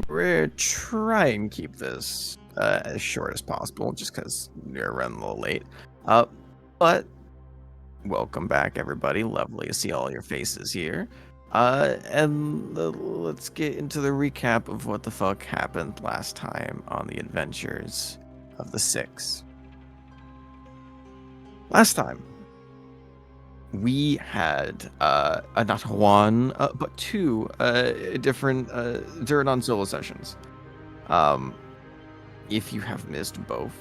we're gonna try and keep this as short as possible, just because we're running a little late. But welcome back, everybody. Lovely to see all your faces here. Let's get into the recap of what the fuck happened last time on the adventures of the Six. Last time, we had not one, but two different Duradon solo sessions. If you have missed both,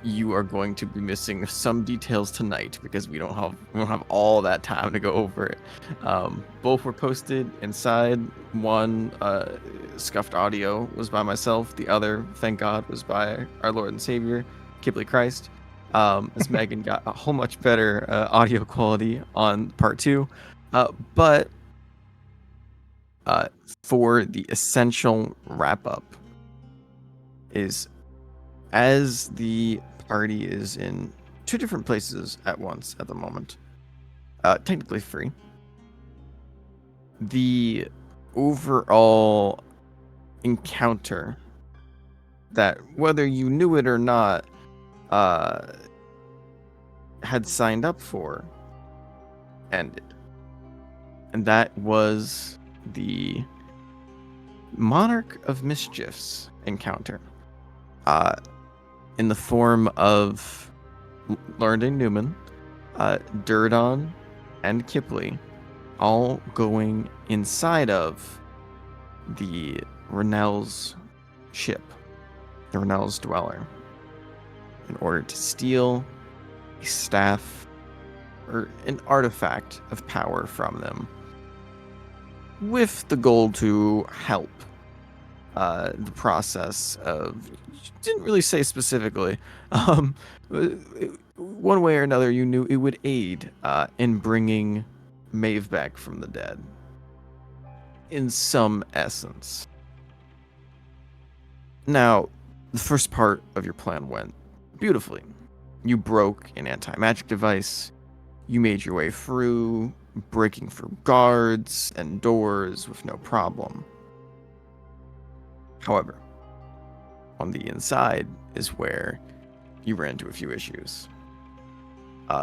you are going to be missing some details tonight because we don't have all that time to go over it. Both were posted inside. One scuffed audio was by myself. The other, thank God, was by our Lord and Savior, Kibley Christ. As Megan got a whole much better audio quality on part 2. But for the essential wrap up is, as the party is in 2 different places at once at the moment, technically 3, the overall encounter that, whether you knew it or not, had signed up for ended. And that was the Monarch of Mischiefs encounter. In the form of Learned Newman, Duradon, and Kipley, all going inside of the Rennell's ship, the Rennell's Dweller, in order to steal a staff or an artifact of power from them, with the goal to help the process of, didn't really say specifically, one way or another you knew it would aid in bringing Maeve back from the dead, in some essence. Now, the first part of your plan went beautifully. You broke an anti-magic device, you made your way through, breaking through guards and doors with no problem. However, on the inside is where you ran into a few issues.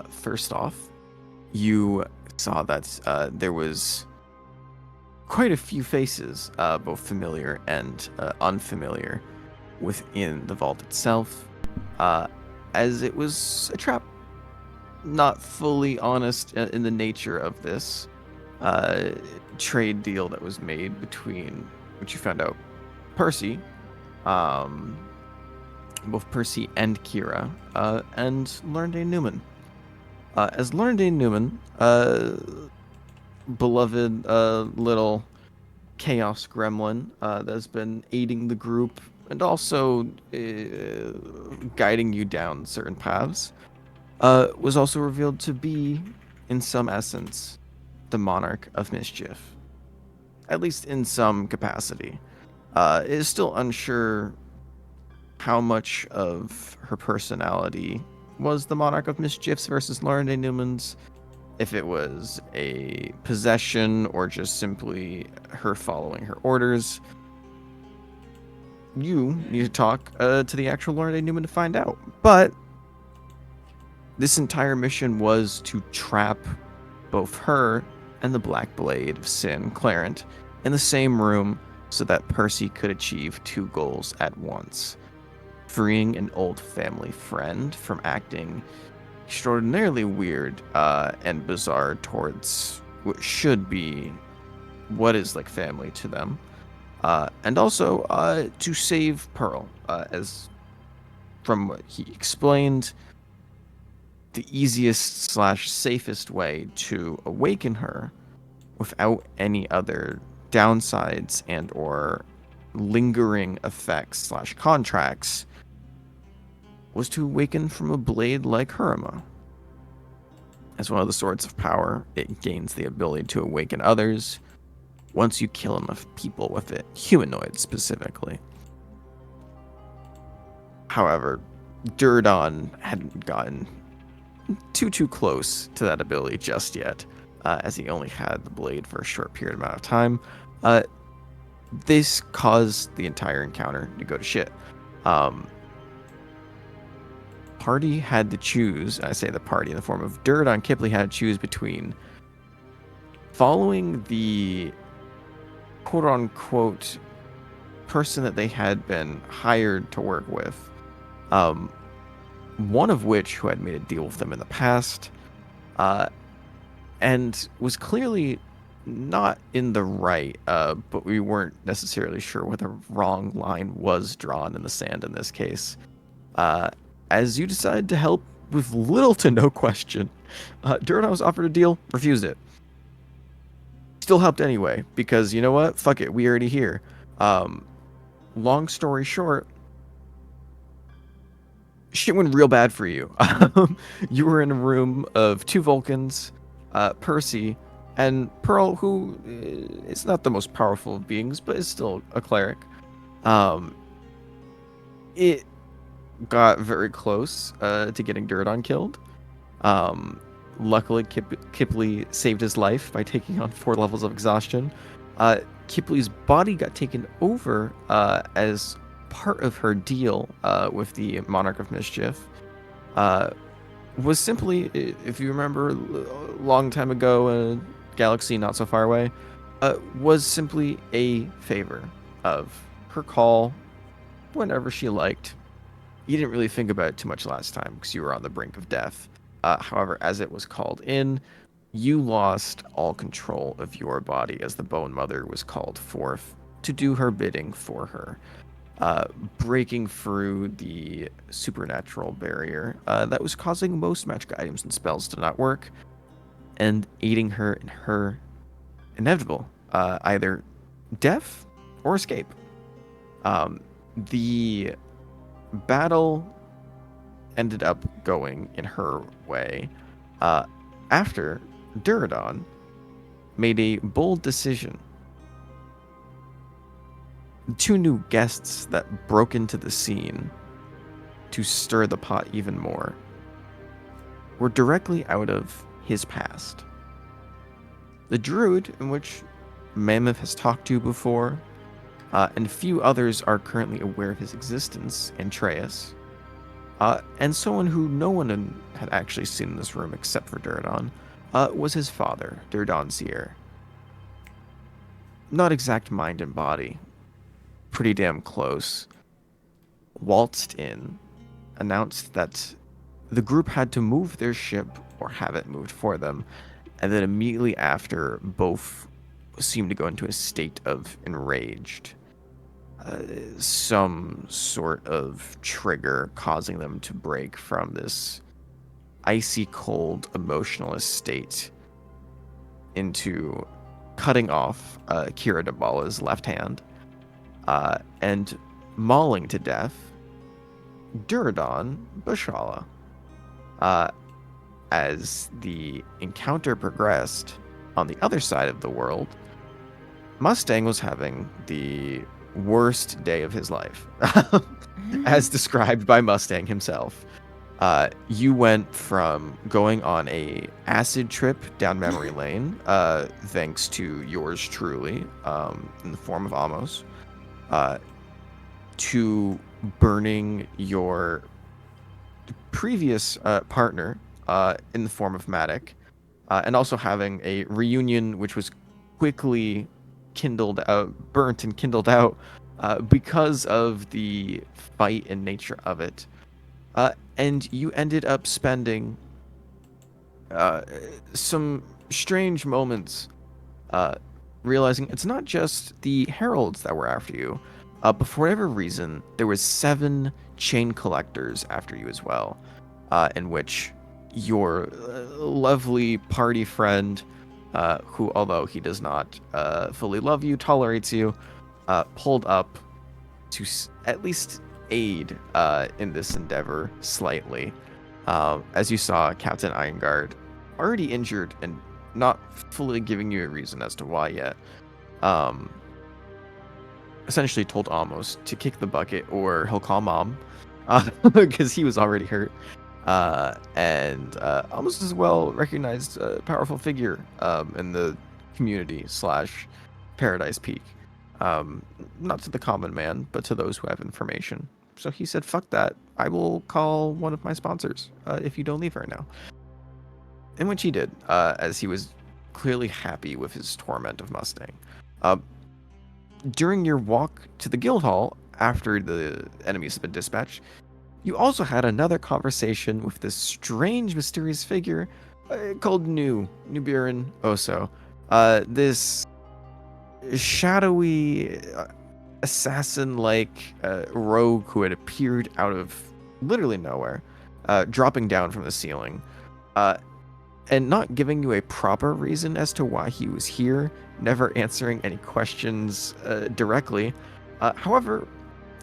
First off, you saw that there was quite a few faces, both familiar and unfamiliar, within the vault itself, as it was a trap. Not fully honest in the nature of this trade deal that was made between, which you found out, Percy, both Percy and Kira, and Learned Newman. As Learned Newman, beloved little chaos gremlin that's been aiding the group and also guiding you down certain paths, was also revealed to be, in some essence, the Monarch of Mischief. At least in some capacity. Is still unsure how much of her personality was the Monarch of Mischiefs versus Learned Newman's, if it was a possession or just simply her following her orders. You need to talk to the actual Learned Newman to find out. But this entire mission was to trap both her and the Black Blade of Sin, Clarent, in the same room so that Percy could achieve 2 goals at once. Freeing an old family friend from acting extraordinarily weird and bizarre towards what should be what is like family to them. And also to save Pearl, as from what he explained, the easiest / safest way to awaken her without any other downsides and or lingering effects / contracts was to awaken from a blade like Hurima. As one of the swords of power, it gains the ability to awaken others once you kill enough people with it, humanoids specifically. However, Duradon hadn't gotten too close to that ability just yet, as he only had the blade for a short period amount of time. This caused the entire encounter to go to shit. Um, Party had to choose, I say the party in the form of Duradon Kipley had to choose between following the quote unquote person that they had been hired to work with, um, one of which who had made a deal with them in the past, uh, and was clearly not in the right, but we weren't necessarily sure where the wrong line was drawn in the sand in this case. Uh, as you decided to help with little to no question, Duradon was offered a deal, refused it. Still helped anyway, because you know what? Fuck it, we already here. Um, Long story short, shit went real bad for you. You were in a room of two Vulcans, Percy, and Pearl, who is not the most powerful of beings, but is still a cleric. Um, it got very close to getting Duradon killed. Um, Luckily, Kipley saved his life by taking on 4 levels of exhaustion. Kipley's body got taken over as part of her deal with the Monarch of Mischief. Uh, was simply, if you remember, a long time ago, a galaxy not so far away, was simply a favor of her call whenever she liked. You didn't really think about it too much last time because you were on the brink of death. However, as it was called in, you lost all control of your body as the Bone Mother was called forth to do her bidding for her, breaking through the supernatural barrier that was causing most magic items and spells to not work, and aiding her in her inevitable, either death or escape. The battle ended up going in her way uh, after Duradon made a bold decision. 2 new guests that broke into the scene to stir the pot even more were directly out of his past. The druid, in which Mammoth has talked to before, and few others are currently aware of his existence, Antreus, and someone who no one had actually seen in this room except for Duradon, was his father, Durdanzier. Not exact mind and body, pretty damn close. Waltzed in, announced that the group had to move their ship or have it moved for them, and then immediately after, both seemed to go into a state of enraged. Some sort of trigger causing them to break from this icy cold emotionalist state into cutting off Kira Dabala's left hand and mauling to death Duradon Bashala. As the encounter progressed on the other side of the world, Mustang was having the worst day of his life, as described by Mustang himself. You went from going on a acid trip down memory lane, thanks to yours truly, in the form of Amos, to burning your previous partner in the form of Matic, and also having a reunion which was quickly burnt and kindled out because of the fight and nature of it. And you ended up spending some strange moments realizing it's not just the heralds that were after you, but for whatever reason, there was 7 chain collectors after you as well, in which your lovely party friend, who, although he does not fully love you, tolerates you, pulled up to at least aid in this endeavor slightly. As you saw, Captain Ironguard, already injured and not fully giving you a reason as to why yet, essentially told Amos to kick the bucket or he'll call mom, because he was already hurt. And Amos as well recognized a powerful figure in the community / Paradise Peak. Um, Not to the common man, but to those who have information. So he said, "Fuck that! I will call one of my sponsors if you don't leave right now." And which he did, as he was clearly happy with his torment of Mustang. Uh, During your walk to the guild hall after the enemies had been dispatched, you also had another conversation with this strange, mysterious figure called Nubiran Oso. This shadowy assassin-like rogue who had appeared out of literally nowhere, dropping down from the ceiling, uh, and not giving you a proper reason as to why he was here, never answering any questions directly. However,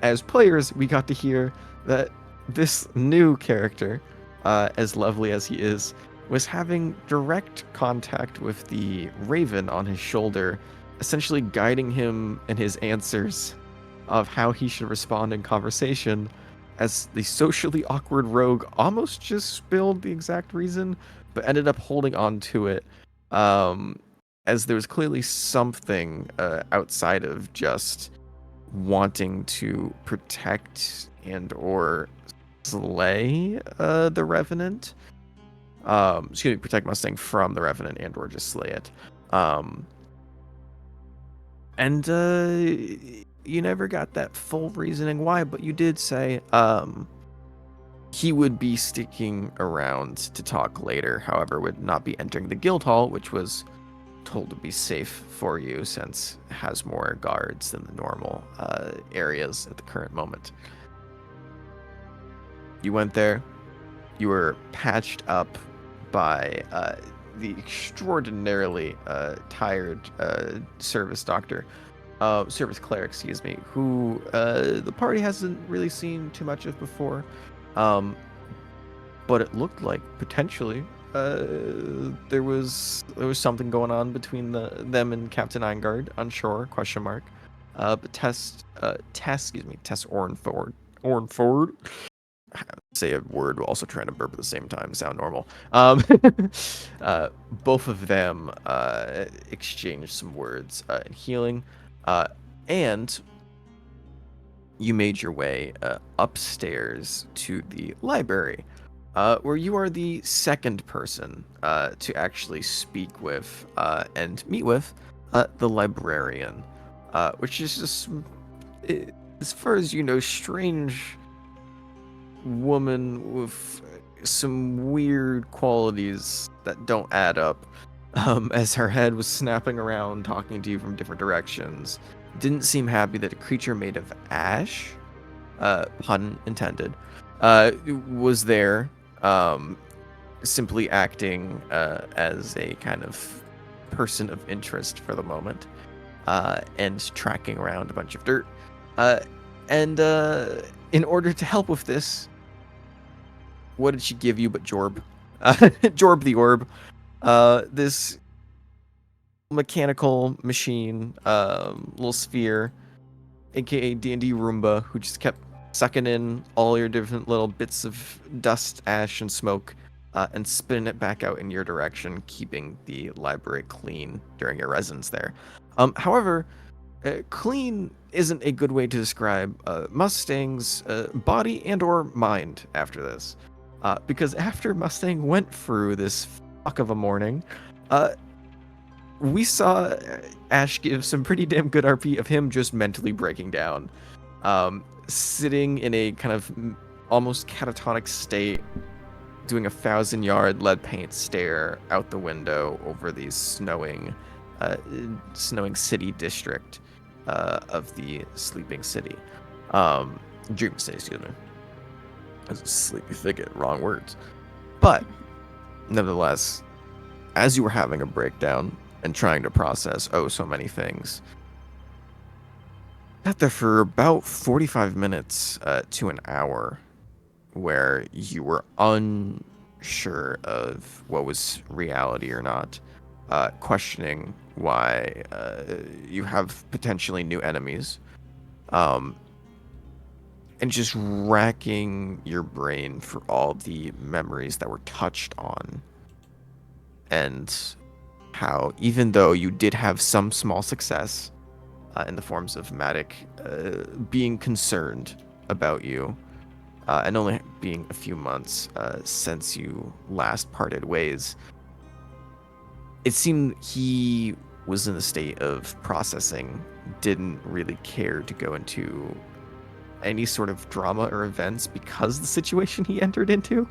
as players, we got to hear that this new character, as lovely as he is, was having direct contact with the raven on his shoulder, essentially guiding him in his answers of how he should respond in conversation, as the socially awkward rogue almost just spilled the exact reason, but ended up holding on to it, um, as there was clearly something outside of just wanting to protect and or slay the revenant. Excuse me, protect Mustang from the revenant and or just slay it. Um, and you never got that full reasoning why, but you did say he would be sticking around to talk later, however, would not be entering the guild hall, which was told to be safe for you since it has more guards than the normal areas at the current moment. You went there. You were patched up by the extraordinarily tired service cleric, excuse me, who the party hasn't really seen too much of before. Um, but it looked like potentially there was something going on between them and Captain Eingard. Unsure? Question mark. But Tess Ornford. Say a word while also trying to burp at the same time. Sound normal. Both of them exchanged some words in healing, and you made your way upstairs to the library, where you are the second person to actually speak with and meet with the librarian, which is just, as far as you know, strange woman with some weird qualities that don't add up. As her head was snapping around, talking to you from different directions. Didn't seem happy that a creature made of ash, pun intended, was there, simply acting as a kind of person of interest for the moment, and tracking around a bunch of dirt. And in order to help with this, what did she give you but Jorb? Jorb the Orb. This mechanical machine, little sphere, aka D&D Roomba, who just kept sucking in all your different little bits of dust, ash, and smoke, and spinning it back out in your direction, keeping the library clean during your residence there. However, clean isn't a good way to describe Mustang's body and or mind after this. Because after Mustang went through this fuck of a morning, we saw Ash give some pretty damn good RP of him just mentally breaking down, sitting in a kind of almost catatonic state, doing 1,000-yard lead paint stare out the window over the snowing city district of the sleeping city, dream city, excuse me. As a sleepy thicket, wrong words. But nevertheless, as you were having a breakdown and trying to process so many things, sat there for about 45 minutes to an hour, where you were unsure of what was reality or not, questioning why you have potentially new enemies, and just racking your brain for all the memories that were touched on, and how even though you did have some small success, in the forms of Matic being concerned about you, and only being a few months since you last parted ways. It seemed he was in a state of processing, didn't really care to go into any sort of drama or events because the situation he entered into.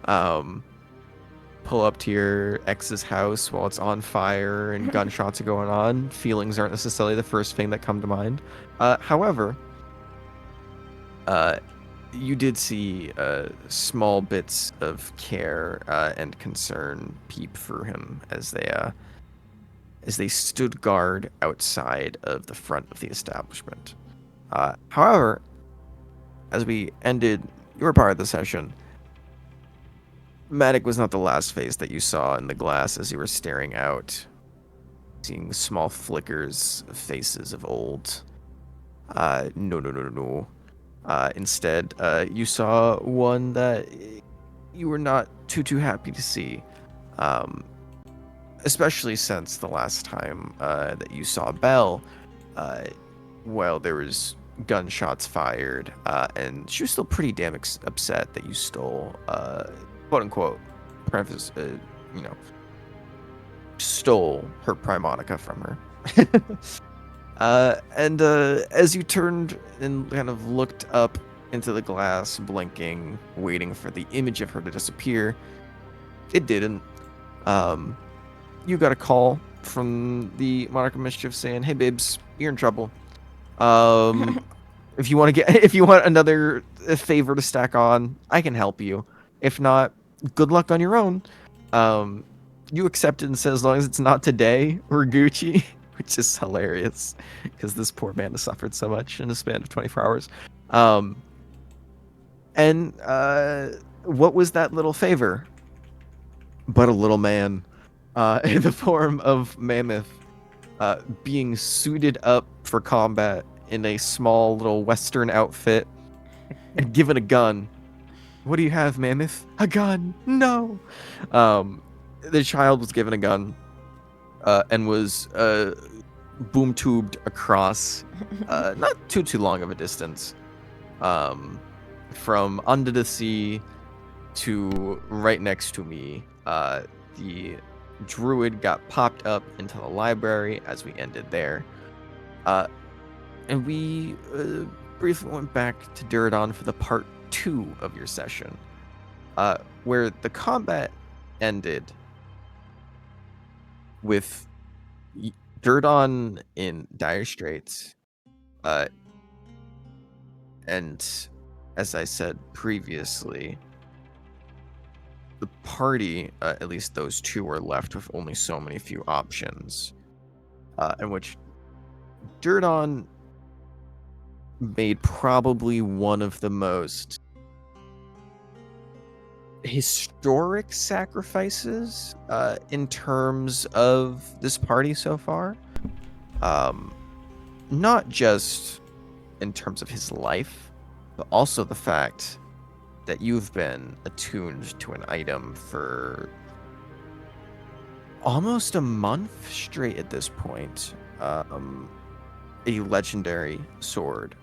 Um, Pull up to your ex's house while it's on fire and gunshots are going on. Feelings aren't necessarily the first thing that come to mind. However, you did see small bits of care and concern peep through him as they stood guard outside of the front of the establishment. However, as we ended your part of the session, Matic was not the last face that you saw in the glass as you were staring out, seeing small flickers of faces of old. No. Instead, you saw one that you were not too happy to see, especially since the last time that you saw Belle. Well, there was gunshots fired, and she was still pretty damn upset that you stole, quote unquote, preface, stole her Primonica from her. And as you turned and kind of looked up into the glass, blinking, waiting for the image of her to disappear, it didn't. You got a call from the Monarch of Mischief saying, "Hey, babes, you're in trouble. If you want another favor to stack on, I can help you. If not, good luck on your own." You accept it and said, as long as it's not today, we're Gucci, which is hilarious because this poor man has suffered so much in a span of 24 hours. And what was that little favor? But a little man, in the form of Mammoth, being suited up for combat in a small little Western outfit and given a gun. "What do you have, Mammoth?" "A gun." "No." The child was given a gun and was boom tubed across not too long of a distance, from under the sea to right next to me. The druid got popped up into the library as we ended there. And we briefly went back to Duradon for the part 2 of your session, where the combat ended with Duradon in dire straits, and as I said previously, the party, at least those two, were left with only so many few options, in which Duradon made probably one of the most historic sacrifices in terms of this party so far. Not just in terms of his life, but also the fact that you've been attuned to an item for almost a month straight at this point. A legendary sword.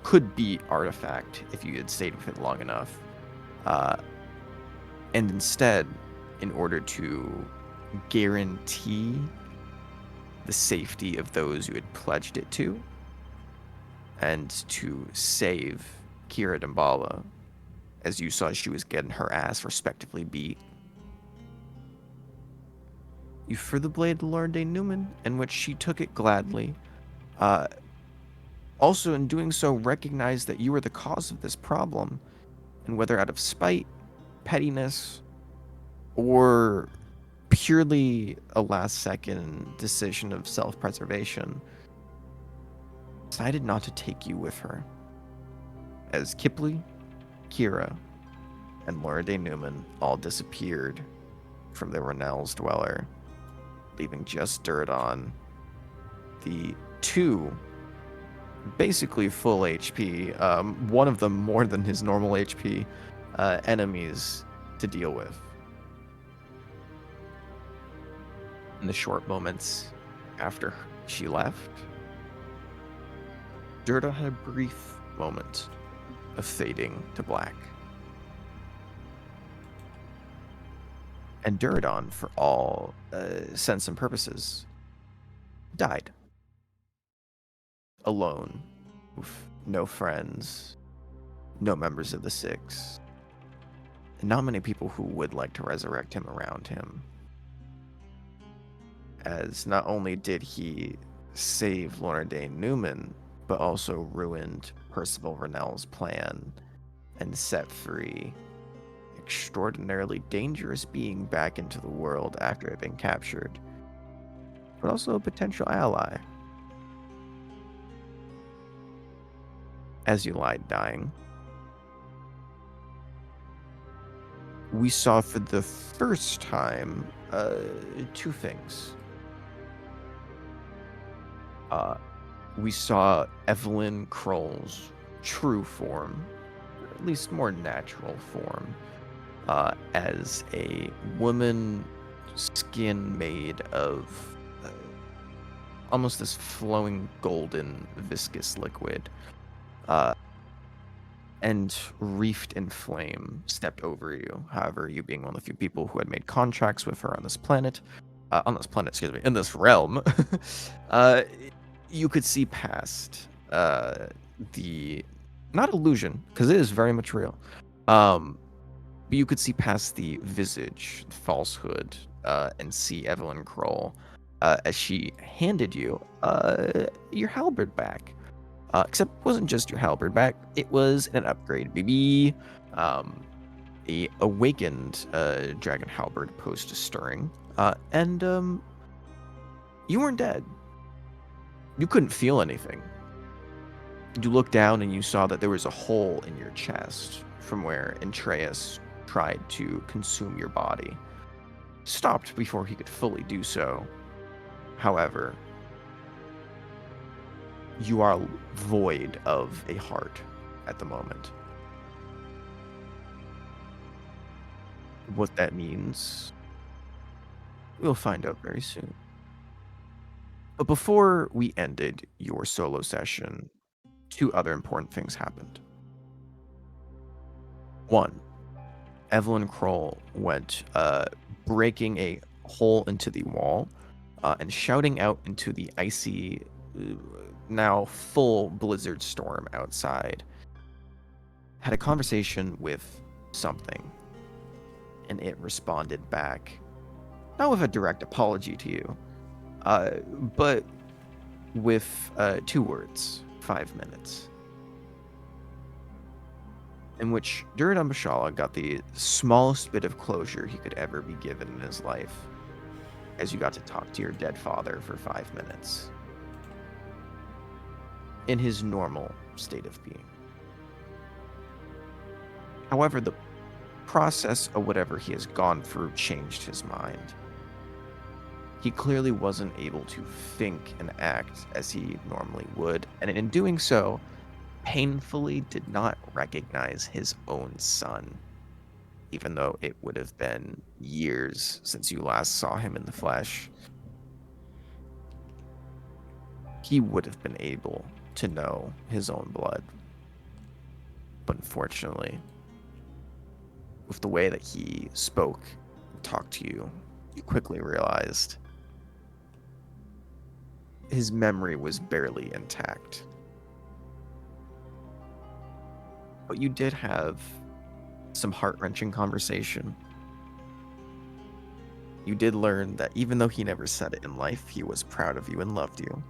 Could be artifact if you had stayed with it long enough. And instead, in order to guarantee the safety of those you had pledged it to, and to save Kira Dambala, as you saw she was getting her ass respectively beat, you threw the blade to Lord de Newman, in which she took it gladly. Also, in doing so, recognized that you were the cause of this problem, and whether out of spite, pettiness, or purely a last-second decision of self-preservation, decided not to take you with her, as Kipley, Kira, and Laura de Newman all disappeared from the Rennell's dweller, leaving just Duradon, the two basically full HP, one of them more than his normal HP, enemies to deal with. In the short moments after she left, Durda had a brief moment of fading to black. And Duradon, for all sense and purposes, died. Alone, with no friends, no members of the Six, and not many people who would like to resurrect him around him. As not only did he save Lorna Dane Newman, but also ruined Percival Rennell's plan and set free extraordinarily dangerous being back into the world after it had been captured, but also a potential ally. As you lied dying, we saw for the first time two things. We saw Evelyn Kroll's true form, or at least more natural form, as a woman, skin made of almost this flowing golden viscous liquid, and reefed in flame stepped over you. However, you being one of the few people who had made contracts with her on this planet, excuse me, in this realm, uh, you could see past the not illusion, because it is very much real. But you could see past the visage falsehood and see Evelyn Kroll as she handed you your halberd back. Except it wasn't just your halberd back, it was an upgrade, baby. A awakened dragon halberd post stirring. And you weren't dead. You couldn't feel anything. You looked down and you saw that there was a hole in your chest from where Entreus tried to consume your body. Stopped before he could fully do so. However, you are void of a heart at the moment. What that means, we'll find out very soon. But before we ended your solo session, two other important things happened. One, Evelyn Kroll went breaking a hole into the wall and shouting out into the icy, now full blizzard storm outside. Had a conversation with something, and it responded back, not with a direct apology to you, but with 2 words, 5 minutes. In which Duradon Bashala got the smallest bit of closure he could ever be given in his life, as you got to talk to your dead father for 5 minutes. In his normal state of being. However, the process of whatever he has gone through changed his mind. He clearly wasn't able to think and act as he normally would, and in doing so, painfully did not recognize his own son, even though it would have been years since you last saw him in the flesh. He would have been able to know his own blood. But unfortunately, with the way that he spoke and talked to you, you quickly realized his memory was barely intact. But you did have some heart-wrenching conversation. You did learn that even though he never said it in life, he was proud of you and loved you.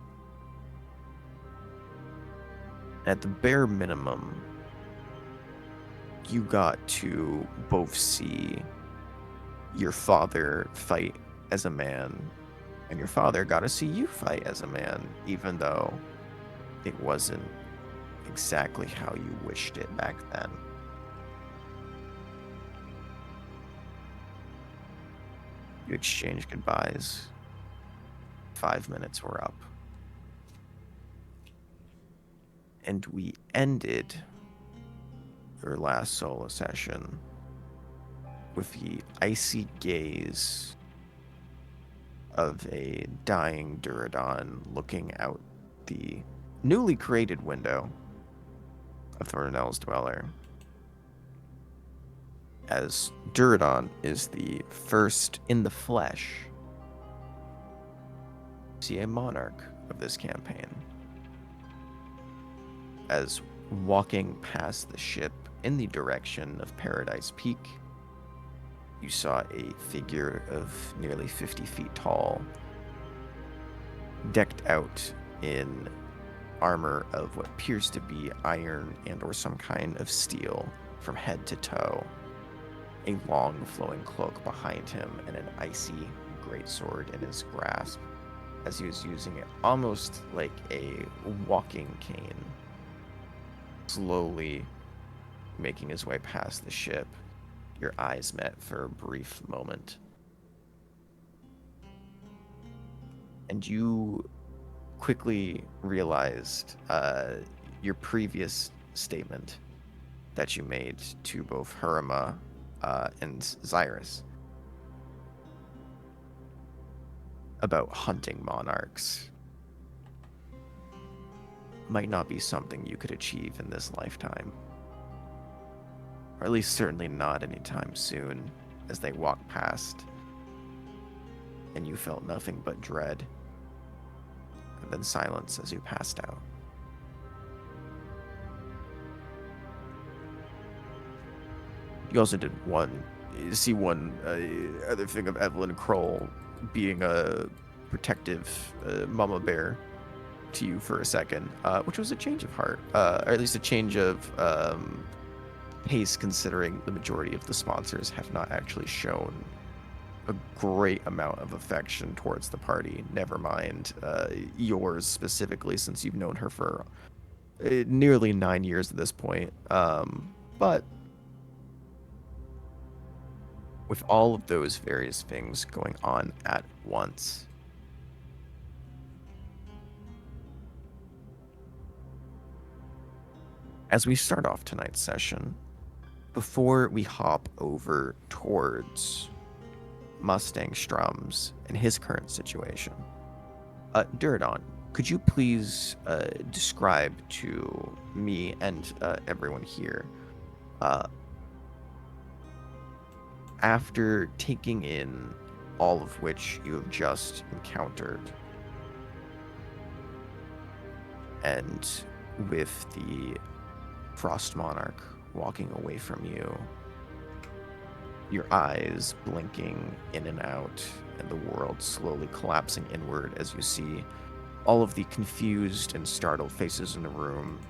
At the bare minimum, you got to both see your father fight as a man, and your father got to see you fight as a man, even though it wasn't exactly how you wished it back then. You exchanged goodbyes. 5 minutes were up. And we ended your last solo session with the icy gaze of a dying Duradon looking out the newly created window of Thornell's dweller. As Duradon is the first in the flesh to see a monarch of this campaign. As walking past the ship in the direction of Paradise Peak, you saw a figure of nearly 50 feet tall, decked out in armor of what appears to be iron and or some kind of steel from head to toe, a long flowing cloak behind him, and an icy greatsword in his grasp, as he was using it almost like a walking cane, slowly making his way past the ship. Your eyes met for a brief moment. And you quickly realized your previous statement that you made to both Herma and Zyrus about hunting monarchs might not be something you could achieve in this lifetime. Or at least certainly not anytime soon, as they walked past, and you felt nothing but dread, and then silence as you passed out. You also did see one other thing of Evelyn Kroll being a protective mama bear to you for a second, which was a change of heart, or at least a change of pace, considering the majority of the sponsors have not actually shown a great amount of affection towards the party. Never mind yours specifically, since you've known her for nearly 9 years at this point. But with all of those various things going on at once, as we start off tonight's session, before we hop over towards Mustang Strums and his current situation, Duradon, could you please describe to me and everyone here, after taking in all of which you have just encountered, and with the Frost Monarch walking away from you, your eyes blinking in and out, and the world slowly collapsing inward as you see all of the confused and startled faces in the room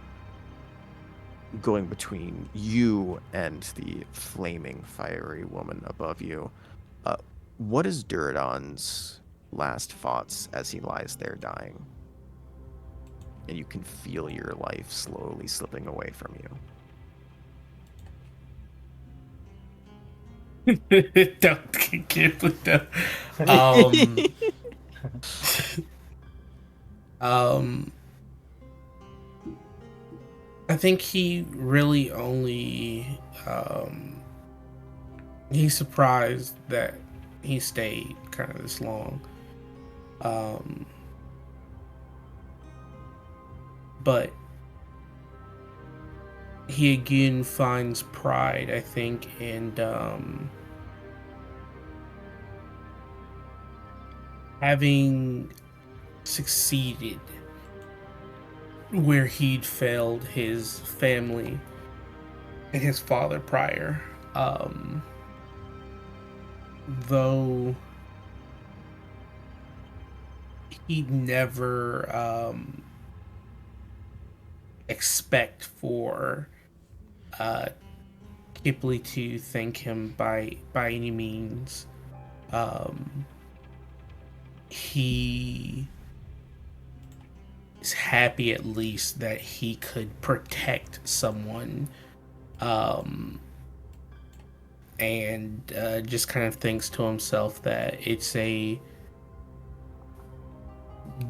going between you and the flaming, fiery woman above you. What is Duradon's last thoughts as he lies there dying? And you can feel your life slowly slipping away from Don't can't put that. Um, you. um, I think he really only he's surprised that he stayed kind of this long. Um, but he again finds pride, I think, in having succeeded where he'd failed his family and his father prior. Though he'd never expect for uh, Kipley to thank him by any means. Um, he is happy at least that he could protect someone, um, and just kind of thinks to himself that it's a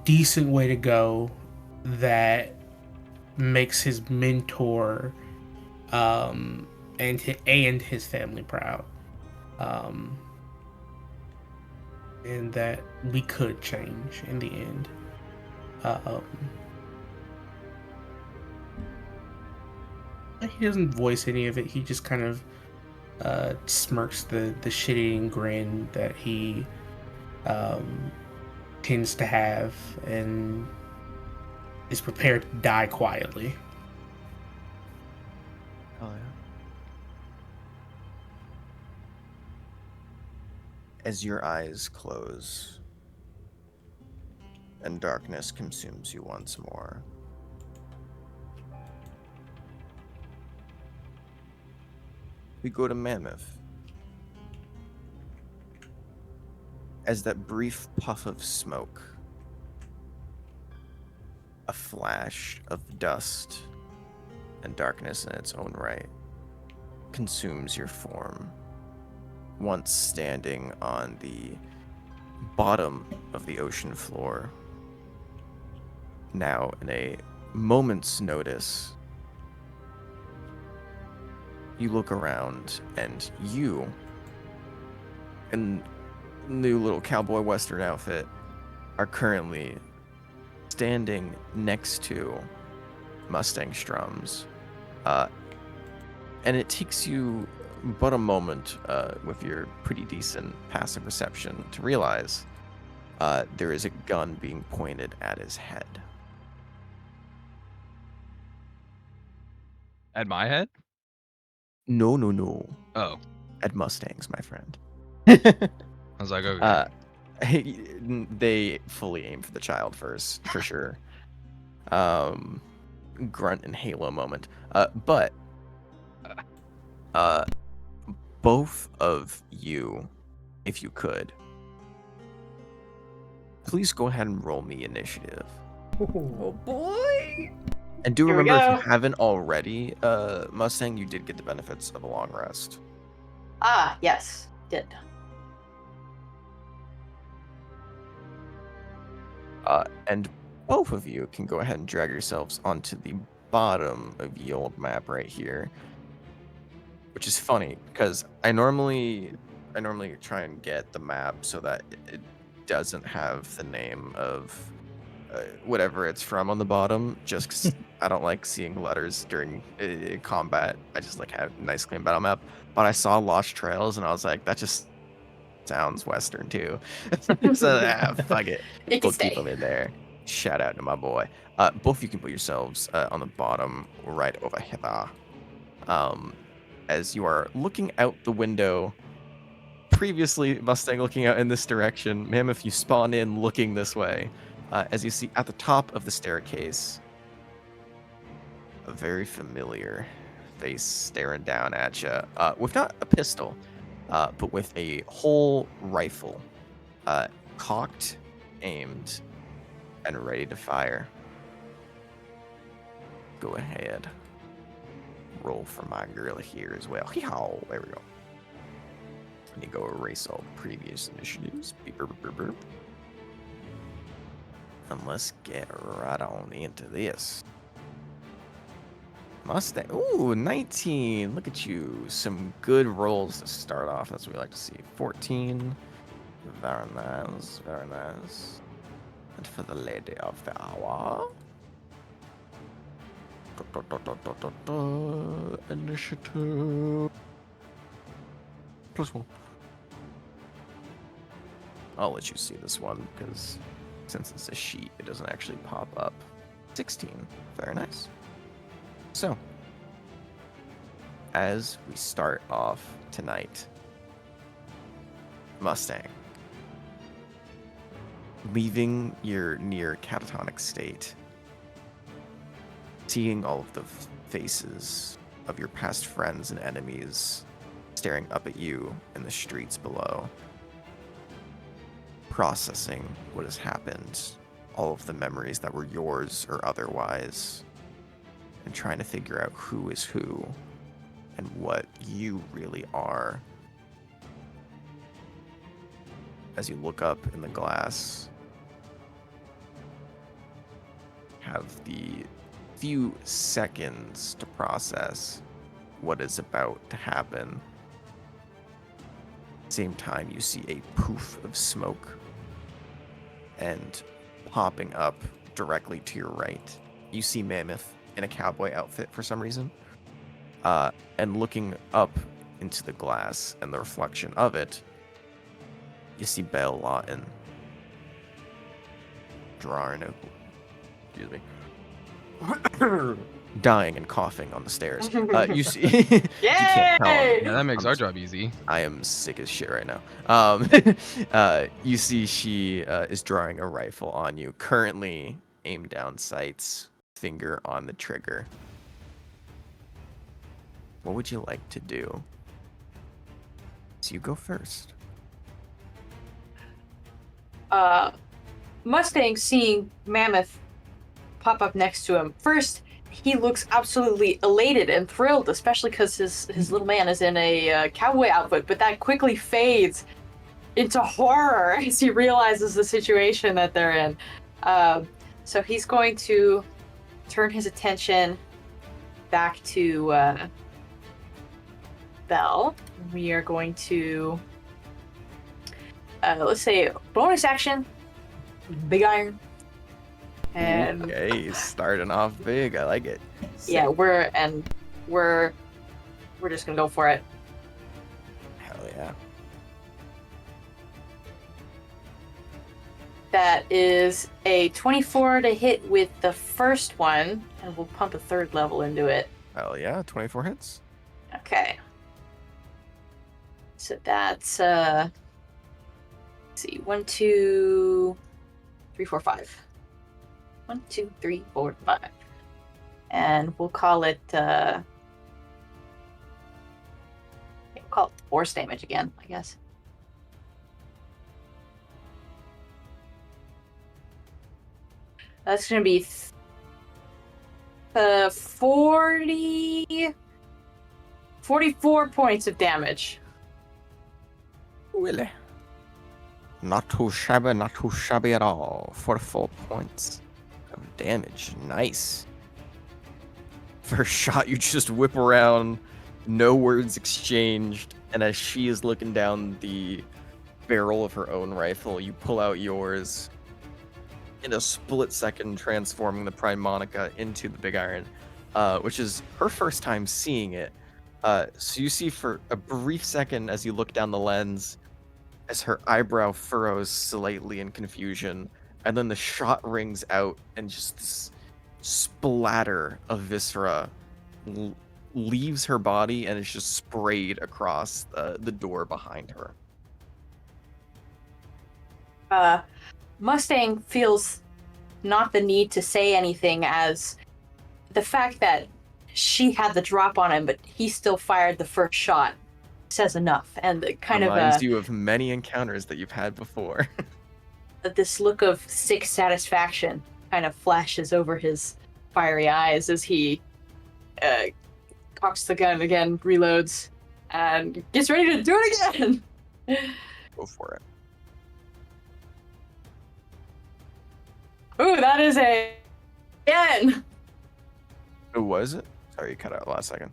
decent way to go that makes his mentor and his family proud. Um, and that we could change in the end. Um, he doesn't voice any of it. He just kind of smirks the shitty grin that he um, tends to have, and is prepared to die quietly. Oh yeah. As your eyes close and darkness consumes you once more, we go to Mammoth. As that brief puff of smoke, a flash of dust and darkness in its own right, consumes your form, once standing on the bottom of the ocean floor. Now, in a moment's notice, you look around and you, in new little cowboy western outfit, are currently standing next to Mustang Strums. And it takes you but a moment with your pretty decent passive perception to realize there is a gun being pointed at his head. At my head? No, no, no. Oh, At Mustangs, my friend. I was like, okay. They fully aim for the child first, for sure. Grunt and Halo moment. But both of you, if you could, please go ahead and roll me initiative. Oh boy! And do Here we remember, if you go. haven't already, Mustang, you did get the benefits of a long rest. Ah, yes, did. And both of you can go ahead and drag yourselves onto the bottom of the old map right here. Which is funny, because I normally try and get the map so that it doesn't have the name of whatever it's from on the bottom, just 'cause I don't like seeing letters during combat. I just like have a nice clean battle map. But I saw Lost Trails and I was like, that just sounds Western too. So fuck it. It can We'll keep stay. them in there. Shout out to my boy. Both of you can put yourselves on the bottom right over here. As you are looking out the window, previously Mustang looking out in this direction, Mammoth, you spawn in looking this way. As you see at the top of the staircase, a very familiar face staring down at you, with not a pistol, but with a whole rifle, cocked, aimed, and ready to fire. Go ahead. Roll for my girl here as well. Yeehaw, there we go. Let me go erase all previous initiatives. Beep, burp, burp, burp. And let's get right on into this. Mustang. Ooh, 19. Look at you. Some good rolls to start off. That's what we like to see. 14. Very nice. Very nice. And for the lady of the hour. Initiative. +1. I'll let you see this one because since it's a sheet, it doesn't actually pop up. 16. Very nice. So, as we start off tonight, Mustang, leaving your near catatonic state, seeing all of the faces of your past friends and enemies staring up at you in the streets below, processing what has happened, all of the memories that were yours or otherwise, and trying to figure out who is who and what you really are. As you look up in the glass, have the few seconds to process what is about to happen. Same time, you see a poof of smoke, and popping up directly to your right, you see Mammoth in a cowboy outfit for some reason, and looking up into the glass and the reflection of it, you see Belle Lawton drawing a, excuse me, dying and coughing on the stairs. You see, you can't tell him. Yeah, that makes our job easy. I am sick as shit right now. You see she is drawing a rifle on you, currently aimed down sights, finger on the trigger. What would you like to do? So you go first. Mustang seeing Mammoth pop up next to him. First, he looks absolutely elated and thrilled, especially because his little man is in a cowboy outfit, but that quickly fades into horror as he realizes the situation that they're in. So he's going to turn his attention back to Belle. We are going to, let's say, bonus action, Big Iron. And Okay, starting off big. I like it. yeah, we're just gonna go for it. Hell yeah. That is a 24 to hit with the first one, and we'll pump a third level into it. Hell yeah. 24 hits. Okay. So that's let's see, 1, 2, 3, 4, 5. 1, 2, 3, 4, 5. And we'll call it we'll call it force damage again, I guess. That's gonna be 44 points of damage. Willie. Not too shabby at all. 44 points of damage. Nice. First shot, you just whip around, no words exchanged, and as she is looking down the barrel of her own rifle, you pull out yours in a split second, transforming the Prime Monica into the Big Iron, which is her first time seeing it. So you see for a brief second as you look down the lens, as her eyebrow furrows slightly in confusion, and then the shot rings out, and just this splatter of viscera leaves her body and is just sprayed across the door behind her. Mustang feels not the need to say anything, as the fact that she had the drop on him, but he still fired the first shot, says enough. And kind Reminds you of many encounters that you've had before. this look of sick satisfaction kind of flashes over his fiery eyes as he cocks the gun again, reloads, and gets ready to do it again. Go for it. Ooh, that is a 10. Who was it? Sorry, you cut out last second.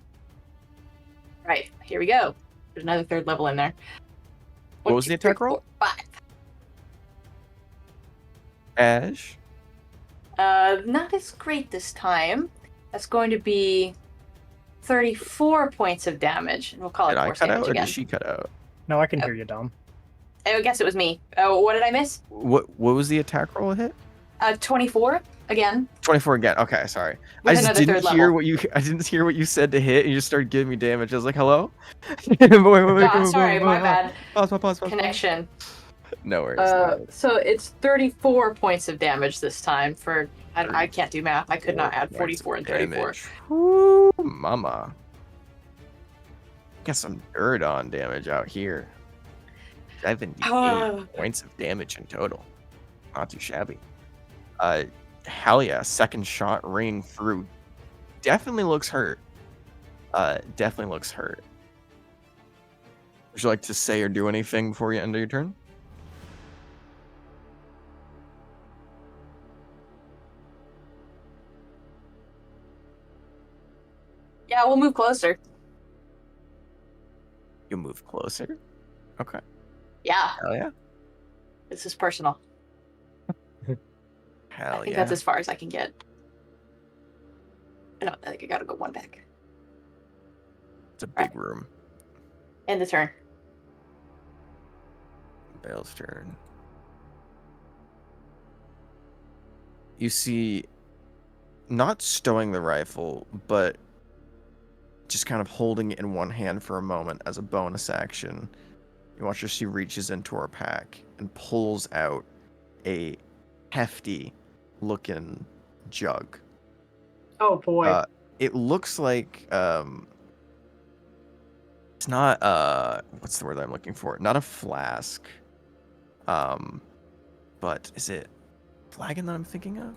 Right, here we go. There's another third level in there. What was the attack roll? 5. Ash? Not as great this time. That's going to be 34 points of damage, and we'll call Did it I force cut damage out or again. did she cut out? No, I can hear you, Dom. I guess it was me. Oh, what did I miss? What was the attack roll hit? 24 again. 24 again. Okay, sorry. With I just another didn't third hear level. I didn't hear what you said to hit, and you just started giving me damage. I was like, "Hello." Wait, Sorry, my bad. Pause. Connection. No worries. So it's 34 points of damage this time. For I can't do math. I could not add 44 and 34. Ooh, mama. Got some dirt on damage out here. 78 points of damage in total. Not too shabby. Hell yeah, second shot ringing through. Definitely looks hurt. Definitely looks hurt. Would you like to say or do anything before you end your turn? Yeah, we'll move closer. You move closer. Okay. Yeah, Hell yeah. this is personal. Hell I think yeah. that's as far as I can get. No, I think I gotta go one back. It's a big room. End the turn. Bale's turn. You see, not stowing the rifle, but just kind of holding it in one hand for a moment as a bonus action. You watch as she reaches into her pack and pulls out a hefty looking jug. Oh boy. It looks like it's not what's the word I'm looking for? Not a flask. But is it flagon that I'm thinking of?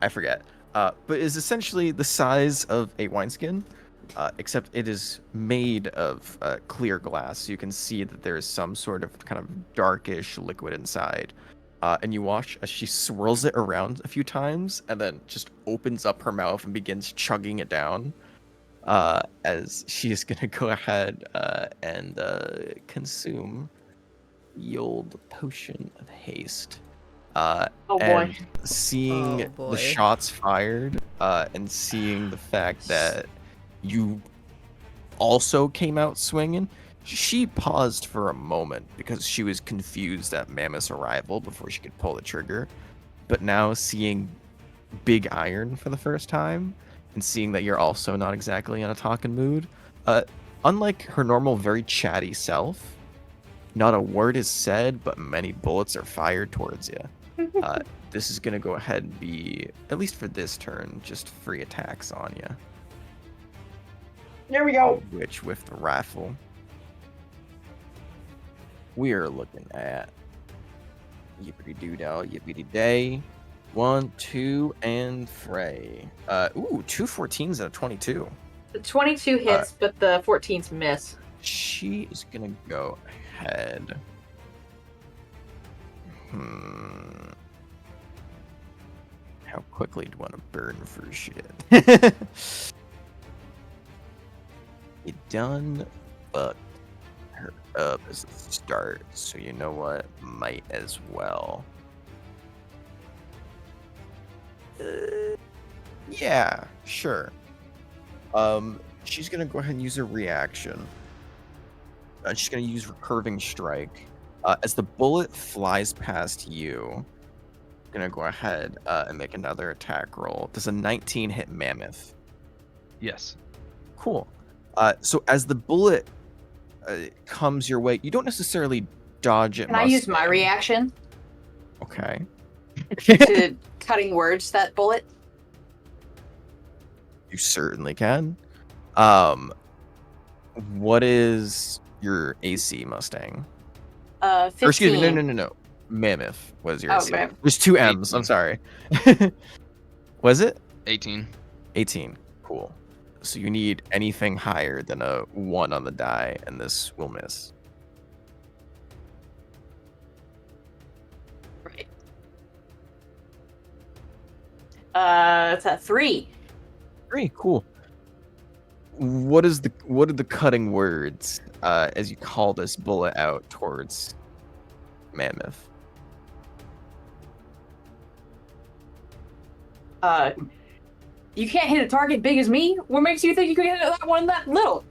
I forget. But is essentially the size of a wineskin, except it is made of clear glass. So you can see that there is some sort of kind of darkish liquid inside. And you watch as she swirls it around a few times and then just opens up her mouth and begins chugging it down. As she is going to go ahead and consume the old potion of haste. Oh boy. And seeing Oh, boy. the shots fired, and seeing the fact that you also came out swinging, she paused for a moment because she was confused at Mammoth's arrival before she could pull the trigger. But now seeing Big Iron for the first time, and seeing that you're also not exactly in a talking mood, unlike her normal very chatty self, not a word is said, but many bullets are fired towards you. This is going to go ahead and be, at least for this turn, just free attacks on you. There we go. Which, with the rifle, we are looking at yippity doo dah, yippity day. 1, 2, and fray. Ooh, 2 14s and a 22. The 22 hits, but the 14s miss. She is going to go ahead. How quickly do you want to burn for shit? You done fucked her up as a start, so you know what? Might as well. Yeah, sure. She's gonna go ahead and use her reaction. She's gonna use recurving strike. As the bullet flies past you, gonna go ahead and make another attack roll. Does a 19 hit Mammoth? Yes. Cool. So as the bullet comes your way, you don't necessarily dodge it. Can I use my reaction Okay. to cutting words that bullet? You certainly can. What is your AC, Mustang? 15. Or excuse me, no. Mammoth was your AC. Mammoth. There's 2 M's. 18. I'm sorry. Was it? 18. 18. Cool. So you need anything higher than a 1 on the die, and this will miss. Right. It's a 3. 3. Cool. What are the cutting words as you call this bullet out towards Mammoth? You can't hit a target big as me? What makes you think you can hit that one that little?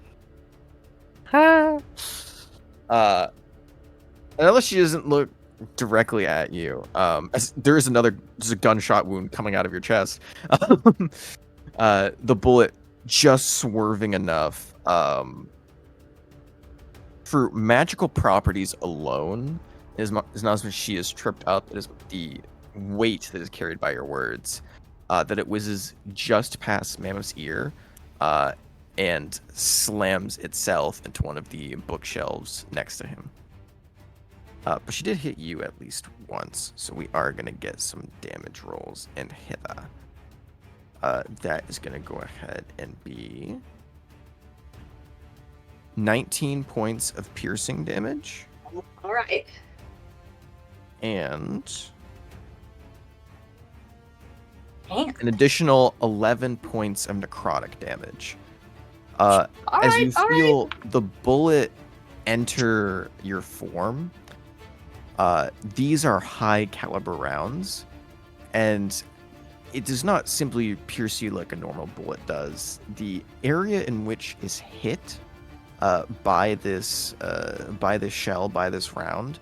Unless she doesn't look directly at you. As there's a gunshot wound coming out of your chest. The bullet just swerving enough. For magical properties alone, is not as much she is tripped up, it is the weight that is carried by your words. That it whizzes just past Mammoth's ear, and slams itself into one of the bookshelves next to him. But she did hit you at least once, so we are going to get some damage rolls and hit her. That is going to go ahead and be 19 points of piercing damage. All right. And Damn. an additional 11 points of necrotic damage. All As right, you all feel the bullet enter your form, these are high caliber rounds, and it does not simply pierce you like a normal bullet does. The area in which is hit by this shell, by this round,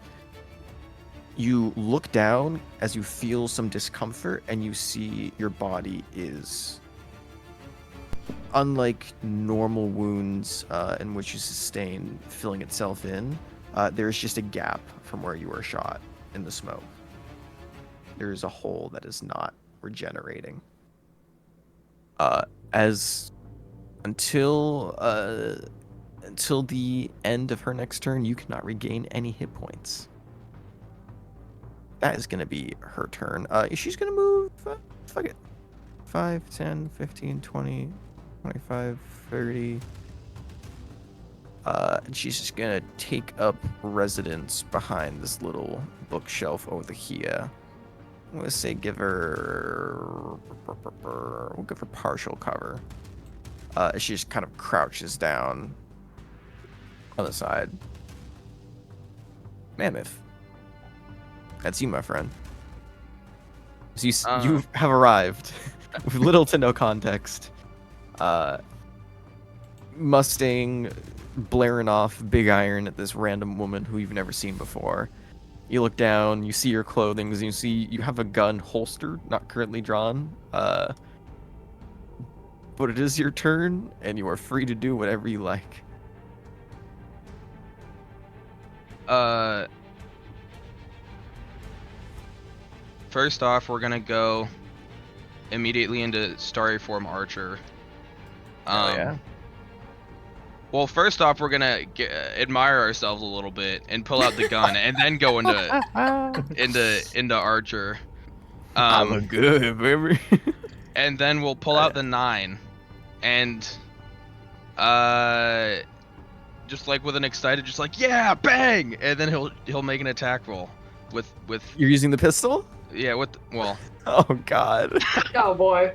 you look down as you feel some discomfort, and you see your body is, unlike normal wounds in which you sustain filling itself in, there's just a gap from where you were shot in the smoke. There's a hole that is not regenerating. As until the end of her next turn, you cannot regain any hit points. That is going to be her turn. She's going to move, fuck it, 5, 10, 15, 20, 25, 30. And she's just going to take up residence behind this little bookshelf over here. I'm going to say we'll give her partial cover. She just kind of crouches down on the side. Mammoth. That's you, my friend. So you have arrived with little to no context. Mustang blaring off big iron at this random woman who you've never seen before. You look down, you see your clothing, and you see you have a gun holstered, not currently drawn. But it is your turn, and you are free to do whatever you like. First off, we're gonna go immediately into Starry Form Archer. Yeah. Well, first off, we're gonna admire ourselves a little bit and pull out the gun, and then go into Archer. I look good, baby. And then we'll pull out the 9, and just like with an excited, just like, yeah, bang, and then he'll make an attack roll with. You're using the pistol? Yeah, well. Oh God. Oh boy.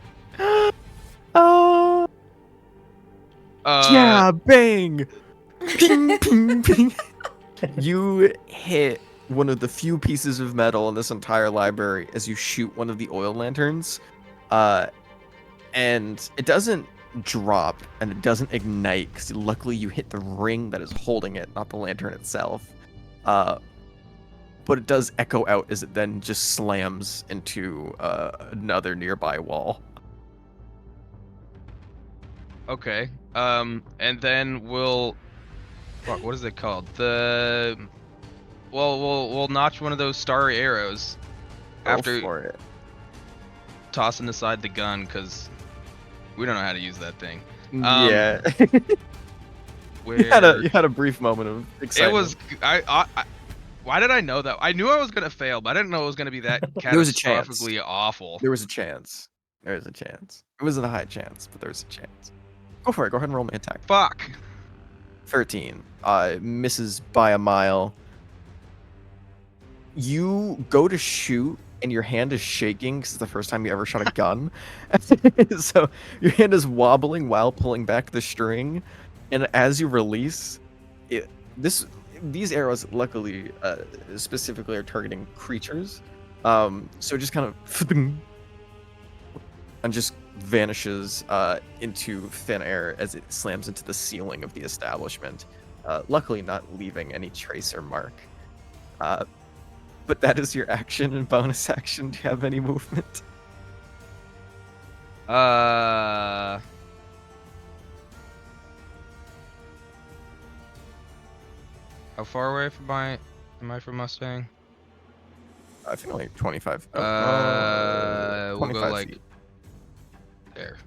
Yeah, bang! Ping, ping, ping. You hit one of the few pieces of metal in this entire library as you shoot one of the oil lanterns. And it doesn't drop, and it doesn't ignite, because luckily you hit the ring that is holding it, not the lantern itself. But it does echo out as it then just slams into another nearby wall. Okay. And then we'll. Fuck, what is it called? We'll notch one of those starry arrows after for it. tossing aside the gun, because we don't know how to use that thing. Yeah. Where you had a brief moment of excitement. it was. Why did I know that? I knew I was gonna fail, but I didn't know it was gonna be that There was a chance. catastrophically awful. There was a chance. There was a chance. It wasn't a high chance, but there was a chance. Go for it. Go ahead and roll me attack. Fuck. 13. Misses by a mile. You go to shoot, and your hand is shaking because it's the first time you ever shot a gun. So your hand is wobbling while pulling back the string, and as you release, these arrows, luckily, specifically are targeting creatures. So it just kind of and just vanishes into thin air as it slams into the ceiling of the establishment. Luckily, not leaving any trace or mark. But that is your action and bonus action. Do you have any movement? How far away am I from Mustang? I think like 25. We'll 25 go like feet. there.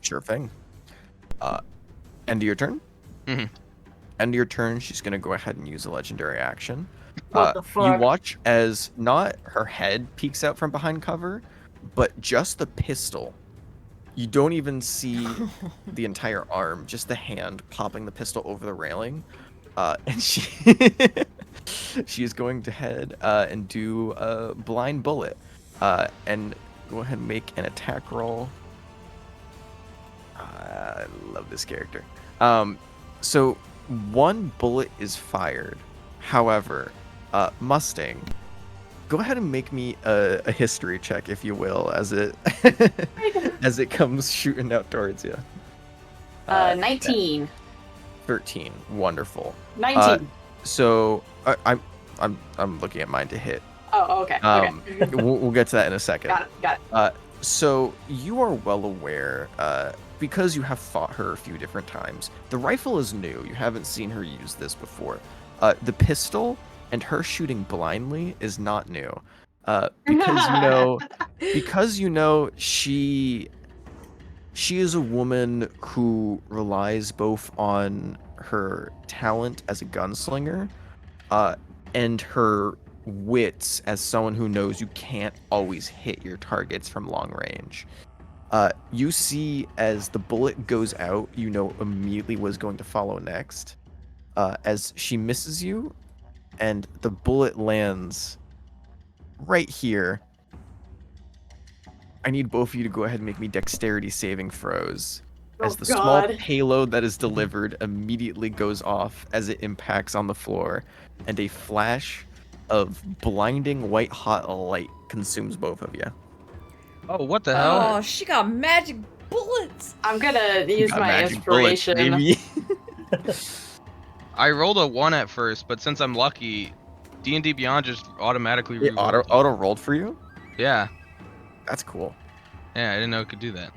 Sure thing. End of your turn? Mhm. End of your turn, she's going to go ahead and use a legendary action. What the You fuck? watch as not her head peeks out from behind cover, but just the pistol. You don't even see the entire arm, just the hand popping the pistol over the railing. And she is going to head and do a blind bullet. And go ahead and make an attack roll. I love this character. So One bullet is fired. However, Mustang, go ahead and make me a history check, if you will, as it as it comes shooting out towards you. 19. 13. Wonderful. 19. So I'm looking at mine to hit. Oh, okay. Okay. We'll get to that in a second. Got it. So you are well aware, because you have fought her a few different times. The rifle is new. You haven't seen her use this before. The pistol and her shooting blindly is not new. Because you know she is a woman who relies both on her talent as a gunslinger, uh, and her wits as someone who knows you can't always hit your targets from long range. You see as the bullet goes out, you know immediately what is going to follow next. As she misses you, and the bullet lands right here. I need both of you to go ahead and make me dexterity saving throws. As Oh, the small God. payload that is delivered immediately goes off as it impacts on the floor, and a flash of blinding white hot light consumes both of you. Oh, what the hell? Oh, she got magic bullets. I'm gonna use Got my magic bullets, inspiration. baby. I rolled a 1 at first, but since I'm lucky, D&D Beyond just automatically It re-rolled. auto rolled for you? Yeah. That's cool. Yeah, I didn't know it could do that.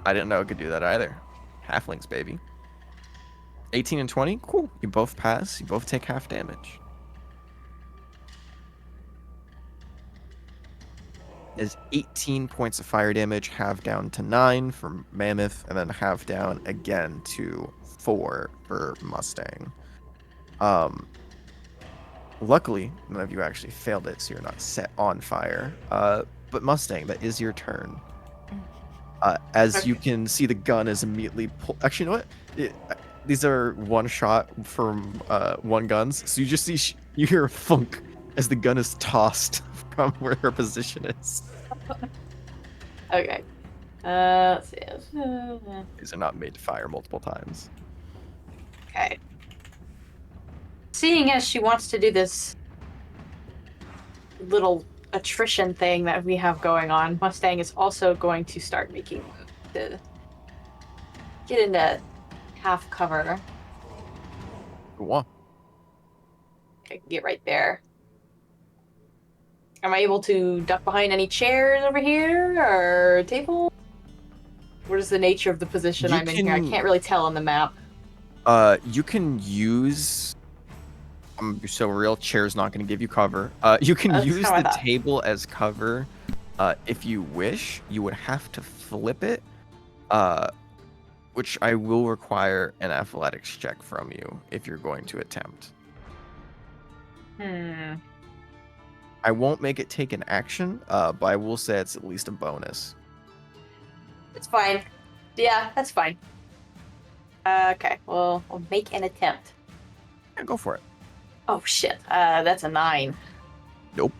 I didn't know it could do that either. Halflings, baby. 18 and 20? Cool. You both pass. You both take half damage. Is 18 points of fire damage, half down to 9 for Mammoth, and then half down again to 4 for Mustang. Luckily, none of you actually failed it, so you're not set on fire. But Mustang, that is your turn. As you can see, the gun is immediately pulled. Actually, you know what? These are one shot from one guns, so you just see you hear a funk as the gun is tossed from where her position is. Okay. Let's see. These are not made to fire multiple times. Okay. Seeing as she wants to do this little attrition thing that we have going on, Mustang is also going to start making to get into half cover. Go on. Okay, get right there. Am I able to duck behind any chairs over here or table? What is the nature of the position You I'm in here? I can- can't really tell on the map. You can use. I'm gonna be so real. Chair's not going to give you cover. You can That's use kinda what the I thought. table as cover, if you wish. You would have to flip it, which I will require an athletics check from you if you're going to attempt. I won't make it take an action, but I will say it's at least a bonus. It's fine. Yeah, that's fine. Okay, well, we'll make an attempt. Yeah, go for it. Oh shit, that's a 9. Nope.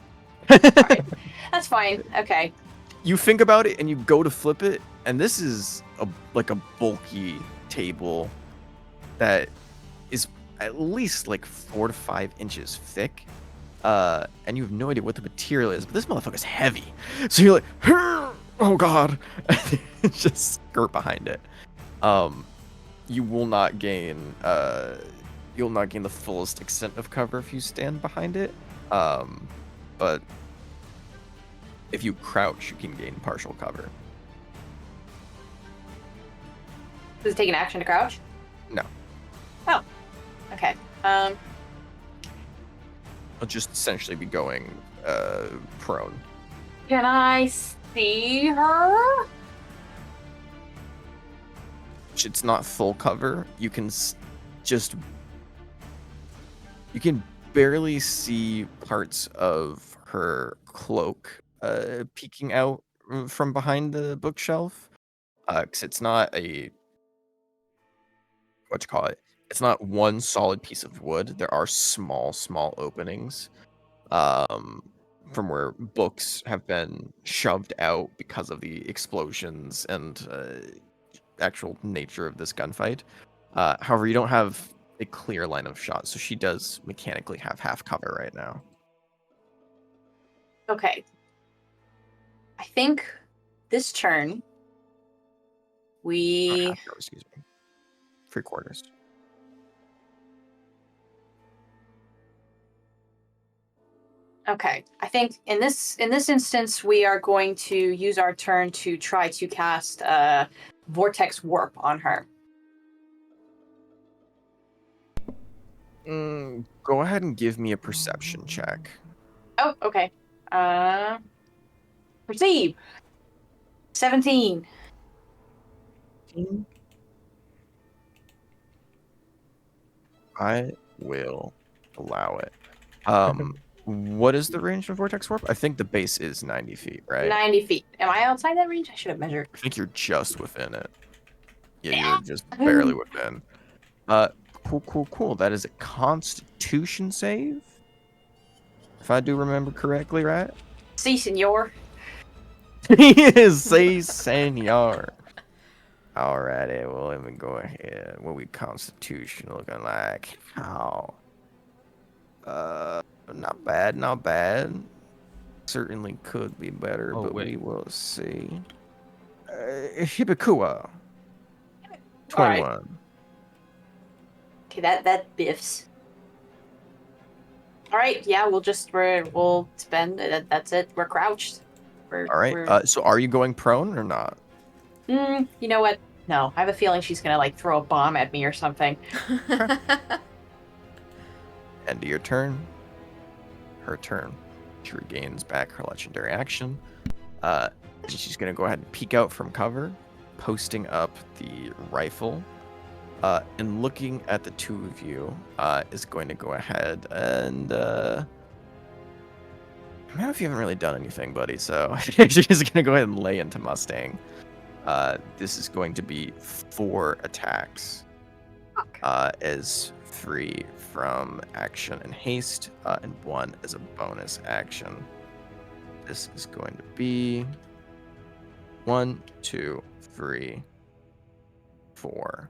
Alright, that's fine. Okay. You think about it and you go to flip it, and this is like a bulky table that is at least like 4 to 5 inches thick. And you have no idea what the material is, but this motherfucker's heavy. So you're like, oh god, just skirt behind it. You will not gain you'll not gain the fullest extent of cover if you stand behind it. But if you crouch, you can gain partial cover. Does it take an action to crouch? No. Oh. Okay. I'll just essentially be going prone. Can I see her? It's not full cover. You can just you can barely see parts of her cloak peeking out from behind the bookshelf. Because it's not a what you call it. It's not one solid piece of wood. There are small openings from where books have been shoved out because of the explosions and actual nature of this gunfight. However, you don't have a clear line of shot, so she does mechanically have half cover right now. Okay. I think this turn Not we half cover, excuse me. 3/4. Okay. I think in this instance we are going to use our turn to try to cast Vortex Warp on her. Go ahead and give me a perception check. Oh, okay. Perceive. 17. I will allow it. What is the range of Vortex Warp? I think the base is 90 feet, right? 90 feet. Am I outside that range? I should have measured. I think you're just within it. Yeah, you're just barely within. Cool. That is a Constitution save, if I do remember correctly, right? Si, senor. Say, senor. Alrighty, well, let me go ahead. What we Constitution looking like? How? Not bad. Certainly could be better, Oh, but wait. we will see. Hibikua. All right. 21. Okay, that biffs. All right, yeah, we'll spend. That's it. We're crouched. All right. So are you going prone or not? You know what? No, I have a feeling she's gonna like throw a bomb at me or something. End of your turn. Her turn. She regains back her legendary action. And she's gonna go ahead and peek out from cover, posting up the rifle. And looking at the two of you, is going to go ahead and I don't know if you haven't really done anything, buddy. So she's gonna go ahead and lay into Mustang. This is going to be 4 attacks. As free from action and haste, and 1 as a bonus action. This is going to be 1, 2, 3, 4.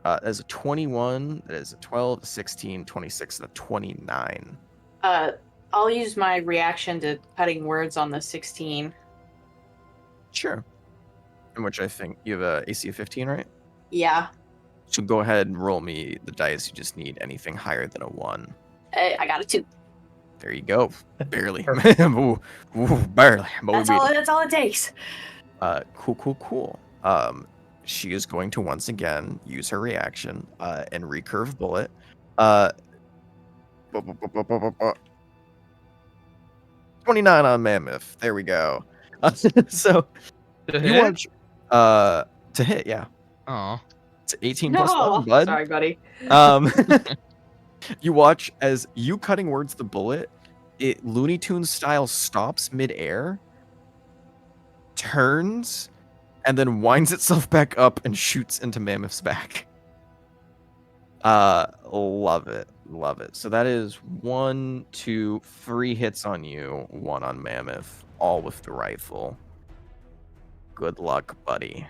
As a 21, that is a 12, a 16, 26, and a 29. I'll use my reaction to cutting words on the 16. Sure. In which I think you have a AC of 15, right? Yeah, So go ahead and roll me the dice. You just need anything higher than a 1. I got a 2. There you go. Barely. Ooh, barely. But we beat it. That's all it takes. Cool. She is going to once again use her reaction and recurve bullet. 29 on Mammoth. There we go. So To you hit? watch to hit, yeah. Aw. It's 18 plus No, 1, bud. sorry, buddy. You watch as you cutting words the bullet, it Looney Tunes style stops midair, turns, and then winds itself back up and shoots into Mammoth's back. Love it. So that is 1, 2, 3 hits on you, 1 on Mammoth, all with the rifle. Good luck, buddy.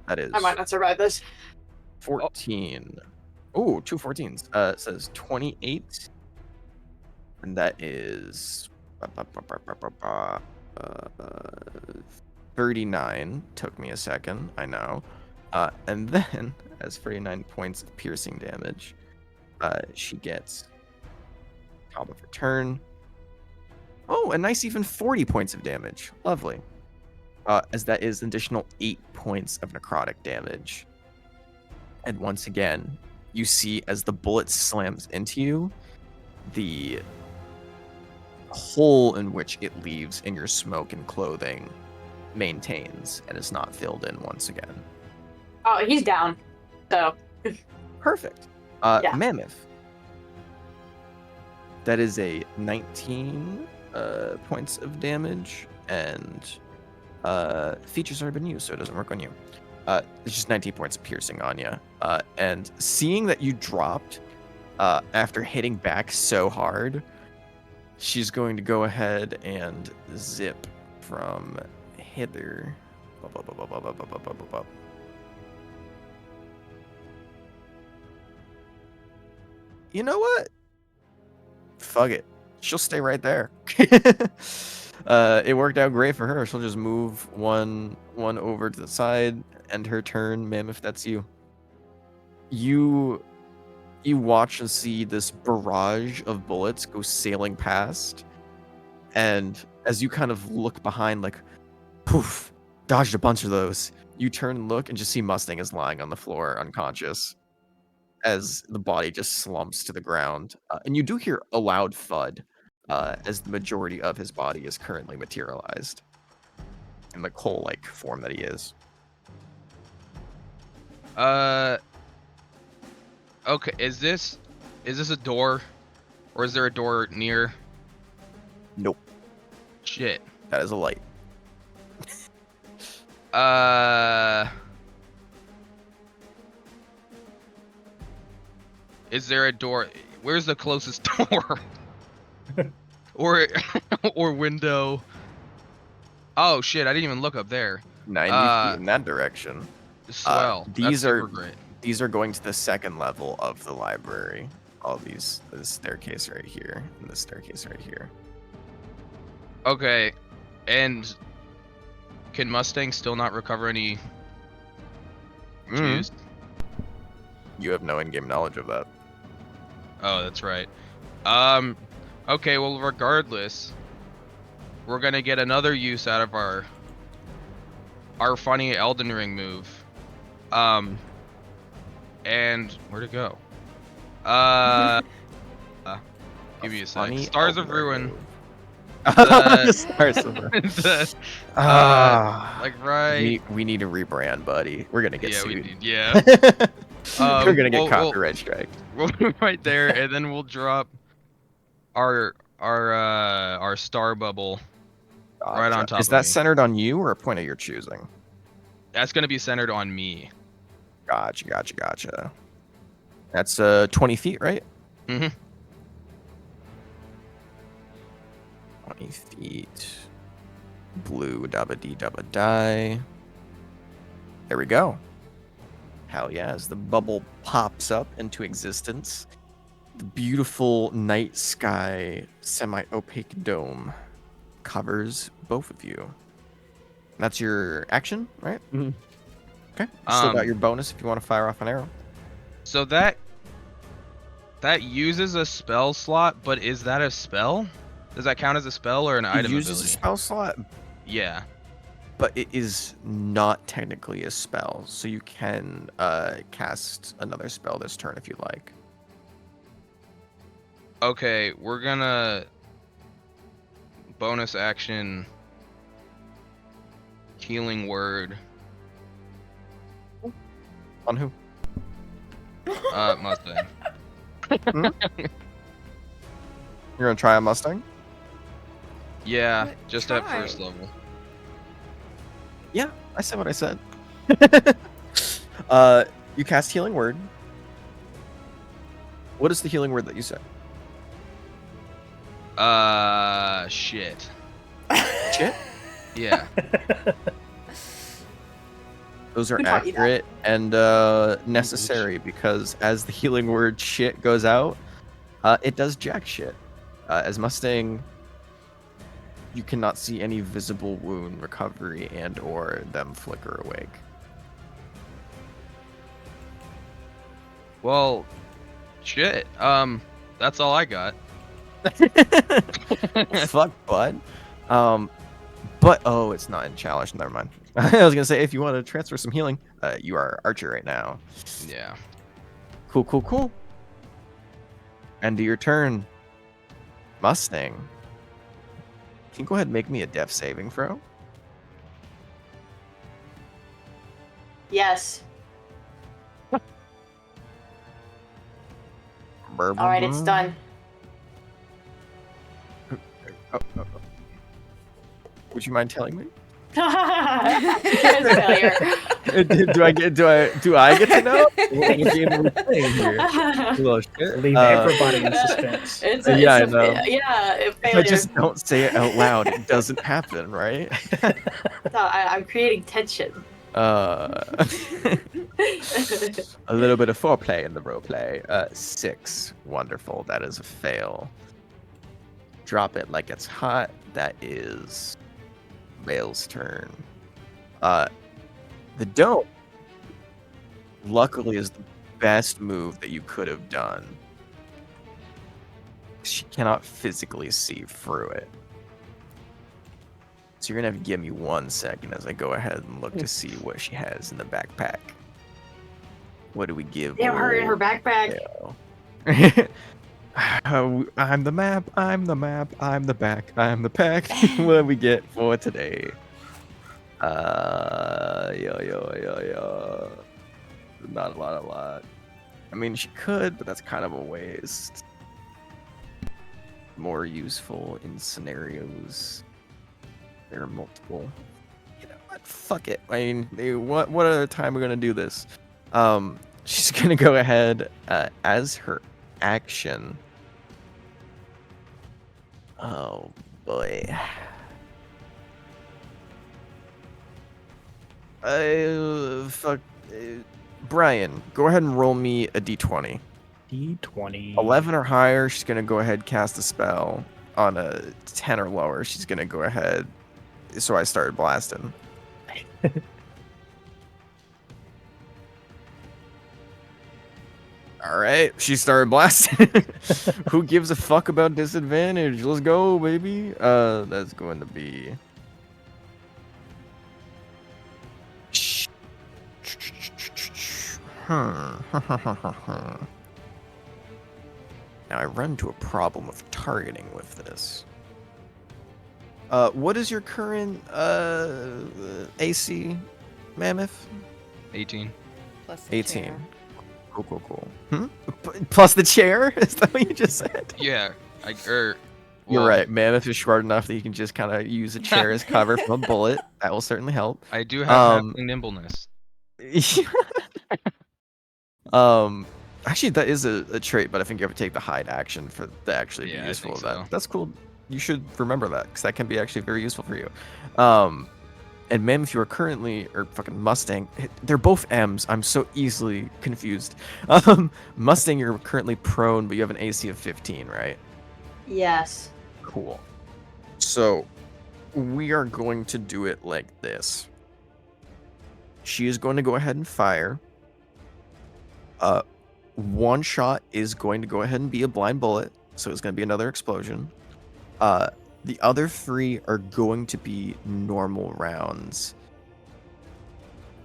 That is I might not survive this. 14. Oh, 2 14s. It says 28. And that is 39. Took me a second, I know. And then, as 39 points of piercing damage, she gets top of her turn. Oh, a nice even 40 points of damage. Lovely. As that is an additional 8 points of necrotic damage. And once again, you see as the bullet slams into you, the hole in which it leaves in your smoke and clothing maintains and is not filled in once again. Oh, he's down. So Perfect. Yeah. Mammoth. That is a 19 points of damage, and feature's already been used, so it doesn't work on you. It's just 19 points of piercing on you. And seeing that you dropped after hitting back so hard, she's going to go ahead and zip from hither. you know what? Fuck it. She'll stay right there. It worked out great for her. She'll just move one over to the side, end her turn. Mammoth, that's you. You watch and see this barrage of bullets go sailing past, and as you kind of look behind, like, poof, dodged a bunch of those. You turn and look and just see Mustang is lying on the floor, unconscious, as the body just slumps to the ground. And you do hear a loud thud as the majority of his body is currently materialized in the coal-like form that he is. Okay, is this a door? Or is there a door near? Nope, Shit. that is a light. Is there a door? Where's the closest door? or or window? Oh shit! I didn't even look up there. 90 feet in that direction. Swell. These That's are super great. these are going to the second level of the library. All these, this staircase right here, and this staircase right here. Okay, and can Mustang still not recover any juice? You have no in-game knowledge of that. Oh, that's right. Okay, well, regardless, we're gonna get another use out of our funny Elden Ring move. And where'd it go? Give me a sec. Funny Stars of Elden Ring Ruin. move. The- Stars of Ruin. the- like right. We need a rebrand, buddy. We're gonna get Yeah, we sued. need. Yeah. We're gonna get we'll- copyright striked. We'll move right there, and then we'll drop our star bubble right on Gotcha. top Is of that me. centered on you or a point of your choosing? That's gonna be centered on me. Gotcha. That's 20 feet, right? Mhm. 20 feet. Blue dabba dee dabba die. There we go. Hell yeah, as the bubble pops up into existence, the beautiful night sky semi-opaque dome covers both of you. That's your action, right? Mhm. Okay. Still got Um, your bonus if you want to fire off an arrow. So that uses a spell slot, but is that a spell? Does that count as a spell or an It item uses ability? a spell slot, Yeah. but it is not technically a spell, so you can cast another spell this turn if you like. Okay, we're gonna bonus action healing word. On who? Mustang. You're gonna try a Mustang? Yeah, But just at try. first level. Yeah, I said what I said. You cast healing word. What is the healing word that you said? Shit. Shit. Yeah. Those are Who taught you that? accurate and necessary because as the healing word shit goes out, it does jack shit. As Mustang, you cannot see any visible wound recovery and or them flicker awake. Well, shit. That's all I got. Fuck, bud. But oh, it's not in challenge. Never mind. I was gonna say if you want to transfer some healing, you are archer right now. Yeah. Cool. End of your turn, Mustang. Can you go ahead and make me a death saving throw? Yes. All right, it's done. Would you mind telling me? Here's a failure. do I get to know? What game are we playing here? Little shit. Leave everybody in suspense. It's Yeah, it's I know. Yeah, a If I failure. just don't say it out loud, it doesn't happen, right? No, I'm creating tension. A little bit of foreplay in the roleplay. 6. Wonderful. That is a fail. Drop it like it's hot. That is Whale's turn. The dome, luckily, is the best move that you could have done. She cannot physically see through it. So you're gonna have to give me 1 second as I go ahead and look to see what she has in the backpack. What do we give? Damn her in her backpack. I'm the map, I'm the map, I'm the back, I'm the pack. What do we get for today? Yo. Not a lot. I mean, she could, but that's kind of a waste. More useful in scenarios. There are multiple. You know what? Fuck it. I mean, what other time we're gonna do this? She's gonna go ahead as her action. Oh boy. Fuck. Brian, go ahead and roll me a d20. D20. 11 or higher, she's gonna go ahead and cast a spell. On a 10 or lower, she's gonna go ahead. So I started blasting. All right, she started blasting. Who gives a fuck about disadvantage? Let's go, baby. That's going to be. Now I run into a problem of targeting with this. What is your current AC, Mammoth? 18. Plus the 18. chair. Cool. Plus the chair? Is that what you just said? Yeah. You're well, right. Mammoth is short enough that you can just kind of use a chair as cover from a bullet. That will certainly help. I do have halfling nimbleness. Actually, that is a trait, but I think you have to take the hide action for to actually Yeah, be I useful think with that. so. That's cool. You should remember that because that can be actually very useful for you. And Mammoth, you are currently, or fucking Mustang, they're both M's. I'm so easily confused. Mustang, you're currently prone, but you have an AC of 15, right? Yes. Cool. So we are going to do it like this. She is going to go ahead and fire. One shot is going to go ahead and be a blind bullet, so it's going to be another explosion. The other 3 are going to be normal rounds.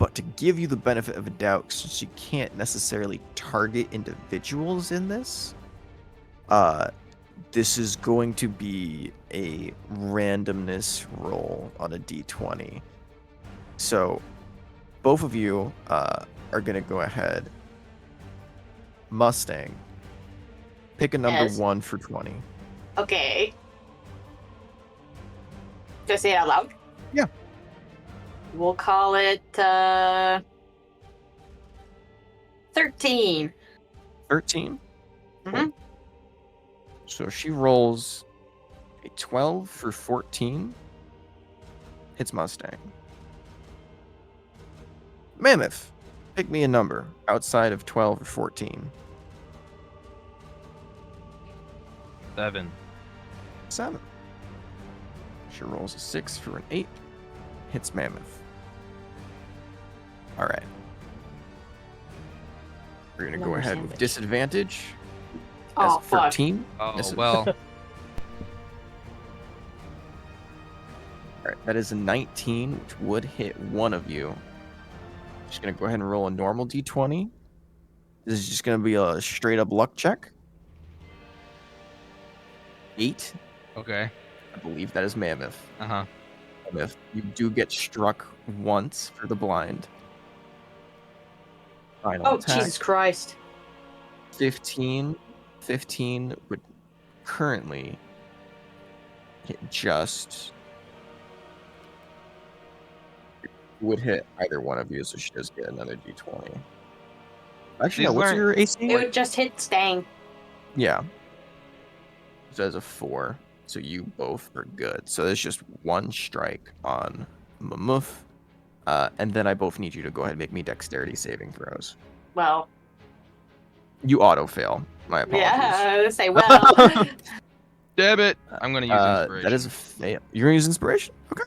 But to give you the benefit of a doubt, since you can't necessarily target individuals in this, this is going to be a randomness roll on a d20. So both of you are going to go ahead. Mustang, pick a number Yes. 1 for 20. Okay. Do I say it out loud? Yeah. We'll call it 13. 13. Mhm. So she rolls a 12 for 14. Hits Mustang. Mammoth, pick me a number outside of 12 or 14. 7. 7. She rolls a 6 for an 8. Hits Mammoth. All right. We're going to go Number ahead sandwich. with disadvantage. Oh, As fuck. 13. Oh, Misses. well. All right, that is a 19, which would hit one of you. Just going to go ahead and roll a normal d20. This is just going to be a straight up luck check. 8. Okay. I believe that is Mammoth. Uh-huh. Mammoth, you do get struck once for the blind. Final Oh, attack. Jesus Christ. 15. 15 would currently hit just. Would hit either one of you, so she does get another d20. Actually, no, These what's weren't- your AC? It would just hit Stang. Yeah. So that's a 4. So you both are good. So there's just one strike on Mammoth. and then I both need you to go ahead and make me dexterity saving throws. Well, You auto fail. My apologies. yeah, say well. Damn it! I'm gonna use inspiration. That is a fail. You're gonna use inspiration? Okay.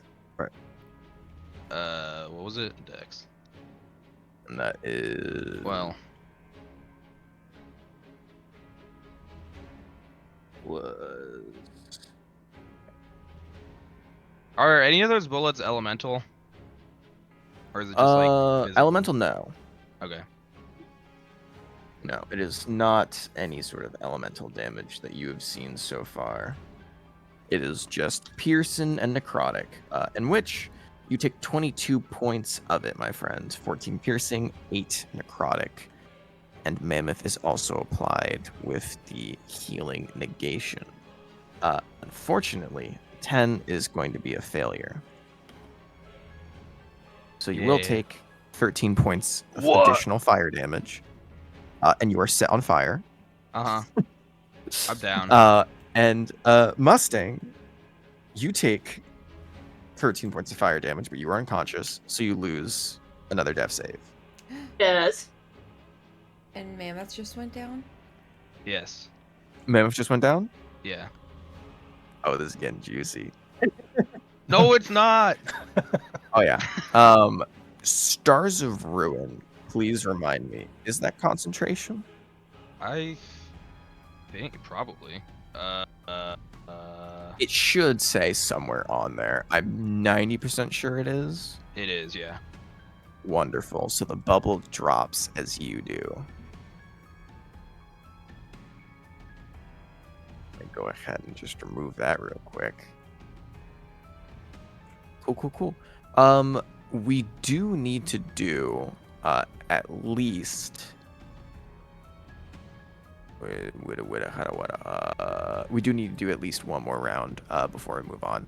What was it? Dex. And that is Well, was are any of those bullets elemental? Or is it just like physical? elemental? No, Okay. no, it is not any sort of elemental damage that you have seen so far. It is just piercing and necrotic, in which you take 22 points of it, my friend. 14 piercing, 8 necrotic, and Mammoth is also applied with the healing negation. Unfortunately, 10 is going to be a failure. So you will Yeah. take 13 points of What? additional fire damage, and you are set on fire. Uh huh. I'm down. And Mustang, you take 13 points of fire damage, but you are unconscious, so you lose another death save. Yes. And Mammoth just went down? Yes. Mammoth just went down? Yeah. Oh, this is getting juicy. No, it's not. Oh, yeah. Stars of Ruin, please remind me. Is that concentration? I think probably. It should say somewhere on there. I'm 90% sure it is. It is, yeah. Wonderful. So the bubble drops as you do. Let me go ahead and just remove that real quick. Cool. We do need to do at least. We do need to do at least one more round before we move on.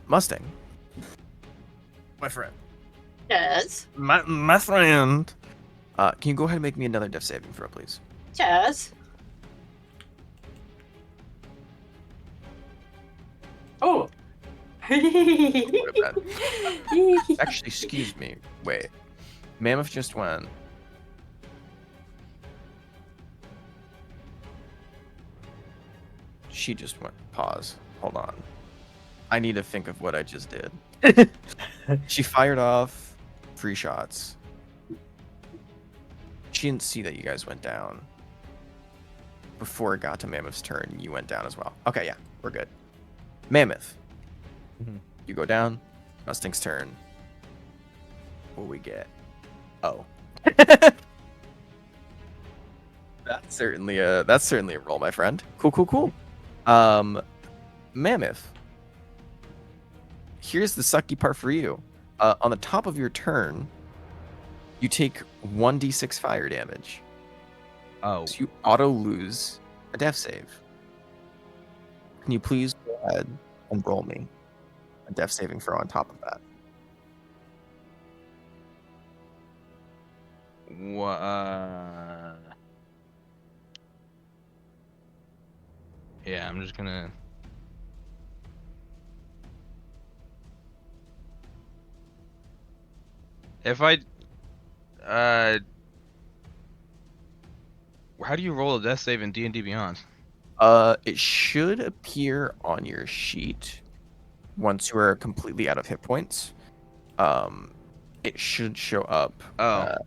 Mustang, my friend. Yes. My friend. Can you go ahead and make me another death saving throw, please? Yes. Oh. What about Actually, excuse me. Wait. Mammoth just went. She just went. Pause. Hold on. I need to think of what I just did. She fired off 3 shots. She didn't see that you guys went down. Before it got to Mammoth's turn, you went down as well. Okay, yeah, we're good. Mammoth. Mhm. You go down. Mustang's turn. What we get? Oh. That's certainly a roll, my friend. Cool. Mammoth. Here's the sucky part for you. On the top of your turn, you take 1d6 fire damage. Oh. So you auto lose a death save. Can you please go ahead and roll me a death saving throw on top of that? Yeah, I'm just gonna. If I, how do you roll a death save in D&D Beyond? It should appear on your sheet once you are completely out of hit points. It should show up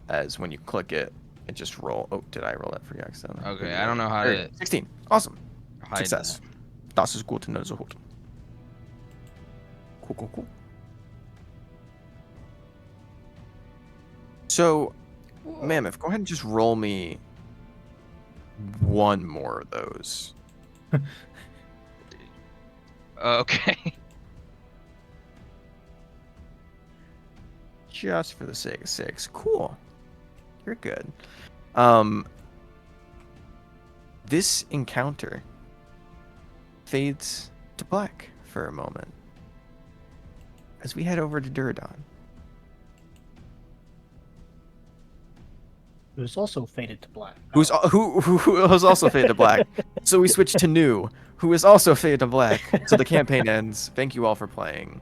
as when you click it. It just roll. Oh, did I roll that for you accidentally? Okay, I don't know how There you to go. 16. Awesome. hide Success. Das ist gut, ne, so gut. Cool. So, Whoa. Mammoth, go ahead and just roll me one more of those. that. Okay. Just for the sake of 6. Cool. You're good. This encounter fades to black for a moment as we head over to Duradon. It was also faded to black. Who is also faded to black. So we switch to New, who is also faded to black. So the campaign ends. Thank you all for playing.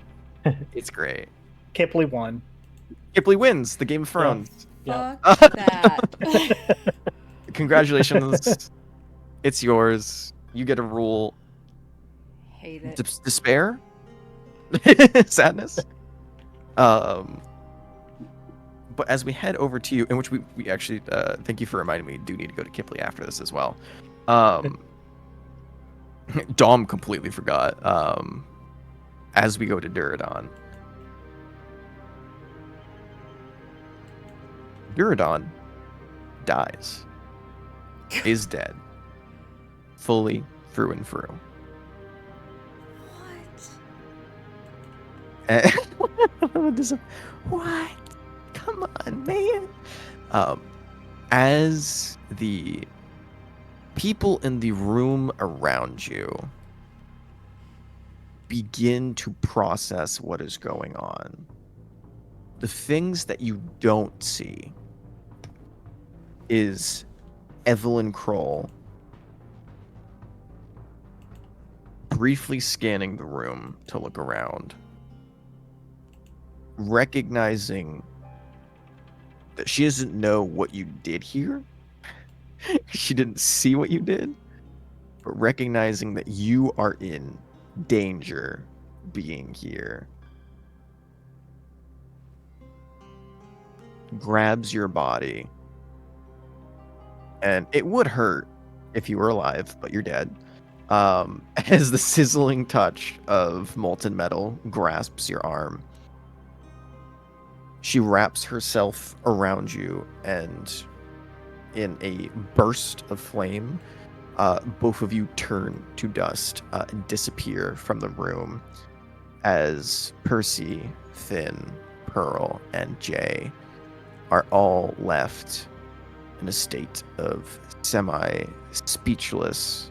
It's great. Can't believe one. Kipley wins the Game of Yeah. Thrones. Yeah. Fuck that. Congratulations. It's yours. You get a rule. Hate it. Despair? Sadness? Um, but as we head over to you, in which we actually, thank you for reminding me, do need to go to Kipley after this as well. Dom completely forgot. As we go to Duradon. Duradon dies. Is dead. Fully through and through. What? Come on, man. As the people in the room around you begin to process what is going on, the things that you don't see is Evelyn Kroll briefly scanning the room to look around, recognizing that she doesn't know what you did here. She didn't see what you did, but recognizing that you are in danger being here, grabs your body, and it would hurt if you were alive, but you're dead. As the sizzling touch of molten metal grasps your arm, she wraps herself around you, and in a burst of flame, both of you turn to dust and disappear from the room as Percy, Finn, Pearl, and Jay are all left in a state of semi-speechless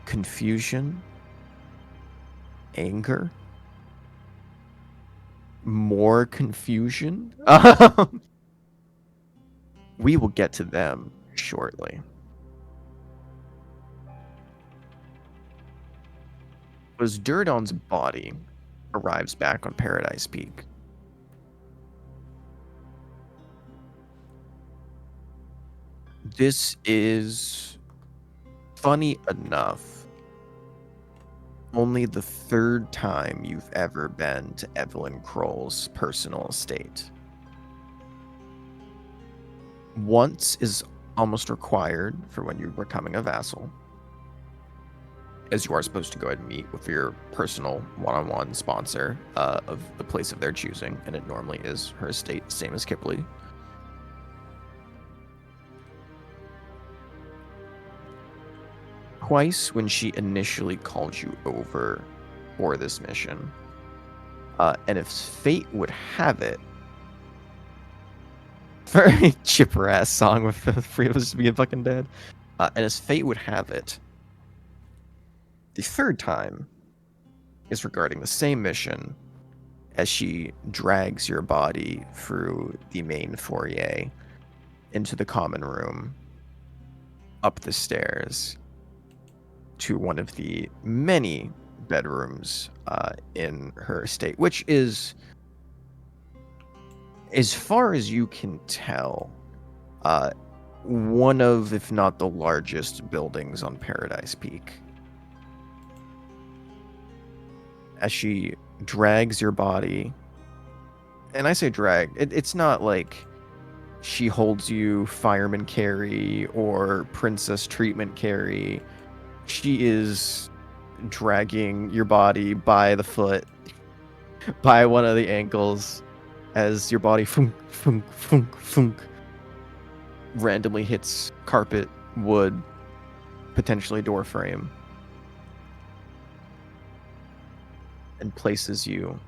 confusion, anger, more confusion. We will get to them shortly. As Duradon's body arrives back on Paradise Peak, this is, funny enough, only the third time you've ever been to Evelyn Kroll's personal estate. Once is almost required for when you're becoming a vassal, as you are supposed to go ahead and meet with your personal one-on-one sponsor of the place of their choosing, and it normally is her estate, same as Kipley. Twice when she initially called you over for this mission. And if fate would have it, very chipper ass song with the three of us being fucking dead. And as fate would have it, the third time is regarding the same mission as she drags your body through the main foyer into the common room, up the stairs to one of the many bedrooms in her estate, which is, as far as you can tell, one of, if not the largest buildings on Paradise Peak. As she drags your body, and I say drag, it's not like she holds you fireman carry or princess treatment carry. She is dragging your body by the foot, by one of the ankles, as your body funk, funk, funk, funk, randomly hits carpet, wood, potentially door frame, and places you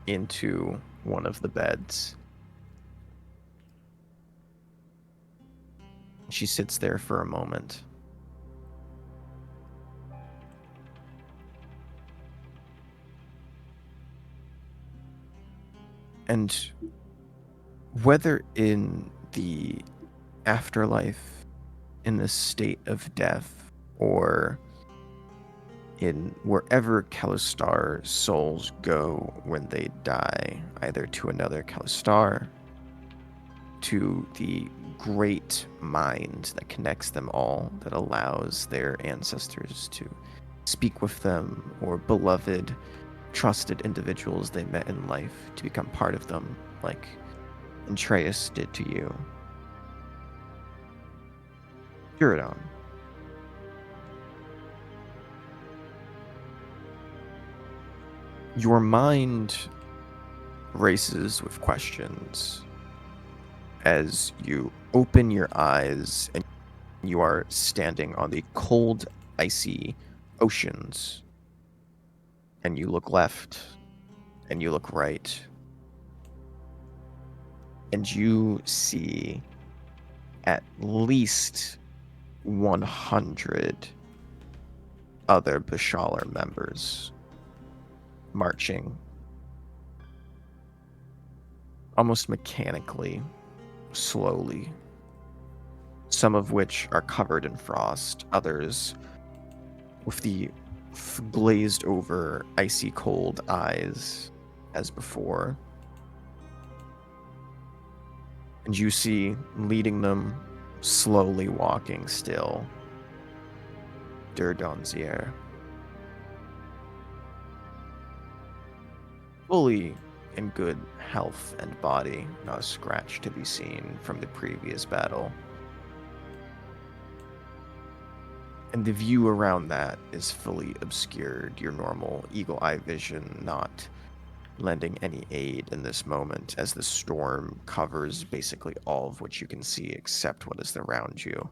into one of the beds. She sits there for a moment. And whether in the afterlife, in the state of death, or in wherever Kalistar souls go when they die, either to another Kalistar, to the great mind that connects them all, that allows their ancestors to speak with them, or beloved, trusted individuals they met in life to become part of them, like Atreus did to you. Shrouded. Your mind races with questions as you open your eyes and you are standing on the cold, icy oceans. And you look left and you look right. And you see at least 100 other Bashalar members marching almost mechanically, slowly, some of which are covered in frost, others with the glazed over icy cold eyes as before. And you see leading them, slowly walking still, Durdonzier, fully in good health and body, not a scratch to be seen from the previous battle. And the view around that is fully obscured, your normal eagle eye vision not lending any aid in this moment, as the storm covers basically all of what you can see except what is around you.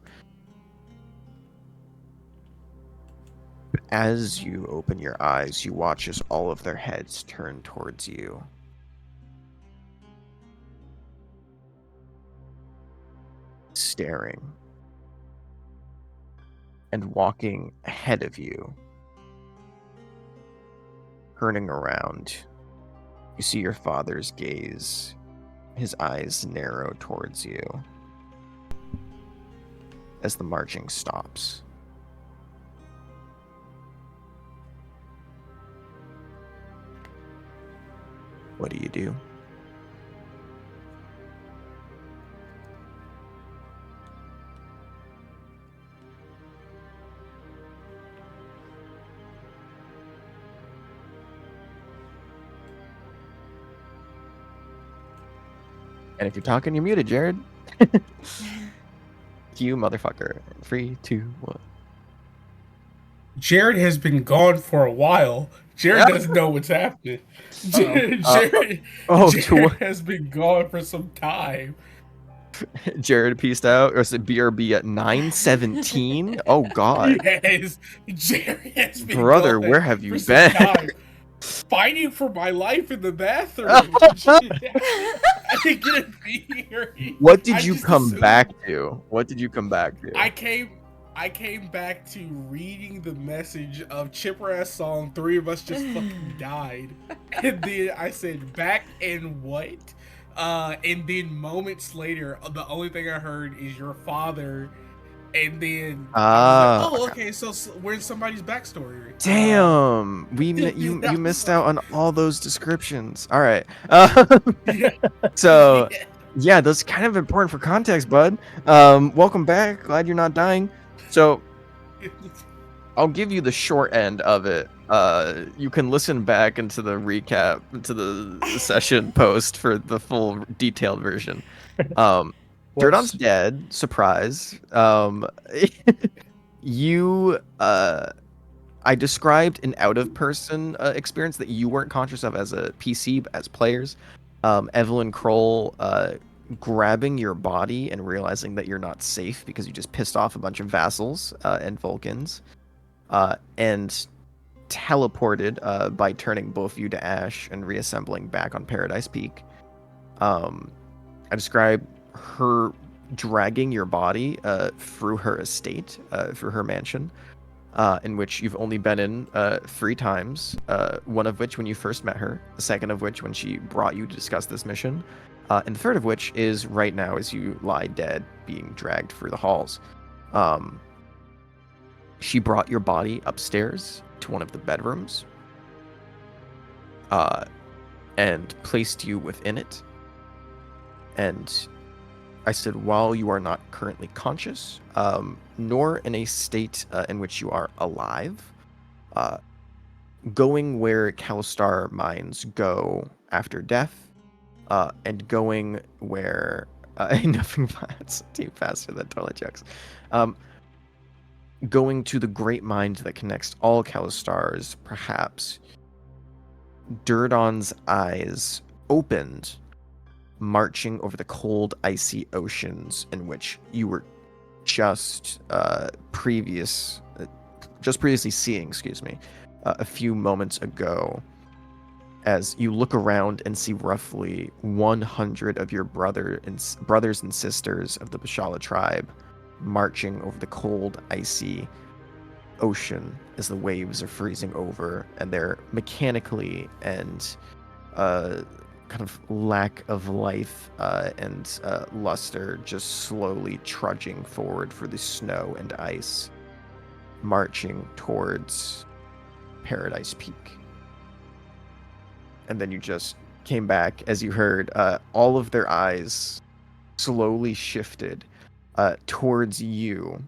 As you open your eyes, you watch as all of their heads turn towards you. Staring. And walking ahead of you, turning around, you see your father's gaze, his eyes narrow towards you as the marching stops. What do you do? And if you're talking, you're muted, Jared. You motherfucker. 3, 2, 1. Jared has been gone for a while. Jared doesn't know what's happening. Jared To has been gone for some time. Jared pieced out, or is it BRB at 9:17? Oh God, Yes, Jared has been brother, gone where have you for some been? time. Fighting for my life in the bathroom. I didn't get to be here. What did I you just come assumed- back to? What did you come back to? I came back to reading the message of Chipper ass song. 3 of us just fucking died, and then I said back and what? And then moments later, the only thing I heard is your father, and then I was like, oh, okay, so we're in somebody's backstory. Damn, you I was missed like- out on all those descriptions. All right, Yeah. so yeah, that's kind of important for context, bud. Welcome back. Glad you're not dying. So I'll give you the short end of it. You can listen back into the recap, into the session post for the full detailed version. Durdon's dead. Surprise. I described an out-of-person experience that you weren't conscious of as a PC, but as players. Evelyn Kroll grabbing your body and realizing that you're not safe because you just pissed off a bunch of vassals and Vulcans. And teleported by turning both you to ash and reassembling back on Paradise Peak. I describe her dragging your body through her estate, through her mansion, in which you've only been in 3 times, one of which when you first met her, the second of which when she brought you to discuss this mission, and the third of which is right now as you lie dead, being dragged through the halls. She brought your body upstairs to one of the bedrooms and placed you within it. And I said, while you are not currently conscious, nor in a state in which you are alive, going where Kalistar minds go after death, and going where nothing too faster than toilet jokes. Going to the great mind that connects all Kalistars, perhaps Durdon's eyes opened, marching over the cold, icy oceans in which you were just previously seeing, a few moments ago, as you look around and see roughly 100 of your brothers and sisters of the Bashala tribe marching over the cold, icy ocean as the waves are freezing over, and they're mechanically and kind of lack of life and luster just slowly trudging forward through the snow and ice, marching towards Paradise Peak. And then you just came back as you heard all of their eyes slowly shifted towards you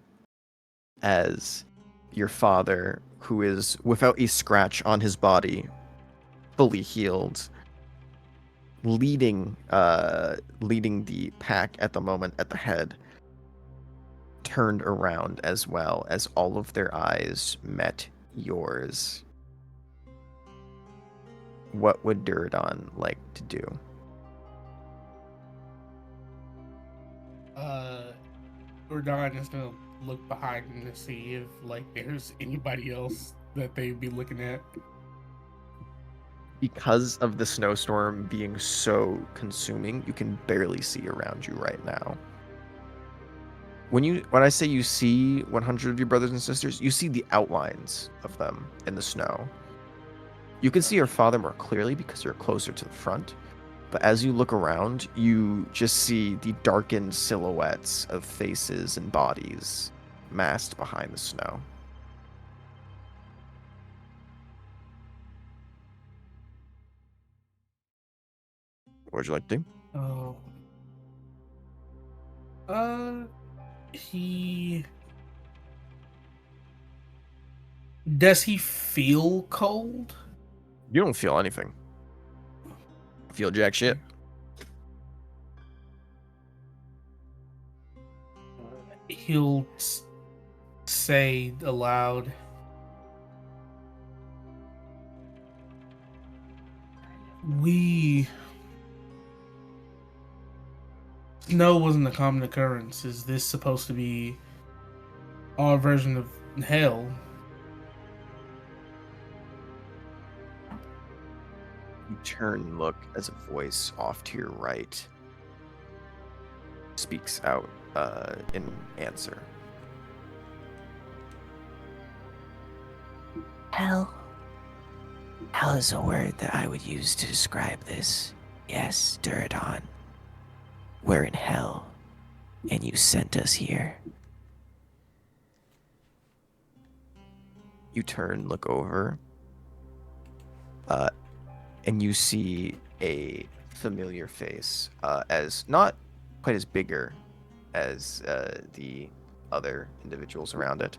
as your father, who is without a scratch on his body, fully healed, leading the pack at the moment at the head, turned around as well as all of their eyes met yours. What would Duradon like to do? Gordon is gonna look behind him to see if there's anybody else that they'd be looking at. Because of the snowstorm being so consuming, you can barely see around you right now. When I say you see 100 of your brothers and sisters, you see the outlines of them in the snow. You can see your father more clearly because you're closer to the front, but as you look around, you just see the darkened silhouettes of faces and bodies massed behind the snow. What would you like to do? Oh. Does he feel cold? You don't feel anything. Feel jack shit. He'll say aloud, snow wasn't a common occurrence. Is this supposed to be our version of hell? You turn and look as a voice off to your right speaks out in answer. Hell. Hell is a word that I would use to describe this. Yes, Duradon. We're in hell, and you sent us here. You turn, look over, and you see a familiar face, as not quite as bigger as the other individuals around it,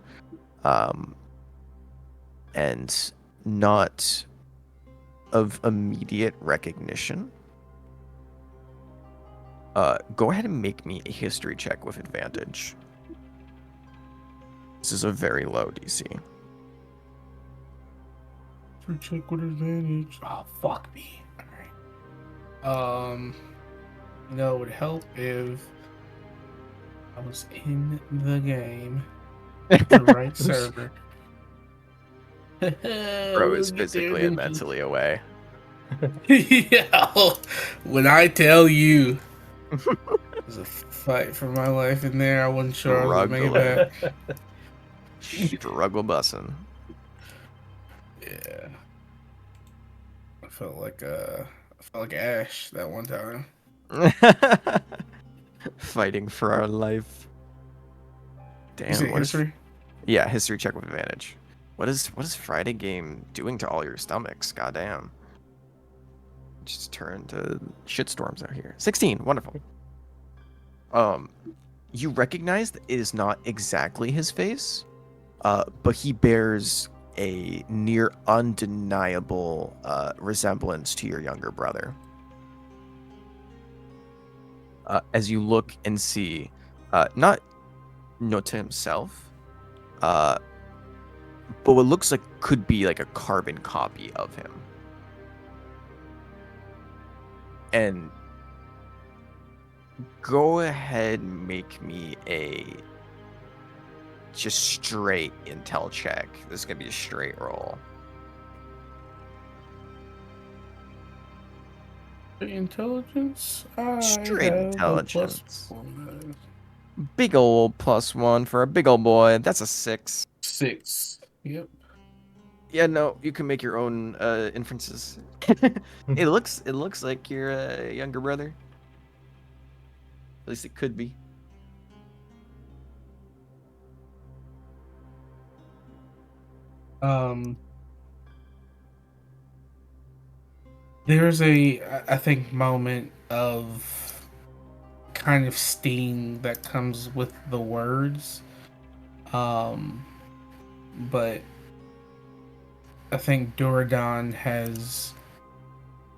and not of immediate recognition. Go ahead and make me a history check with advantage. This is a very low DC. Check with advantage. Oh, fuck me. Alright. It would help if I was in the game. The right server. Bro is physically and mentally away. Yeah. When I tell you there's a fight for my life in there, I wasn't sure I was gonna make it back. Struggle bussin'. Yeah. I felt like Ash that one time. Fighting for our life. Damn. Is it history? Yeah, history check with advantage. What is Friday game doing to all your stomachs? Goddamn. Just turn to shitstorms out here. 16, wonderful. You recognize that it is not exactly his face, but he bears a near undeniable resemblance to your younger brother. As you look and see, not Nota himself, but what looks like could be like a carbon copy of him. And go ahead and make me a just straight intel check. This is gonna be a straight roll. The intelligence? Straight I have intelligence. A +1. Big ol' +1 for a big ol' boy. That's a 6. 6. Yep. Yeah, no, you can make your own inferences. It looks like your younger brother. At least it could be. There's a, I think, moment of kind of sting that comes with the words. But I think Duradon has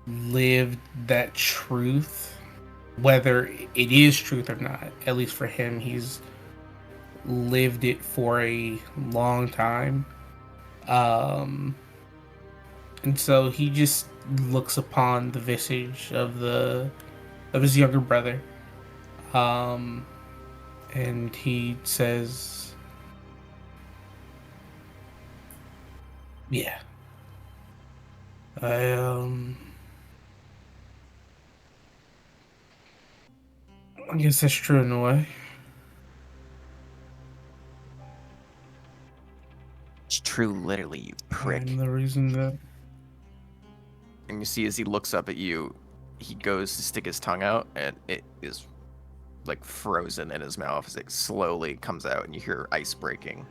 lived that truth, whether it is truth or not. At least for him, he's lived it for a long time. And so he just looks upon the visage of his younger brother, and he says, "Yeah, I guess that's true in a way." It's true, literally, you prick. And the reason that And you see as he looks up at you, he goes to stick his tongue out, and it is like frozen in his mouth as it slowly comes out, and you hear ice breaking.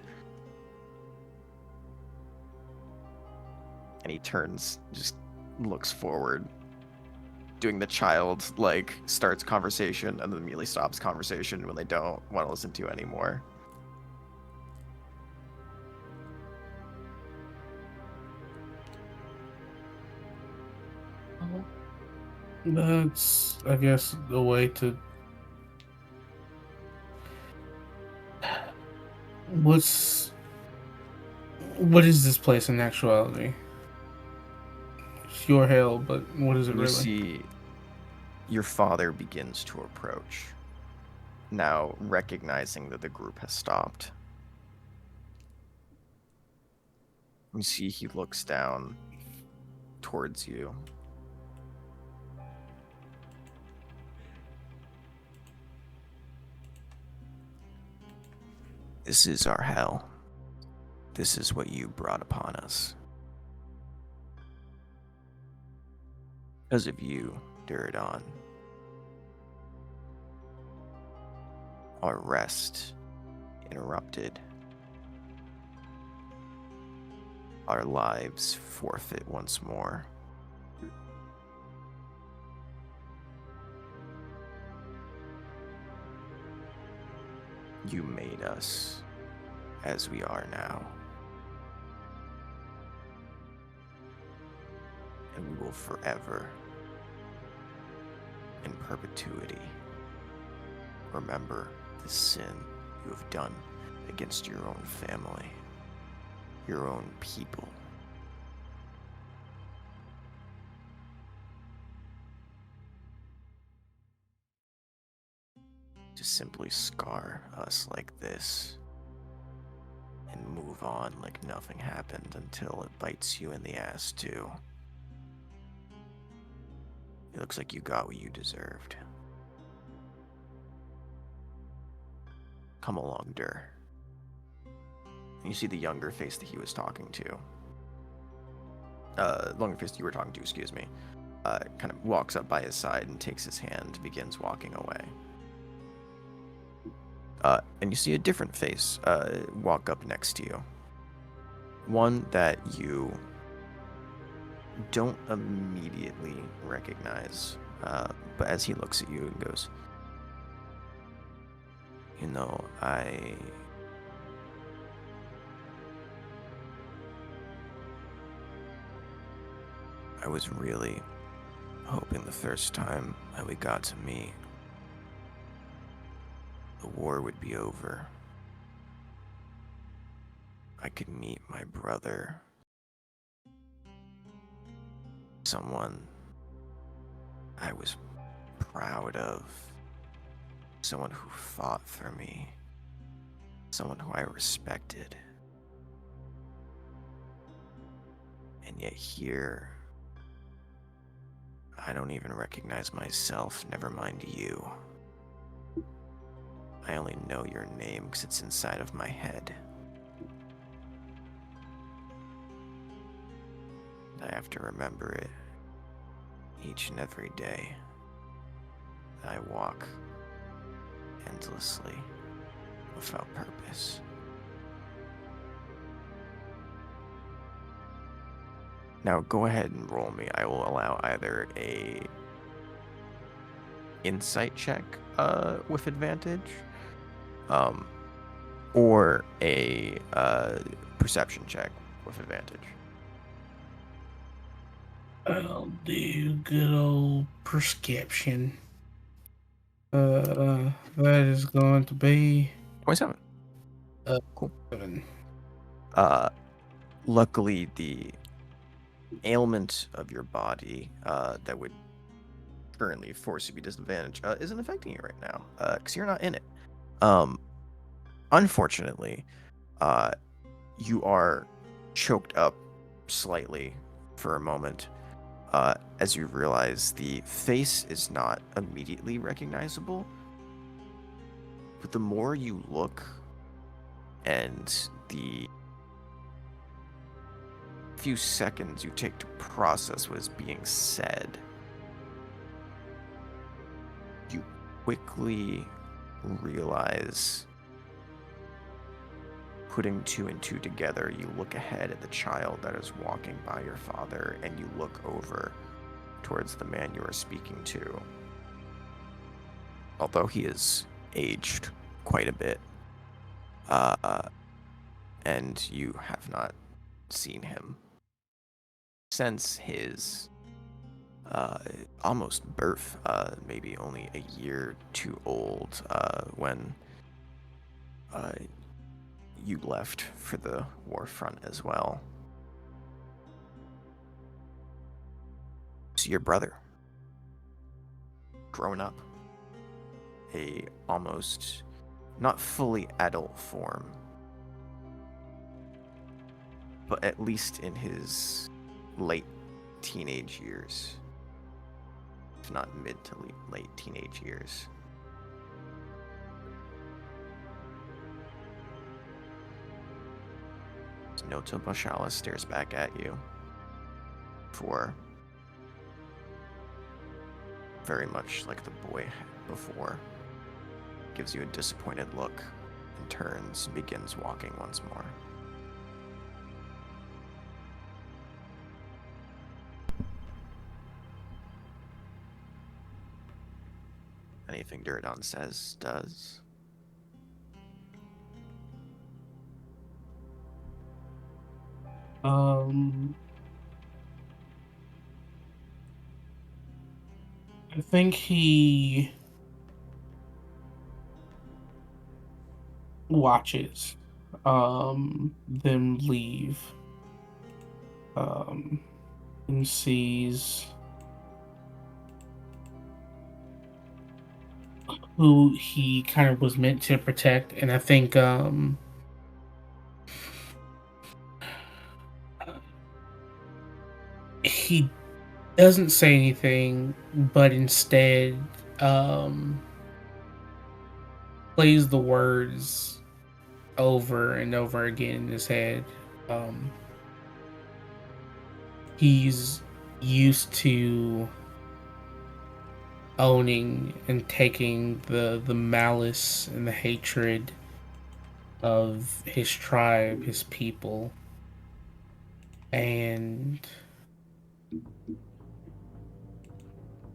And he turns, just looks forward, doing the child, like, starts conversation and then immediately stops conversation when they don't want to listen to anymore. that's, I guess, the way to. What is this place in actuality? It's your hell, but what is it And you really? see your father begins to approach, now recognizing that the group has stopped. You see he looks down towards you. This is our hell. This is what you brought upon us. Because of you, Duradon, our rest interrupted. Our lives forfeit once more. You made us as we are now. And we will forever, in perpetuity, remember the sin you have done against your own family, your own people. To simply scar us like this and move on like nothing happened until it bites you in the ass too. It looks like you got what you deserved. Come along, Dur. You see the younger face that he was talking to. Longer face you were talking to, excuse me. Kind of walks up by his side and takes his hand, begins walking away. And you see a different face walk up next to you. one that you don't immediately recognize, but as he looks at you and goes, you know, I was really hoping the first time that we got to meet, the war would be over. I could meet my brother, someone I was proud of, someone who fought for me, someone who I respected. And yet here, I don't even recognize myself, never mind you. I only know your name because it's inside of my head. I have to remember it each and every day. I walk endlessly without purpose. Now go ahead and roll me. I will allow either a insight check with advantage, or a perception check with advantage. I'll do good old prescription. That is going to be 27. Cool. 7. Luckily, the ailment of your body that would currently force you to be disadvantaged isn't affecting you right now because you're not in it. Unfortunately, you are choked up slightly for a moment as you realize the face is not immediately recognizable, but the more you look and the few seconds you take to process what is being said, you quickly realize, putting two and two together, you look ahead at the child that is walking by your father, and you look over towards the man you are speaking to. Although he is aged quite a bit, and you have not seen him since his almost birth, maybe only a year too old when you left for the war front as well. So your brother, grown up, a almost not fully adult form, but at least in his late teenage years, if not mid to late teenage years. Noto Bashala stares back at you for very much like the boy before. Gives you a disappointed look and turns and begins walking once more. Anything Duradon says does. I think he watches them leave and sees who he kind of was meant to protect, and I think he doesn't say anything, but instead plays the words over and over again in his head. He's used to owning and taking the malice and the hatred of his tribe, his people, and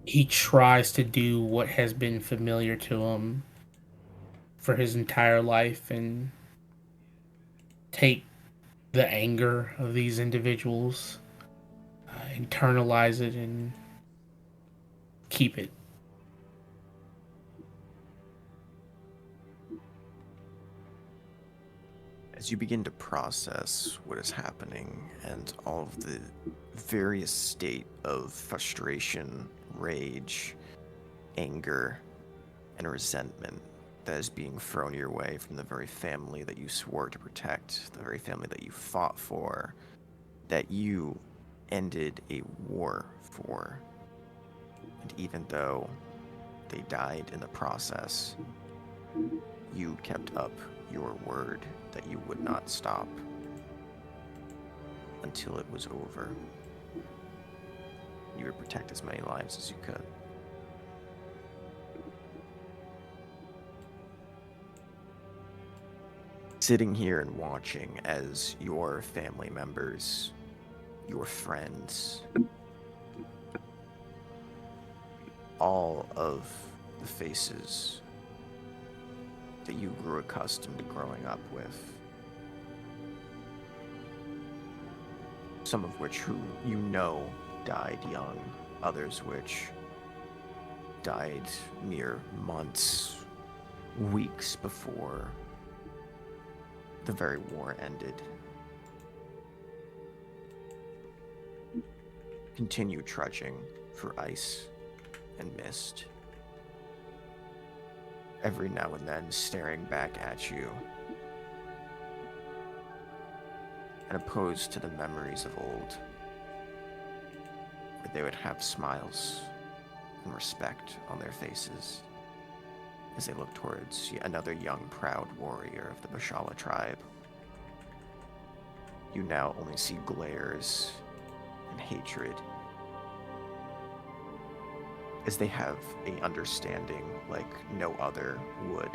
he tries to do what has been familiar to him for his entire life and take the anger of these individuals, internalize it, and keep it. As you begin to process what is happening and all of the various state of frustration, rage, anger, and resentment that is being thrown your way from the very family that you swore to protect, the very family that you fought for, that you ended a war for. And even though they died in the process, you kept up your word that you would not stop until it was over. You would protect as many lives as you could. Sitting here and watching as your family members, your friends, all of the faces that you grew accustomed to growing up with, some of which who you know died young, others which died mere months, weeks before the very war ended. Continue trudging through ice and mist, every now and then staring back at you, and opposed to the memories of old, where they would have smiles and respect on their faces as they look towards yet another young, proud warrior of the Bashala tribe. You now only see glares and hatred, as they have a understanding like no other would,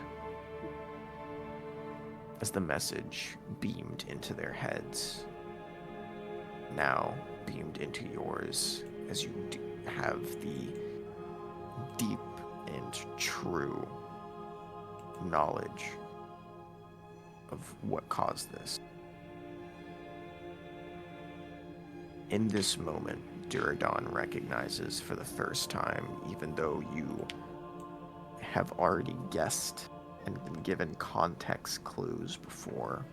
as the message beamed into their heads, now beamed into yours, as you have the deep and true knowledge of what caused this. In this moment, Duradon recognizes for the first time, even though you have already guessed and been given context clues before,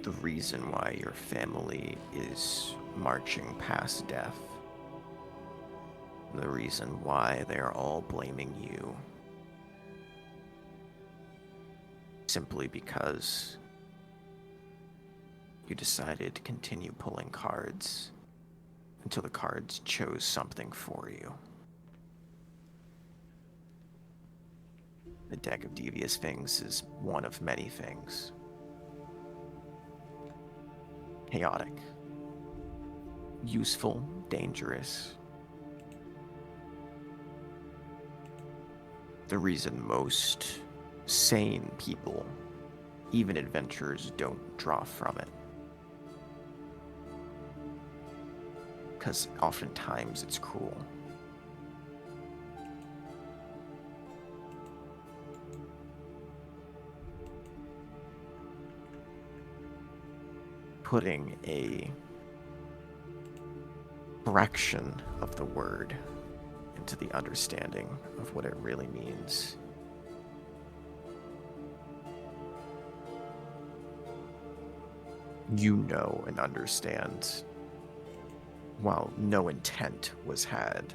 the reason why your family is marching past death, the reason why they are all blaming you, simply because you decided to continue pulling cards until the cards chose something for you. The deck of devious things is one of many things. Chaotic, useful, dangerous. The reason most sane people, even adventurers, don't draw from it. Because oftentimes it's cruel. Putting a fraction of the word into the understanding of what it really means. You know and understand, while no intent was had,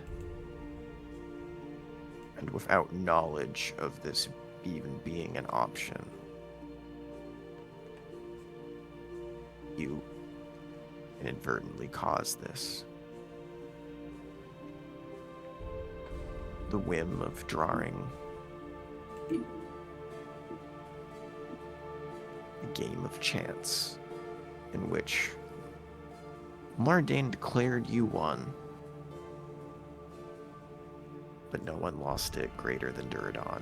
and without knowledge of this even being an option, you inadvertently caused this. The whim of drawing a game of chance in which Mardane declared you won, but no one lost it greater than Duradon.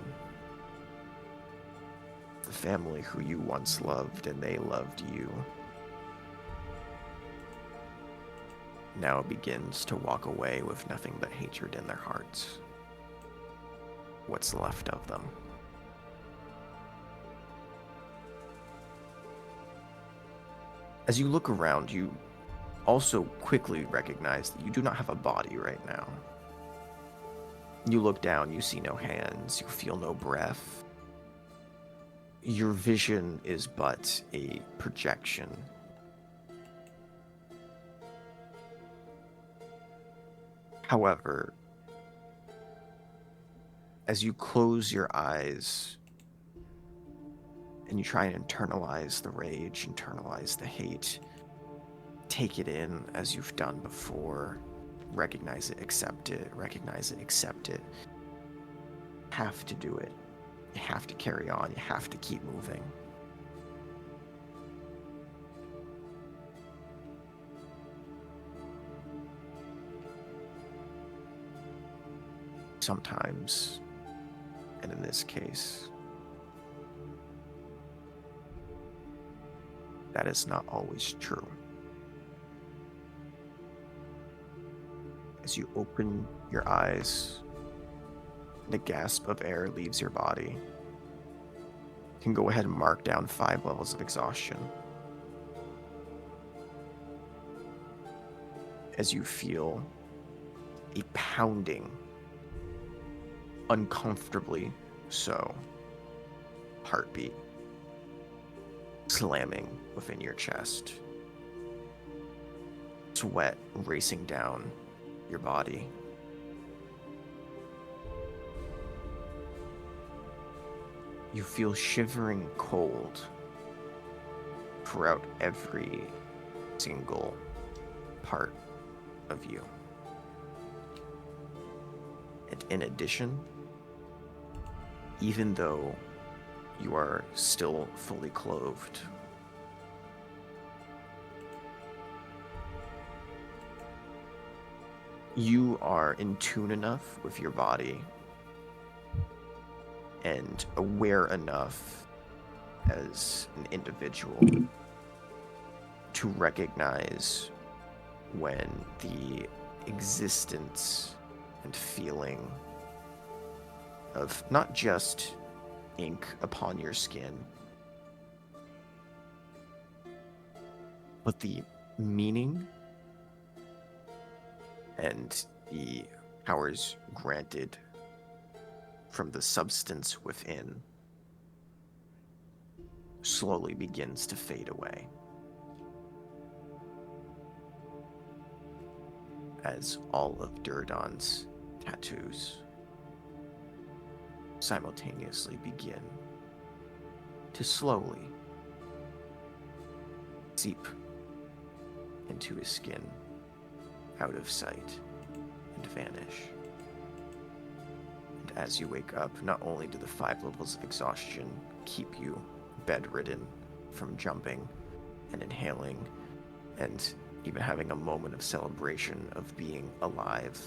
the family who you once loved and they loved you now begins to walk away with nothing but hatred in their hearts. What's left of them. As you look around, you also quickly recognize that you do not have a body right now. You look down, you see no hands, you feel no breath. Your vision is but a projection. However, as you close your eyes and you try and internalize the rage, internalize the hate, take it in as you've done before, recognize it, accept it, recognize it, accept it. You have to do it. You have to carry on. You have to keep moving. Sometimes, and in this case, that is not always true. As you open your eyes, the gasp of air leaves your body. You can go ahead and mark down 5 levels of exhaustion. As you feel a pounding, uncomfortably so, heartbeat slamming within your chest. Sweat racing down your body. You feel shivering cold throughout every single part of you. And in addition, even though you are still fully clothed, you are in tune enough with your body and aware enough as an individual to recognize when the existence and feeling of not just ink upon your skin, but the meaning and the powers granted from the substance within slowly begins to fade away. As all of Duradon's tattoos simultaneously begin to slowly seep into his skin, out of sight, and vanish. And as you wake up, not only do the 5 levels of exhaustion keep you bedridden from jumping and inhaling and even having a moment of celebration of being alive,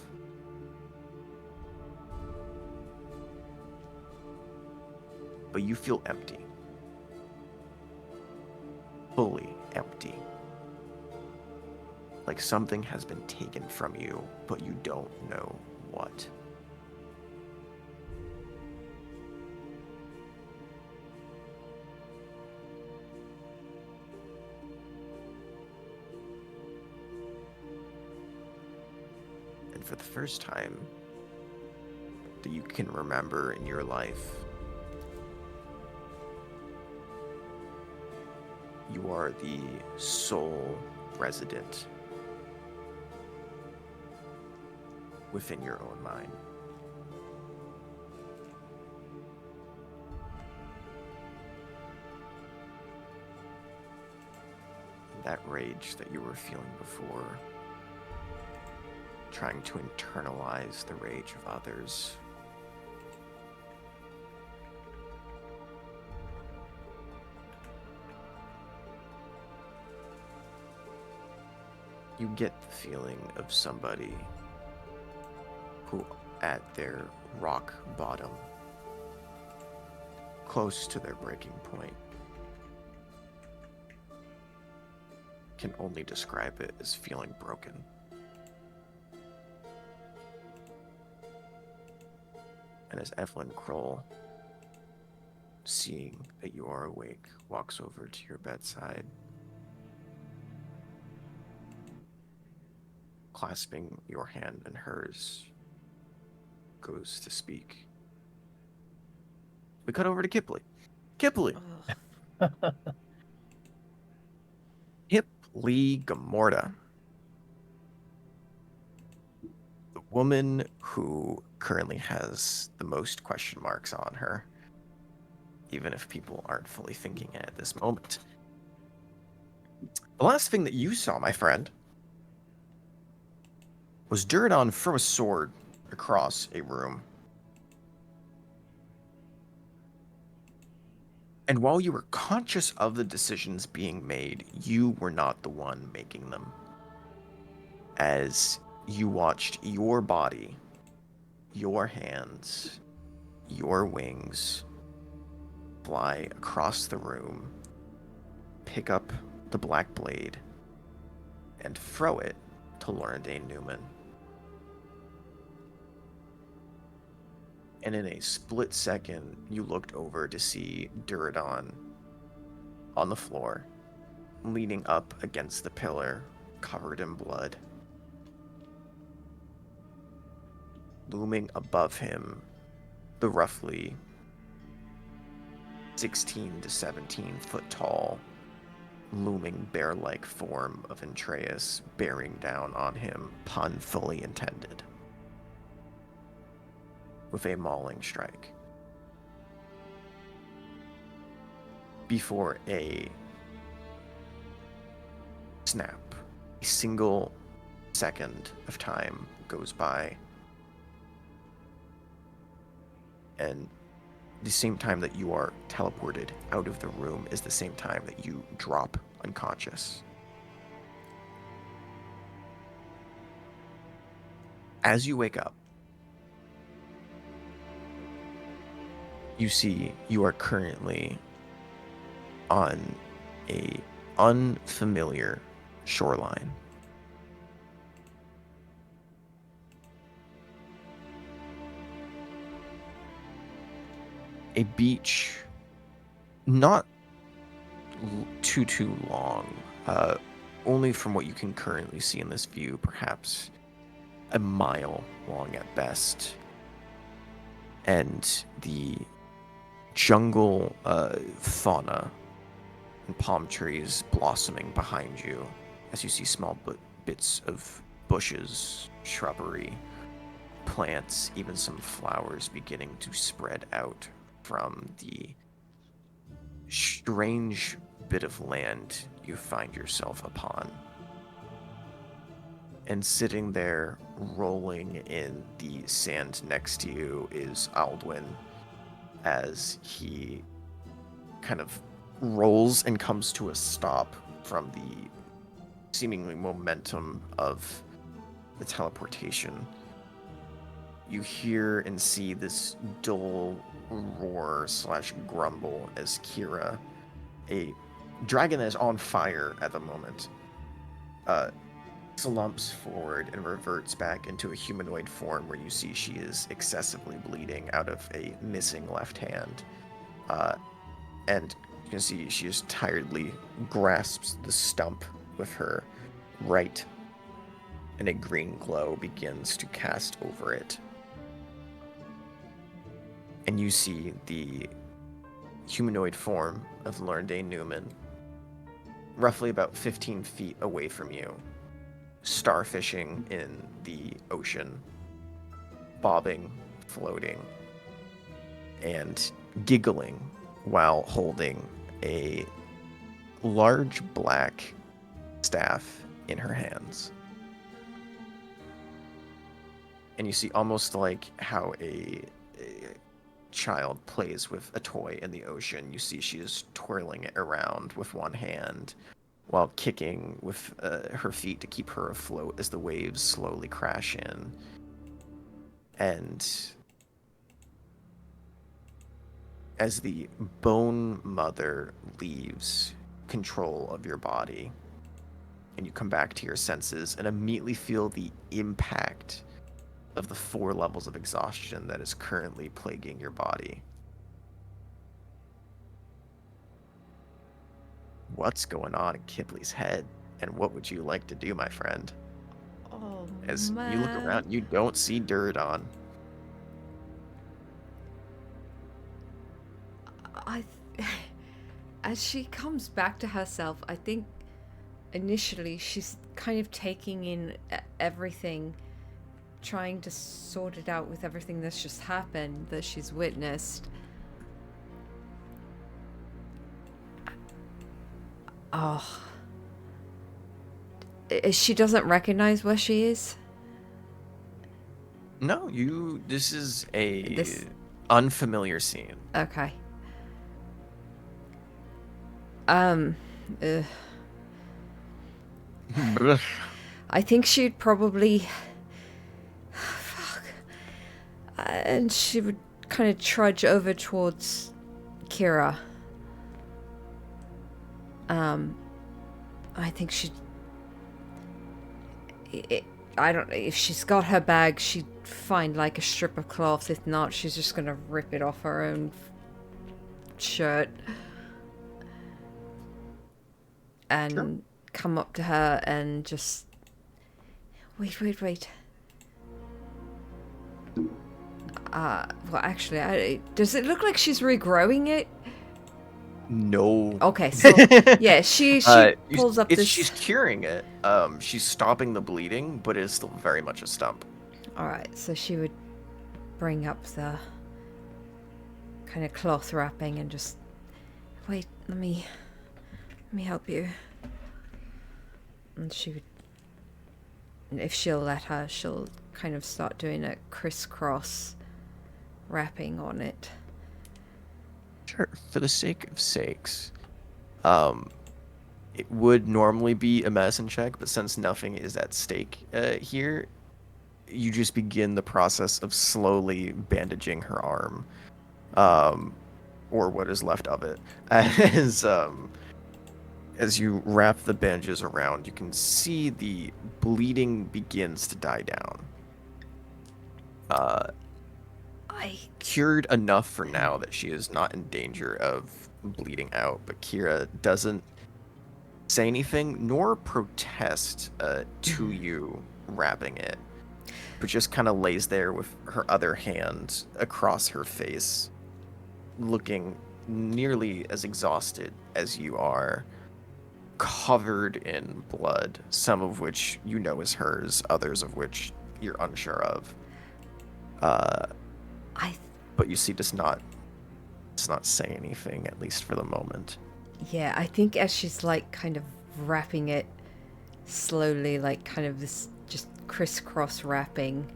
but you feel empty. Fully empty. Like something has been taken from you, but you don't know what. And for the first time that you can remember in your life, you are the sole resident within your own mind. That rage that you were feeling before, trying to internalize the rage of others, you get the feeling of somebody who, at their rock bottom, close to their breaking point. Can only describe it as feeling broken. And as Evelyn Kroll, seeing that you are awake, walks over to your bedside, clasping your hand in hers, goes to speak. We cut over to Kipley. Kipley! Kipley Gamorta. The woman who currently has the most question marks on her, even if people aren't fully thinking it at this moment. The last thing that you saw, my friend, was Duradon throw a sword across a room. And while you were conscious of the decisions being made, you were not the one making them. As you watched your body, your hands, your wings fly across the room, pick up the black blade, and throw it to Lorendane Newman. And in a split second, you looked over to see Duradon on the floor, leaning up against the pillar, covered in blood. Looming above him, the roughly 16 to 17 foot tall, looming bear-like form of Antreus bearing down on him, pun fully intended, with a mauling strike. Before a snap, a single second of time goes by, and the same time that you are teleported out of the room is the same time that you drop unconscious. As you wake up, you see you are currently on a unfamiliar shoreline. A beach not too long, only from what you can currently see in this view, perhaps a mile long at best. And the jungle fauna and palm trees blossoming behind you as you see small bits of bushes, shrubbery, plants, even some flowers beginning to spread out from the strange bit of land you find yourself upon. And sitting there, rolling in the sand next to you, is Aldwin, as he kind of rolls and comes to a stop from the seemingly momentum of the teleportation. You hear and see this dull roar / grumble as Kira, a dragon that is on fire at the moment, slumps forward and reverts back into a humanoid form where you see she is excessively bleeding out of a missing left hand. And you can see she just tiredly grasps the stump with her right, and a green glow begins to cast over it. And you see the humanoid form of Lorendane Newman, roughly about 15 feet away from you, starfishing in the ocean, bobbing, floating, and giggling while holding a large black staff in her hands. And you see, almost like how a child plays with a toy in the ocean, you see she is twirling it around with one hand while kicking with her feet to keep her afloat as the waves slowly crash in. And as the Bone Mother leaves control of your body, and you come back to your senses and immediately feel the impact of the 4 levels of exhaustion that is currently plaguing your body. What's going on in Kipley's head, and what would you like to do, my friend? Oh, As man. you look around, you don't see Duradon. As she comes back to herself, I think initially she's kind of taking in everything, trying to sort it out with everything that's just happened, that she's witnessed. Oh. She doesn't recognize where she is? No, this is unfamiliar scene. Okay. Ugh. I think she'd probably... Fuck. And she would kind of trudge over towards Kira. I think she'd... I don't know, if she's got her bag, she'd find like a strip of cloth. If not, she's just gonna rip it off her own shirt. And Sure. come up to her and just... Wait. Well, actually, does it look like she's regrowing it? No. Okay, so yeah, she pulls up this. She's curing it. She's stopping the bleeding, but it is still very much a stump. All right, so she would bring up the kind of cloth wrapping and just wait. Let me help you. And she would, if she'll let her, she'll kind of start doing a crisscross wrapping on it. Sure, for the sake of sakes. It would normally be a medicine check, but since nothing is at stake here, you just begin the process of slowly bandaging her arm, or what is left of it. As you wrap the bandages around, you can see the bleeding begins to die down. Cured enough for now that she is not in danger of bleeding out, but Kira doesn't say anything nor protest to you wrapping it, but just kind of lays there with her other hand across her face, looking nearly as exhausted as you are, covered in blood, some of which you know is hers, others of which you're unsure of. But you see does not say anything, at least for the moment. Yeah, I think as she's like kind of wrapping it slowly, like kind of this just crisscross wrapping,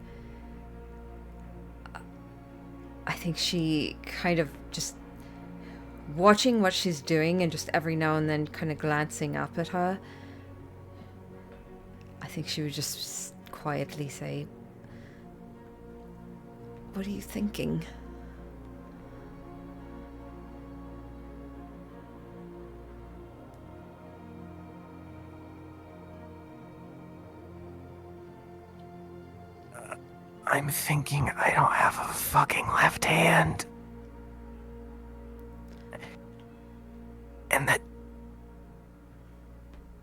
I think she kind of just watching what she's doing and just every now and then kind of glancing up at her. I think she would just quietly say, "What are you thinking?" I'm thinking I don't have a fucking left hand. And that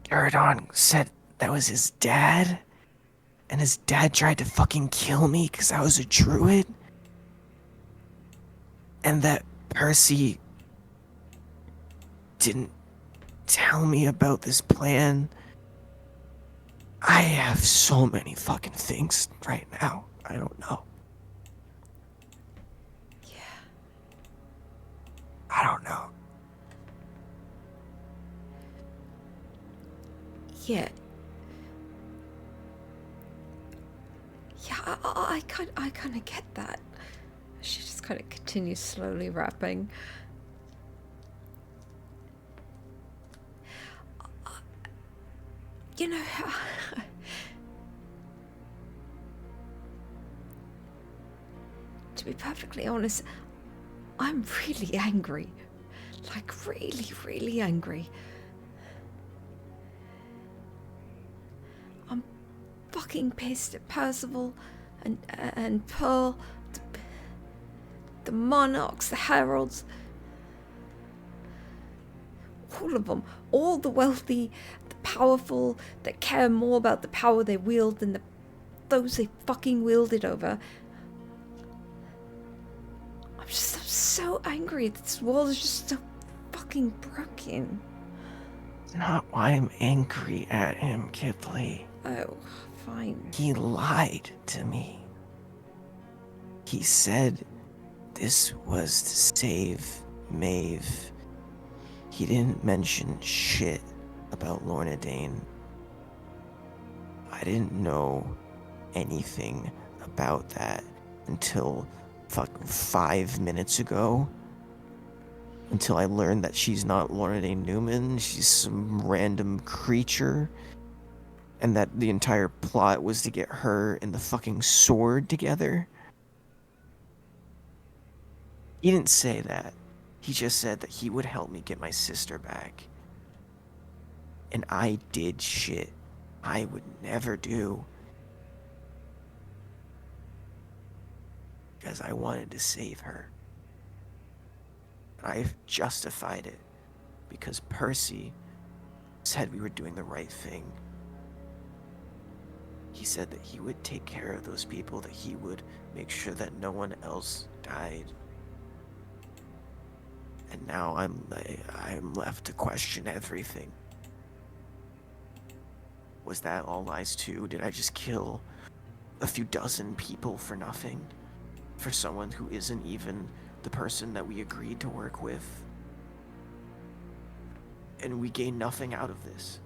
Duradon said that was his dad? And his dad tried to fucking kill me because I was a druid? And that Percy didn't tell me about this plan? I have so many fucking things right now. I don't know. Yeah. I don't know. Yeah. Yeah, I kind of get that. She just kind of continues slowly wrapping. You know, to be perfectly honest, I'm really angry. Like, really, really angry. I'm fucking pissed at Percival and Pearl, the monarchs, the heralds, all of them, all the wealthy, the powerful, that care more about the power they wield than those they fucking wield it over. I'm so angry. This world is just so fucking broken. It's not why I'm angry at him, Kipley. Oh, fine. He lied to me. He said this was to save Maeve. He didn't mention shit about Lorna Dane. I didn't know anything about that until fucking 5 minutes ago. Until I learned that she's not Lorna Dane Newman, she's some random creature. And that the entire plot was to get her and the fucking sword together. He didn't say that. He just said that he would help me get my sister back. And I did shit I would never do. Because I wanted to save her. I've justified it because Percy said we were doing the right thing. He said that he would take care of those people, that he would make sure that no one else died. And now I'm left to question everything. Was that all lies too? Did I just kill a few dozen people for nothing? For someone who isn't even the person that we agreed to work with? And we gain nothing out of this.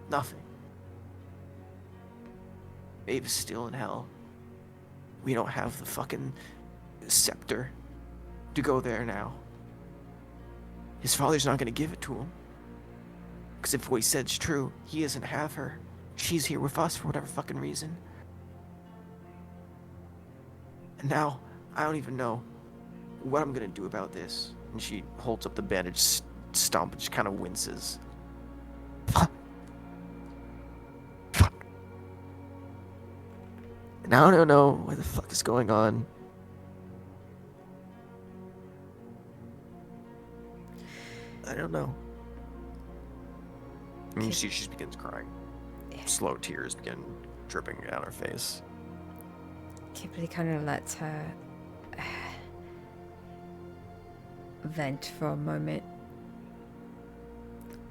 Nothing. Maeve's still in hell. We don't have the fucking scepter to go there now. His father's not gonna give it to him. Because if what he said's true, he doesn't have her. She's here with us for whatever fucking reason. And now, I don't even know what I'm gonna do about this. And she holds up the bandage stump and just kind of winces. Fuck. Fuck. And I don't know what the fuck is going on. I don't know. And you see she just begins crying. Slow tears begin dripping down her face. Kipley kind of lets her vent for a moment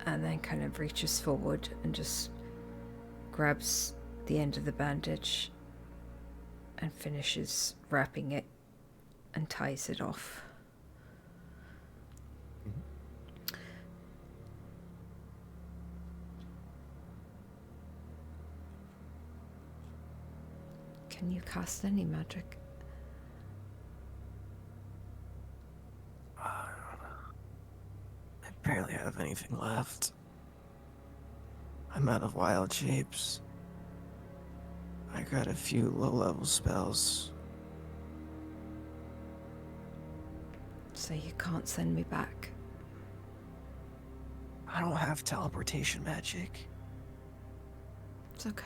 and then kind of reaches forward and just grabs the end of the bandage and finishes wrapping it and ties it off. Can you cast any magic? I barely have anything left. I'm out of wild shapes. I got a few low-level spells. So you can't send me back? I don't have teleportation magic. It's okay.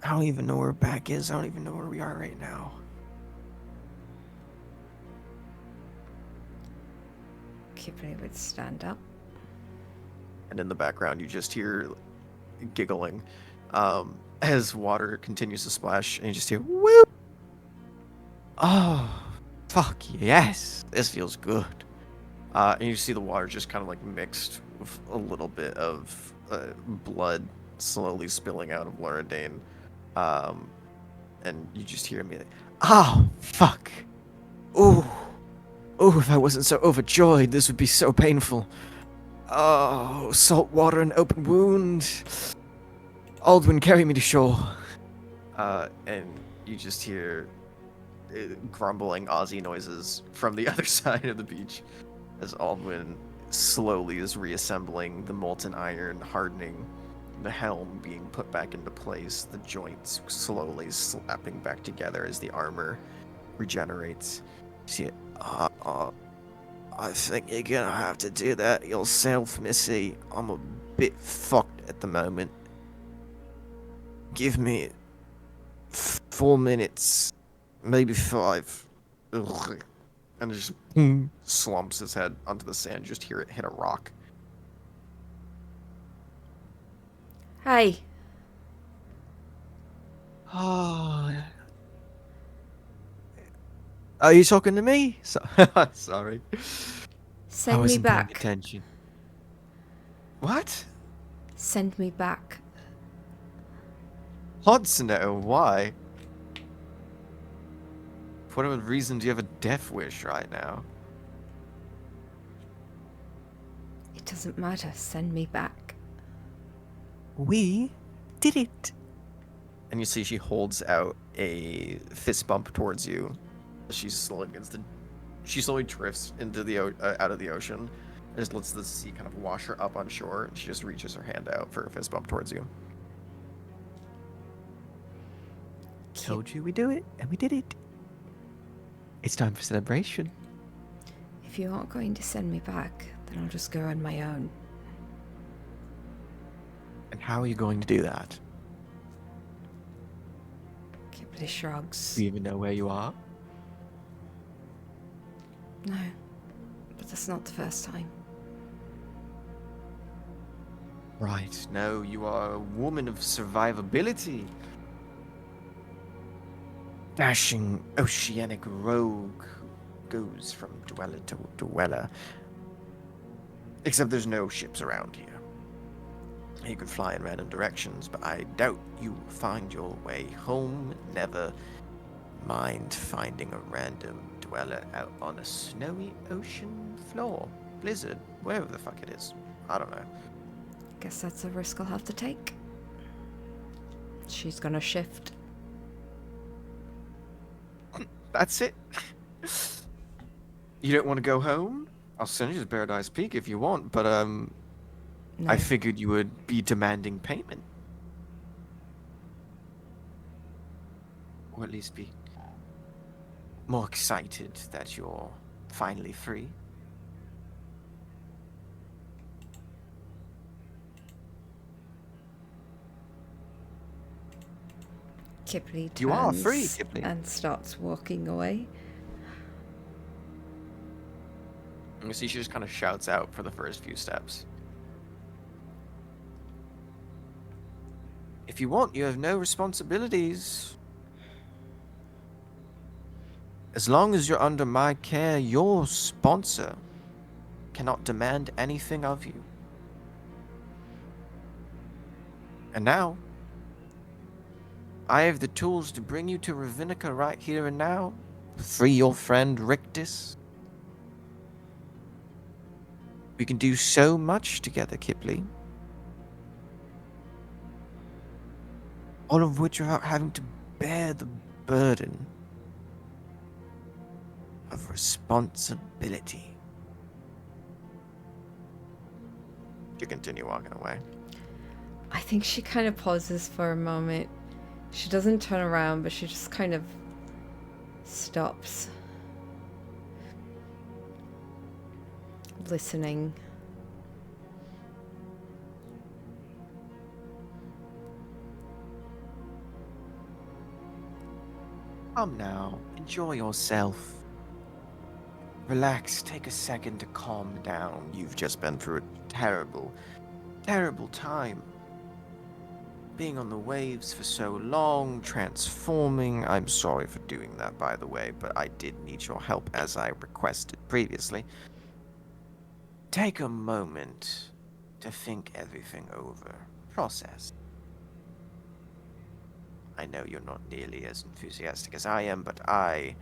I don't even know where back is. I don't even know where we are right now. Kipley would stand up. And in the background, you just hear giggling as water continues to splash, and you just hear whoop. Oh, fuck yes, this feels good. And you see the water just kind of like mixed with a little bit of blood slowly spilling out of Lorna Dane. And you just hear me like, oh, fuck. Ooh. Ooh, if I wasn't so overjoyed, this would be so painful. Oh, salt water and open wound. Aldwin, carry me to shore. And you just hear grumbling Aussie noises from the other side of the beach as Aldwin slowly is reassembling the molten iron, hardening the helm being put back into place, the joints slowly slapping back together as the armor regenerates. You see it. I think you're gonna have to do that yourself, Missy. I'm a bit fucked at the moment. Give me 4 minutes, maybe 5. Ugh. And it just slumps his head onto the sand. Just hear it hit a rock. Hey, Oh. Are you talking to me? Sorry. I send me wasn't paying back. attention. What? Send me back. Hudson, why? For whatever reason, do you have a death wish right now? It doesn't matter. Send me back. We did it. And you see she holds out a fist bump towards you. She slowly drifts into the out of the ocean and just lets the sea kind of wash her up on shore. And she just reaches her hand out for a fist bump towards you. Told you we do it, and we did it. It's time for celebration. If you aren't going to send me back, then I'll just go on my own. And how are you going to do that? Kipling shrugs. Do you even know where you are? No, but that's not the first time. Right. No, you are a woman of survivability. Dashing oceanic rogue who goes from dweller to dweller. Except there's no ships around here. You could fly in random directions, but I doubt you will find your way home. Never mind finding a random dweller out on a snowy ocean floor. Blizzard, wherever the fuck it is. I don't know. Guess that's a risk I'll have to take. She's gonna shift. That's it. You don't want to go home? I'll send you to Paradise Peak if you want, but No. I figured you would be demanding payment. Or at least be more excited that you're finally free. Kipling turns You are free, Kipling. and starts walking away. And you see she just kind of shouts out for the first few steps. If you want, you have no responsibilities. As long as you're under my care, your sponsor cannot demand anything of you. And now, I have the tools to bring you to Ravinica right here and now. Free your friend Rictus. We can do so much together, Kipling. All of which without having to bear the burden of responsibility. You continue walking away. I think she kind of pauses for a moment. She doesn't turn around, but she just kind of stops. Listening. Come now, enjoy yourself. Relax, take a second to calm down. You've just been through a terrible, terrible time. Being on the waves for so long, transforming. I'm sorry for doing that, by the way, but I did need your help as I requested previously. Take a moment to think everything over. Process. I know you're not nearly as enthusiastic as I am, but I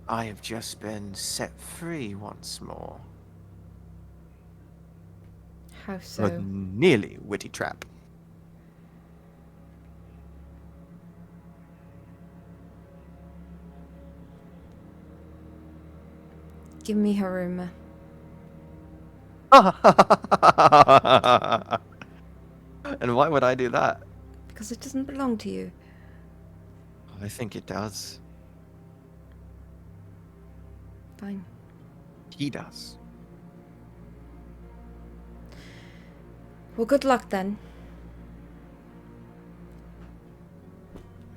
have just been set free once more. How A so? nearly witty trap. Give me Haruma. And why would I do that? Because it doesn't belong to you. I think it does. Fine. He does. Well, good luck then.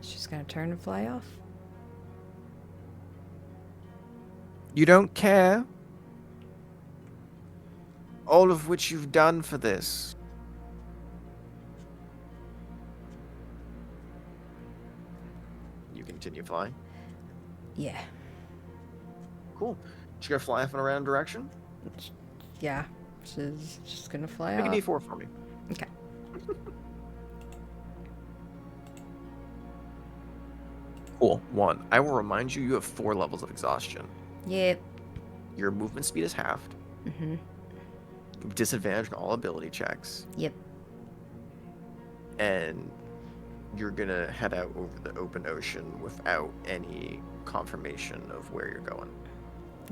She's gonna turn and fly off. You don't care? All of which you've done for this. You continue flying. Yeah. Cool. She's gonna fly off in a random direction. Yeah. She's just gonna fly Make a off. D4 for me. Okay. Cool. 1. I will remind you, you have 4 levels of exhaustion. Yep. Your movement speed is halved. Mm-hmm. You have disadvantage on all ability checks. Yep. And you're gonna head out over the open ocean without any confirmation of where you're going.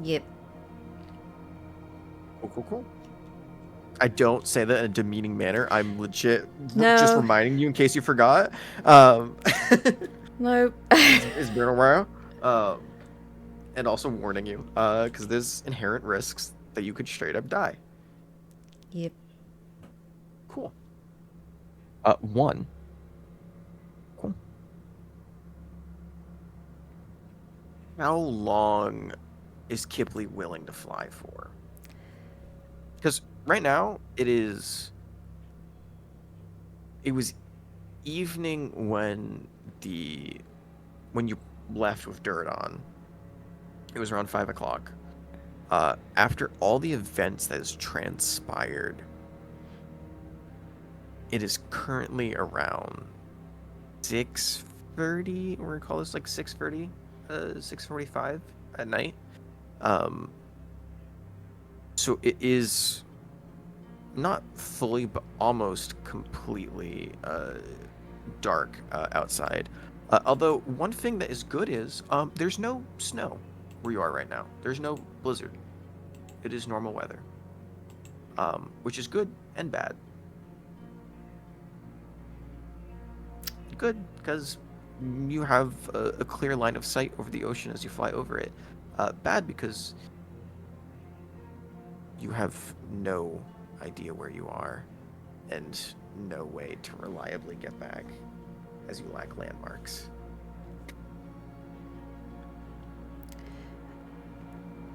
Yep. Cool. I don't say that in a demeaning manner. I'm legit No. just reminding you in case you forgot. Nope. It's been a while. And also warning you, because there's inherent risks that you could straight up die. Yep. Cool. 1. Cool. How long is Kipley willing to fly for? Because right now it was evening when you left with dirt on. It was around 5 o'clock. After all the events that has transpired, it is currently around 6:30. We're gonna call this like 6:30, 6:45 at night. So it is not fully, but almost completely dark outside. Although one thing that is good is there's no snow where you are right now. There's no blizzard. It is normal weather, which is good and bad. Good because you have a clear line of sight over the ocean as you fly over it. Bad because you have no idea where you are and no way to reliably get back as you lack landmarks.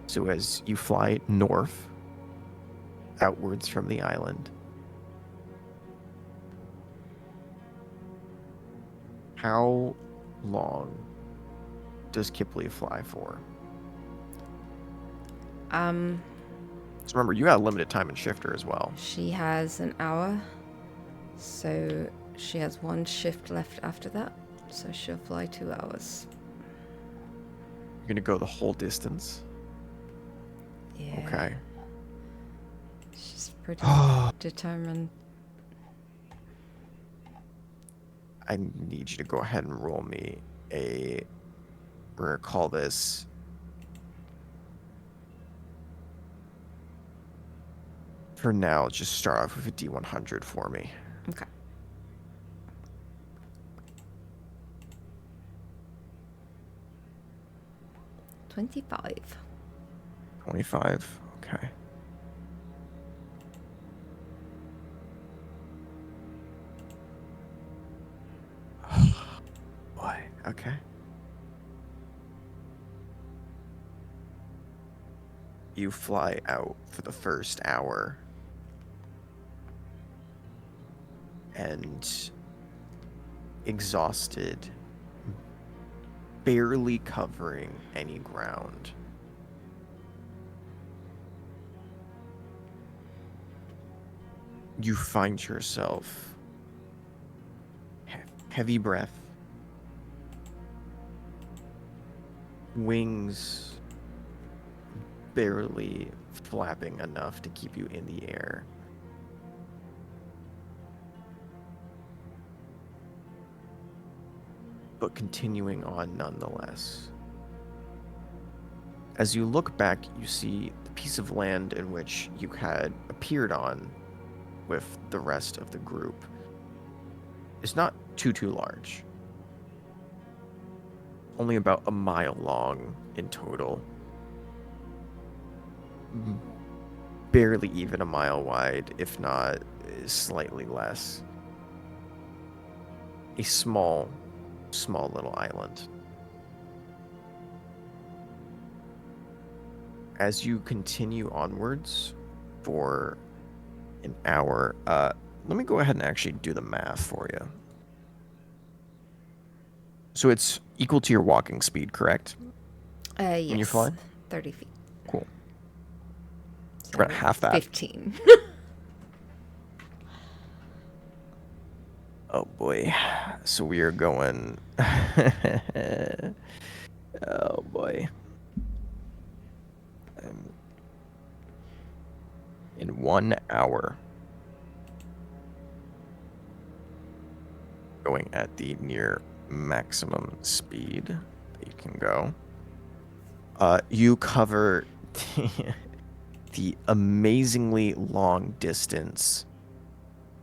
So as you fly north, outwards from the island, how long does Kipley fly for? So remember, you got limited time in shifter as well. She has an hour, so she has 1 shift left after that, so she'll fly 2 hours. You're gonna go the whole distance. Yeah. Okay. She's pretty determined. I need you to go ahead and roll me we're gonna call this for now, just start off with a D100 for me. Okay. $25. 25. Okay. Boy. Okay. You fly out for the first hour. And exhausted, barely covering any ground. You find yourself heavy breath, wings barely flapping enough to keep you in the air. But continuing on nonetheless. As you look back, you see the piece of land in which you had appeared on with the rest of the group is not too large. Only about a mile long in total. Barely even a mile wide, if not slightly less. A small little island. As you continue onwards for an hour, let me go ahead and actually do the math for you. So it's equal to your walking speed, correct? Yes. When you fly? 30 feet. Cool. So About half that. 15. Oh boy. So we are going. Oh boy. In 1 hour. Going at the near maximum speed that you can go. You cover the amazingly long distance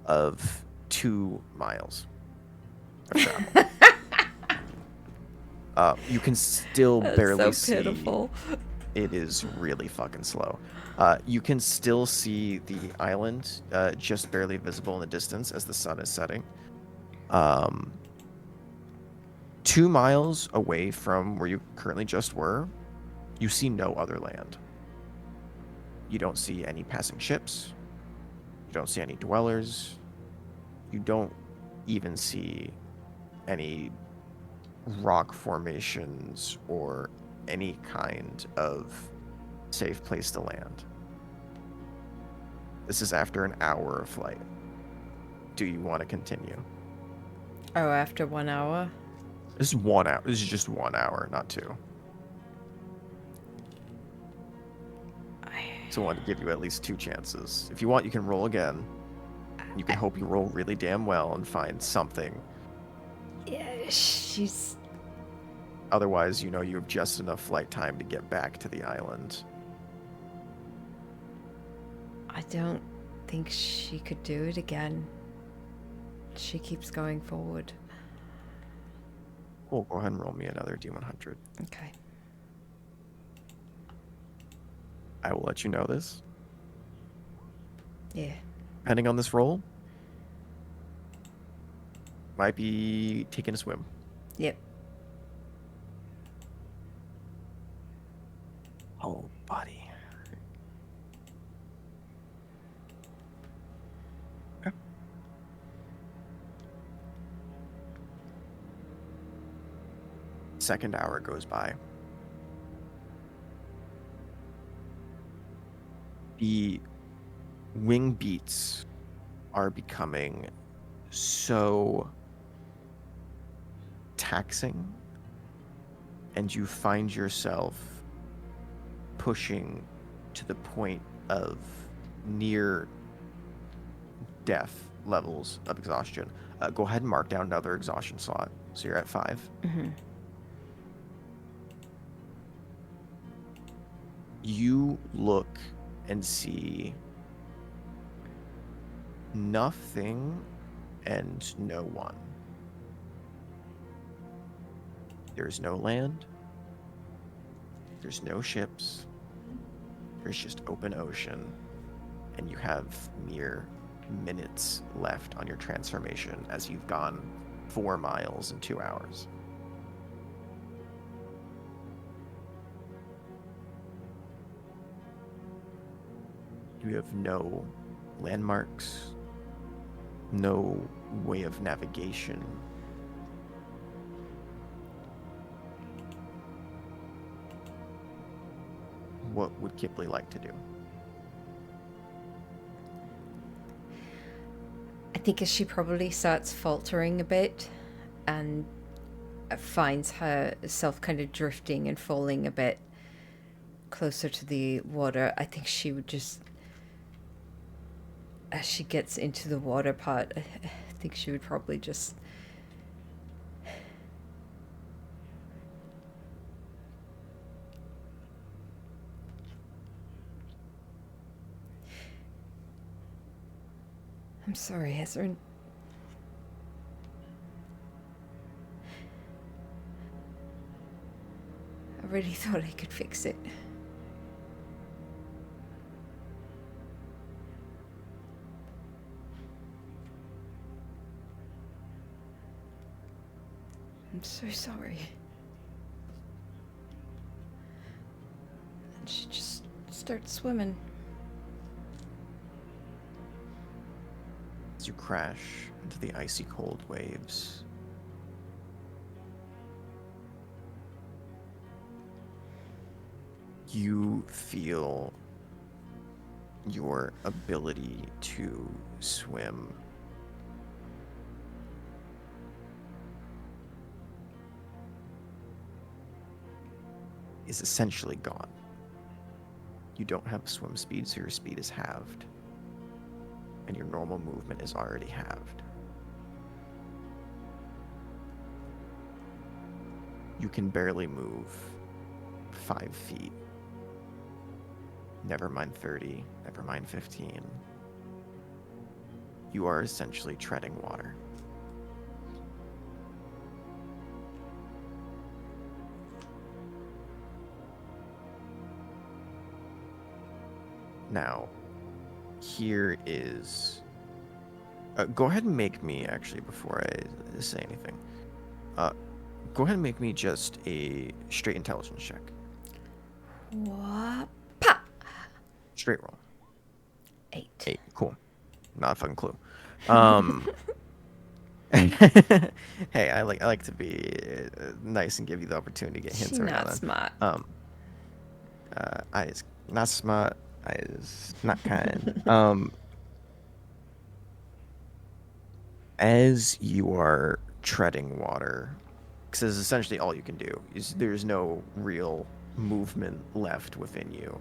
of 2 miles of travel. You can still That's barely so pitiful. see. It is really fucking slow. You can still see the island just barely visible in the distance as the sun is setting. 2 miles away from where you currently just were, you see no other land. You don't see any passing ships. You don't see any dwellers. You don't even see any rock formations or any kind of safe place to land. This is after an hour of flight. Do you want to continue? Oh, after 1 hour? This is 1 hour. This is just 1 hour, not 2. So I want to give you at least 2 chances. If you want, you can roll again. You can hope you roll really damn well and find something. Yeah, she's... Otherwise, you know you have just enough flight time to get back to the island. I don't think she could do it again. She keeps going forward. Cool, go ahead and roll me another D100. Okay. I will let you know this. Yeah. Depending on this roll, might be taking a swim. Yep. Oh, buddy. Okay. Second hour goes by. The wing beats are becoming so taxing, and you find yourself pushing to the point of near death levels of exhaustion. Go ahead and mark down another exhaustion slot. So you're at 5. Mm-hmm. You look and see nothing and no one. There's no land. There's no ships. There's just open ocean. And you have mere minutes left on your transformation as you've gone 4 miles in 2 hours. You have no landmarks, no way of navigation. What would Kipley like to do? I think as she probably starts faltering a bit and finds herself kind of drifting and falling a bit closer to the water, I think she would just, as she gets into the water part, I think she would probably just I'm sorry, Hezron. I really thought I could fix it. I'm so sorry. And she just starts swimming. As you crash into the icy cold waves, you feel your ability to swim is essentially gone. You don't have swim speed, so your speed is halved. And your normal movement is already halved. You can barely move 5 feet. Never mind 30, never mind 15. You are essentially treading water. Now, here is... go ahead and make me, actually, before I say anything. Go ahead and make me just a straight intelligence check. What? Pa! Straight roll. 8. 8, cool. Not a fucking clue. Hey, I like to be nice and give you the opportunity to get hints She's every now not and then. smart. I is not smart. I is not kind. As you are treading water, because this is essentially all you can do. There's no real movement left within you.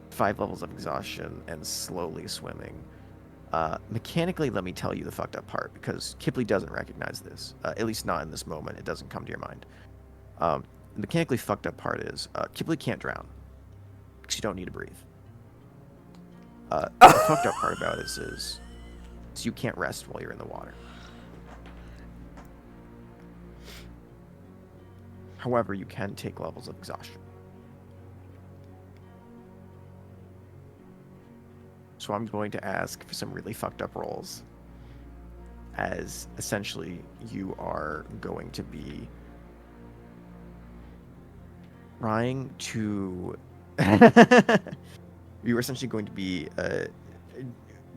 5 levels of exhaustion and slowly swimming. Mechanically, let me tell you the fucked up part, because Kipley doesn't recognize this. At least not in this moment. It doesn't come to your mind. The mechanically fucked up part is Kipley can't drown, because you don't need to breathe. The fucked up part about it is you can't rest while you're in the water. However, you can take levels of exhaustion. So I'm going to ask for some really fucked up rolls, as essentially you are going to be trying to... You're essentially going to be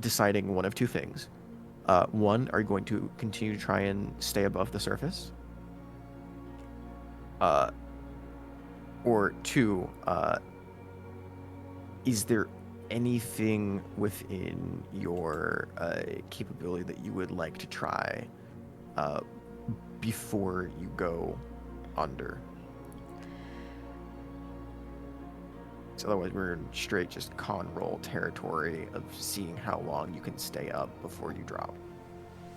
deciding one of 2 things. One, are you going to continue to try and stay above the surface? Or 2, is there anything within your capability that you would like to try before you go under? So otherwise, we're in straight just con roll territory of seeing how long you can stay up before you drop.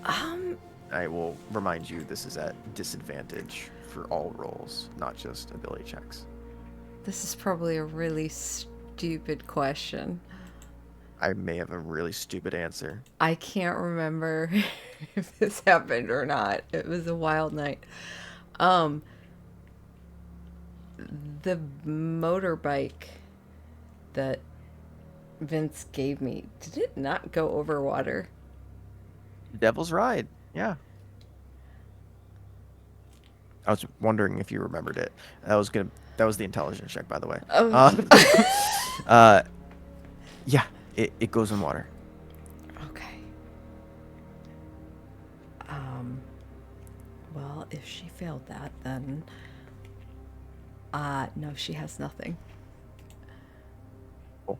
I will remind you, this is at disadvantage for all rolls, not just ability checks. This is probably a really stupid question. I may have a really stupid answer. I can't remember if this happened or not. It was a wild night. The motorbike that Vince gave me, did it not go over water? Devil's Ride, yeah. I was wondering if you remembered it. That was the intelligence check, by the way. Oh. Yeah, it goes in water. Okay. Well, if she failed that, then no, she has nothing. Cool.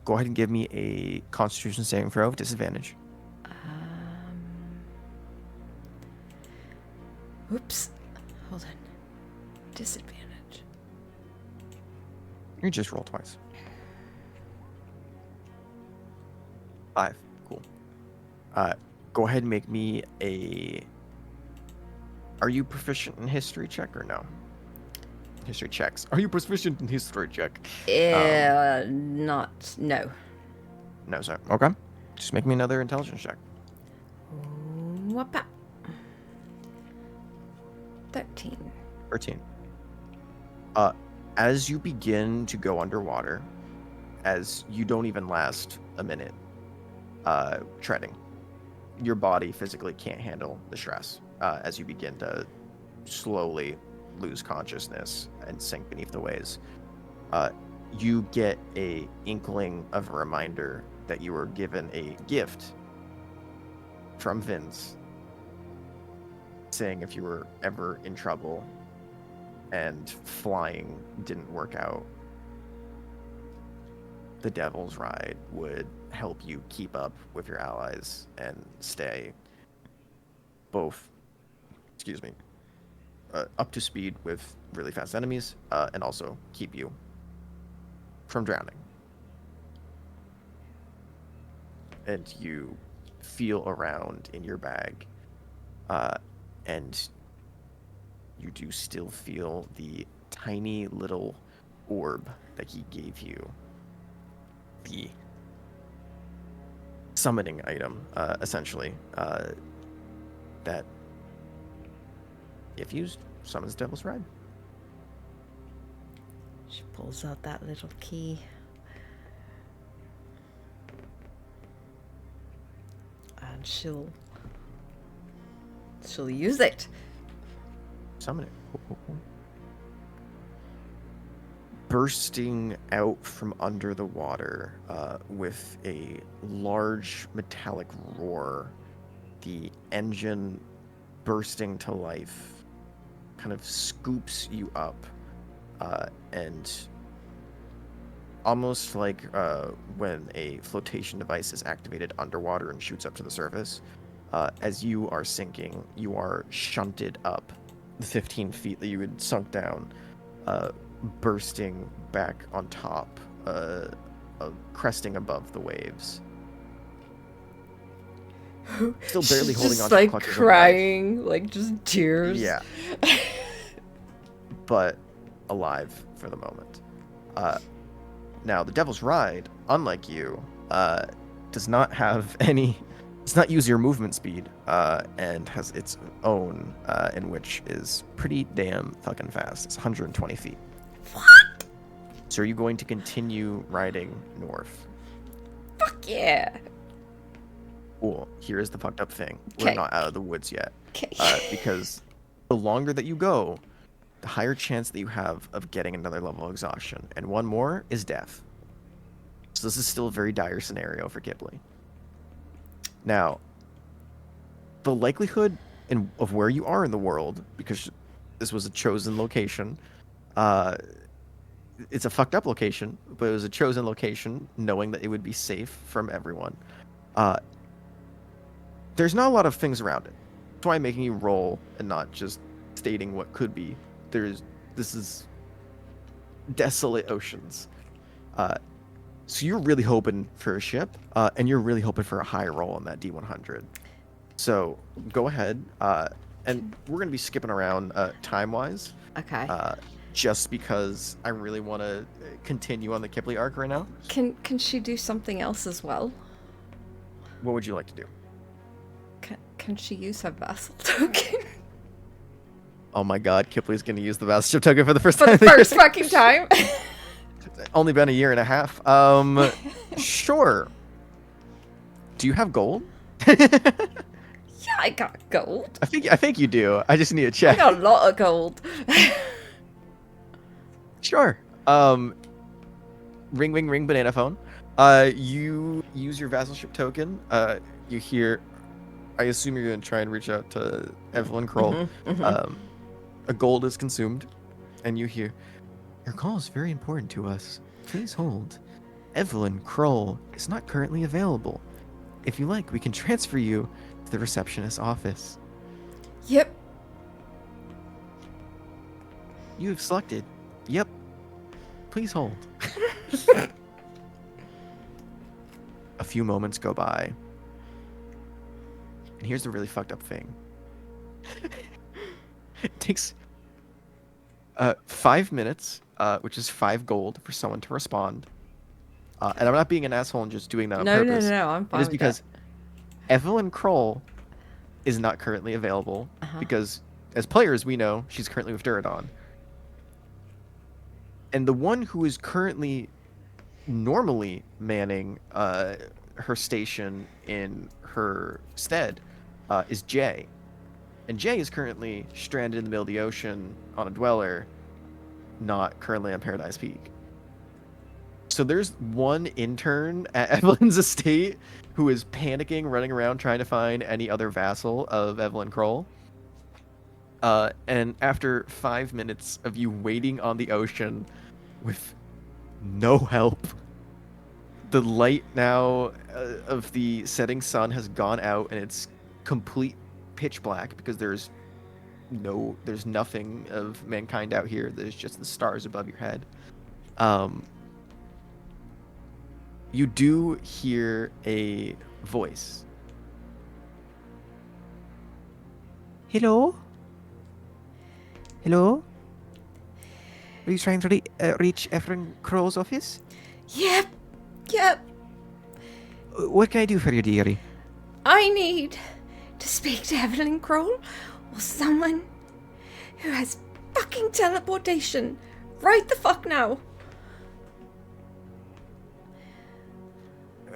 Go ahead and give me a Constitution saving throw of disadvantage. Oops. Hold on. Disadvantage. You just roll twice. 5. Cool. Go ahead and make me a... Are you proficient in history check or no? History checks. Are you proficient in history check? No. No, sir. Okay. Just make me another intelligence check. Whoppa. 13. 13. As you begin to go underwater, as you don't even last a minute treading, your body physically can't handle the stress as you begin to slowly lose consciousness and sink beneath the waves. You get a inkling of a reminder that you were given a gift from Vince, saying if you were ever in trouble and flying didn't work out, the Devil's Ride would help you keep up with your allies and stay both, up to speed with really fast enemies, and also keep you from drowning. And you feel around in your bag, and you do still feel the tiny little orb that he gave you. The summoning item, essentially, that, if used, summons Devil's Ride. She pulls out that little key. And she'll use it. Summon it. Bursting out from under the water with a large metallic roar, the engine bursting to life kind of scoops you up, and almost like when a flotation device is activated underwater and shoots up to the surface, as you are sinking, you are shunted up the 15 feet that you had sunk down, bursting back on top, cresting above the waves. Still barely She's holding just on to the like clutches of life. crying, like just tears. Yeah. But alive for the moment. Now, the Devil's Ride, unlike you, does not have any... Does not use your movement speed, and has its own, in which is pretty damn fucking fast. It's 120 feet. What? So are you going to continue riding north? Fuck yeah. Cool. Here's the fucked up thing. Okay. We're not out of the woods yet. Okay. Because the longer that you go, the higher chance that you have of getting another level of exhaustion. And one more is death. So this is still a very dire scenario for Ghibli. Now, the likelihood of where you are in the world, because this was a chosen location, it's a fucked up location, but it was a chosen location knowing that it would be safe from everyone. There's not a lot of things around it. That's why I'm making you roll and not just stating what could be. This is desolate oceans. So you're really hoping for a ship, and you're really hoping for a high roll on that D100. So go ahead, and we're going to be skipping around time-wise, Okay. just because I really want to continue on the Ghibli arc right now. Can she do something else as well? What would you like to do? Can she use her vassal token? Oh my god, Kipley's going to use the Vasship token for the first For time. the first fucking time? It's only been a year and a half. Sure. Do you have gold? Yeah, I got gold. I think you do. I just need to I check. got a lot of gold. Sure. Ring, ring, ring, banana phone. You use your vassalship token. You hear. I assume you're gonna try and reach out to Evelyn Kroll. A gold is consumed, and you hear, "Your call is very important to us. Please hold. Evelyn Kroll is not currently available. If you like, we can transfer you to the receptionist's office. Yep. You have selected. Yep. Please hold." A few moments go by. And here's the really fucked up thing. It takes 5 minutes, which is 5 gold for someone to respond. And I'm not being an asshole and just doing that on No, purpose. no, I'm fine It is with because Evelyn Kroll is not currently available Uh-huh. because, as players, we know she's currently with Duradon. And the one who is currently normally manning her station in her stead is Jay. And Jay is currently stranded in the middle of the ocean on a dweller, not currently on Paradise Peak. So there's one intern at Evelyn's estate who is panicking, running around trying to find any other vassal of Evelyn Kroll. And after 5 minutes of you waiting on the ocean with no help, the light now of the setting sun has gone out and it's complete pitch black because there's nothing of mankind out here. There's just the stars above your head. You do hear a voice. Hello? Hello? Are you trying to reach Ephraim Crow's office? Yep. Yep. What can I do for you, dearie? I need to speak to Evelyn Kroll or someone who has fucking teleportation. Right the fuck now.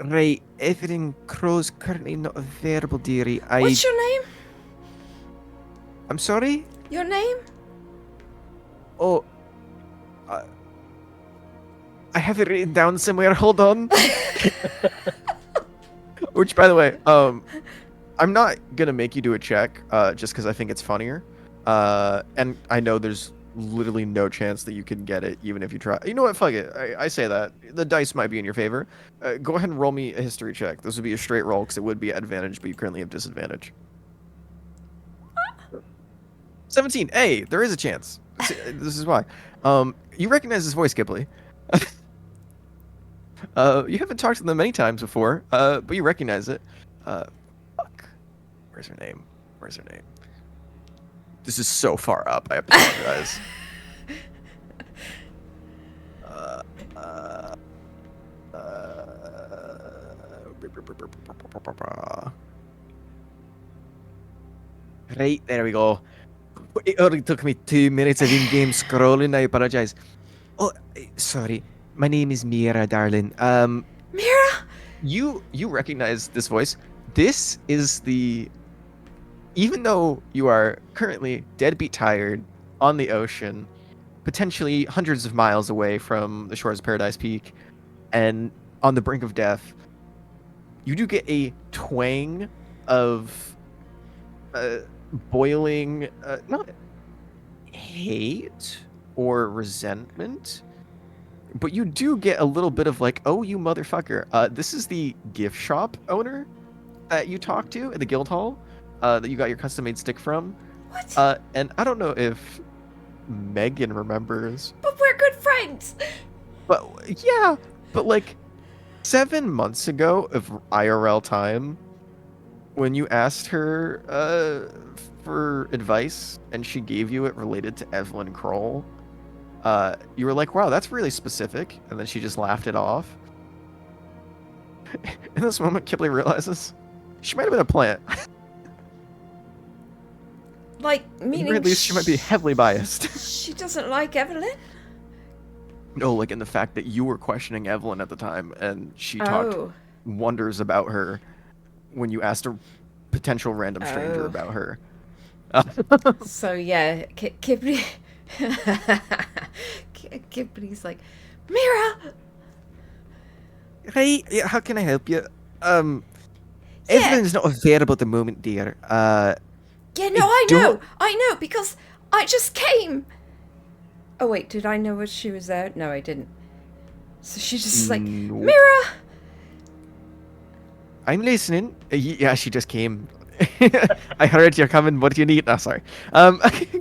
Right, Evelyn Crow's currently not available, dearie. What's your name? I'm sorry? Your name? Oh, I have it written down somewhere. Hold on. Which, by the way, I'm not gonna make you do a check, just because I think it's funnier. And I know there's literally no chance that you can get it, even if you try. You know what? Fuck it. I say that the dice might be in your favor. Go ahead and roll me a history check. This would be a straight roll because it would be at advantage, but you currently have disadvantage. 17. Hey, there is a chance. This is why. You recognize this voice, Ghibli. You haven't talked to them many times before, but you recognize it. Fuck. Where's her name? Where's her name? This is so far up. I apologize. Right, there we go. It only took me 2 minutes of in-game scrolling. I apologize. Oh, sorry. My name is Mira, darling. Mira? You recognize this voice? This is the... Even though you are currently deadbeat tired on the ocean, potentially hundreds of miles away from the shores of Paradise Peak, and on the brink of death, you do get a twang of boiling, not hate or resentment, but you do get a little bit of like, oh, you motherfucker. This is the gift shop owner that you talked to at the guild hall, that you got your custom-made stick from. What? And I don't know if Megan remembers. But we're good friends. But yeah, but like 7 months ago of IRL time, when you asked her for advice and she gave you it related to Evelyn Kroll, you were like, wow, that's really specific. And then she just laughed it off. In this moment, Kipley realizes she might have been a plant. Like, meaning Or at least she might be heavily biased. she doesn't like Evelyn? No, like in the fact that you were questioning Evelyn at the time and she talked Oh. wonders about her when you asked a potential random stranger Oh. about her. So yeah, Kipley... Kipley's like, Mira! Hey, yeah, how can I help you? Evelyn's not available at the moment, dear. Yeah, no, I don't- know, because I just came. Oh wait, did I know she was there? No, I didn't. So she's just like, Nope. Mira! I'm listening. Yeah, she just came. I heard you're coming. What do you need? Oh, sorry. God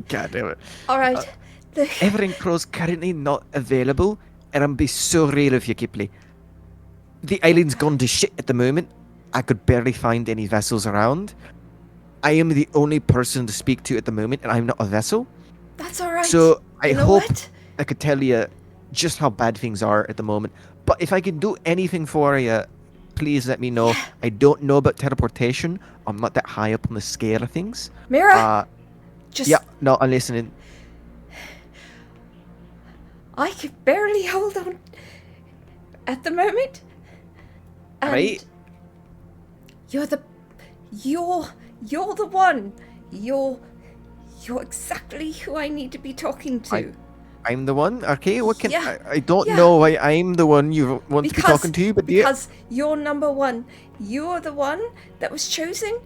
damn it. Alright. Evelyn Crow's currently not available, and I'm be so real of you, Kipley. The island's gone to shit at the moment. I could barely find any vessels around. I am the only person to speak to at the moment, and I'm not a vessel. That's alright. So I You know hope what? I could tell you just how bad things are at the moment. But if I can do anything for you, please let me know. Yeah. I don't know about teleportation. I'm not that high up on the scale of things. Mira, just Yeah, no, I'm listening. I could barely hold on at the moment. And Right. you're the one. You're exactly who I need to be talking to. I'm the one. Okay, what can Yeah, I don't yeah. know why I'm the one you want to be talking to, but yeah. because you're number one. You're the one that was chosen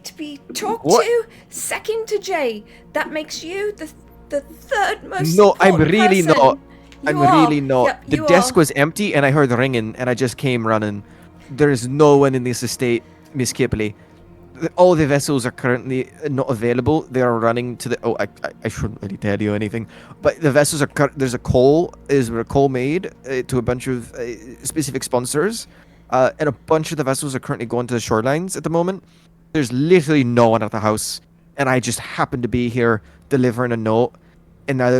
to be talked What? to, second to Jay. That makes you the third most No, I'm important really person. not. You I'm are. really not. Yep, The you desk are. was empty and I heard ringing and I just came running. There is no one in this estate, Miss Kipley. All the vessels are currently not available. They are running to the. Oh, I shouldn't really tell you anything, but the vessels are. There's a call. Is a call made to a bunch of specific sponsors, and a bunch of the vessels are currently going to the shorelines at the moment. There's literally no one at the house, and I just happened to be here delivering a note. And now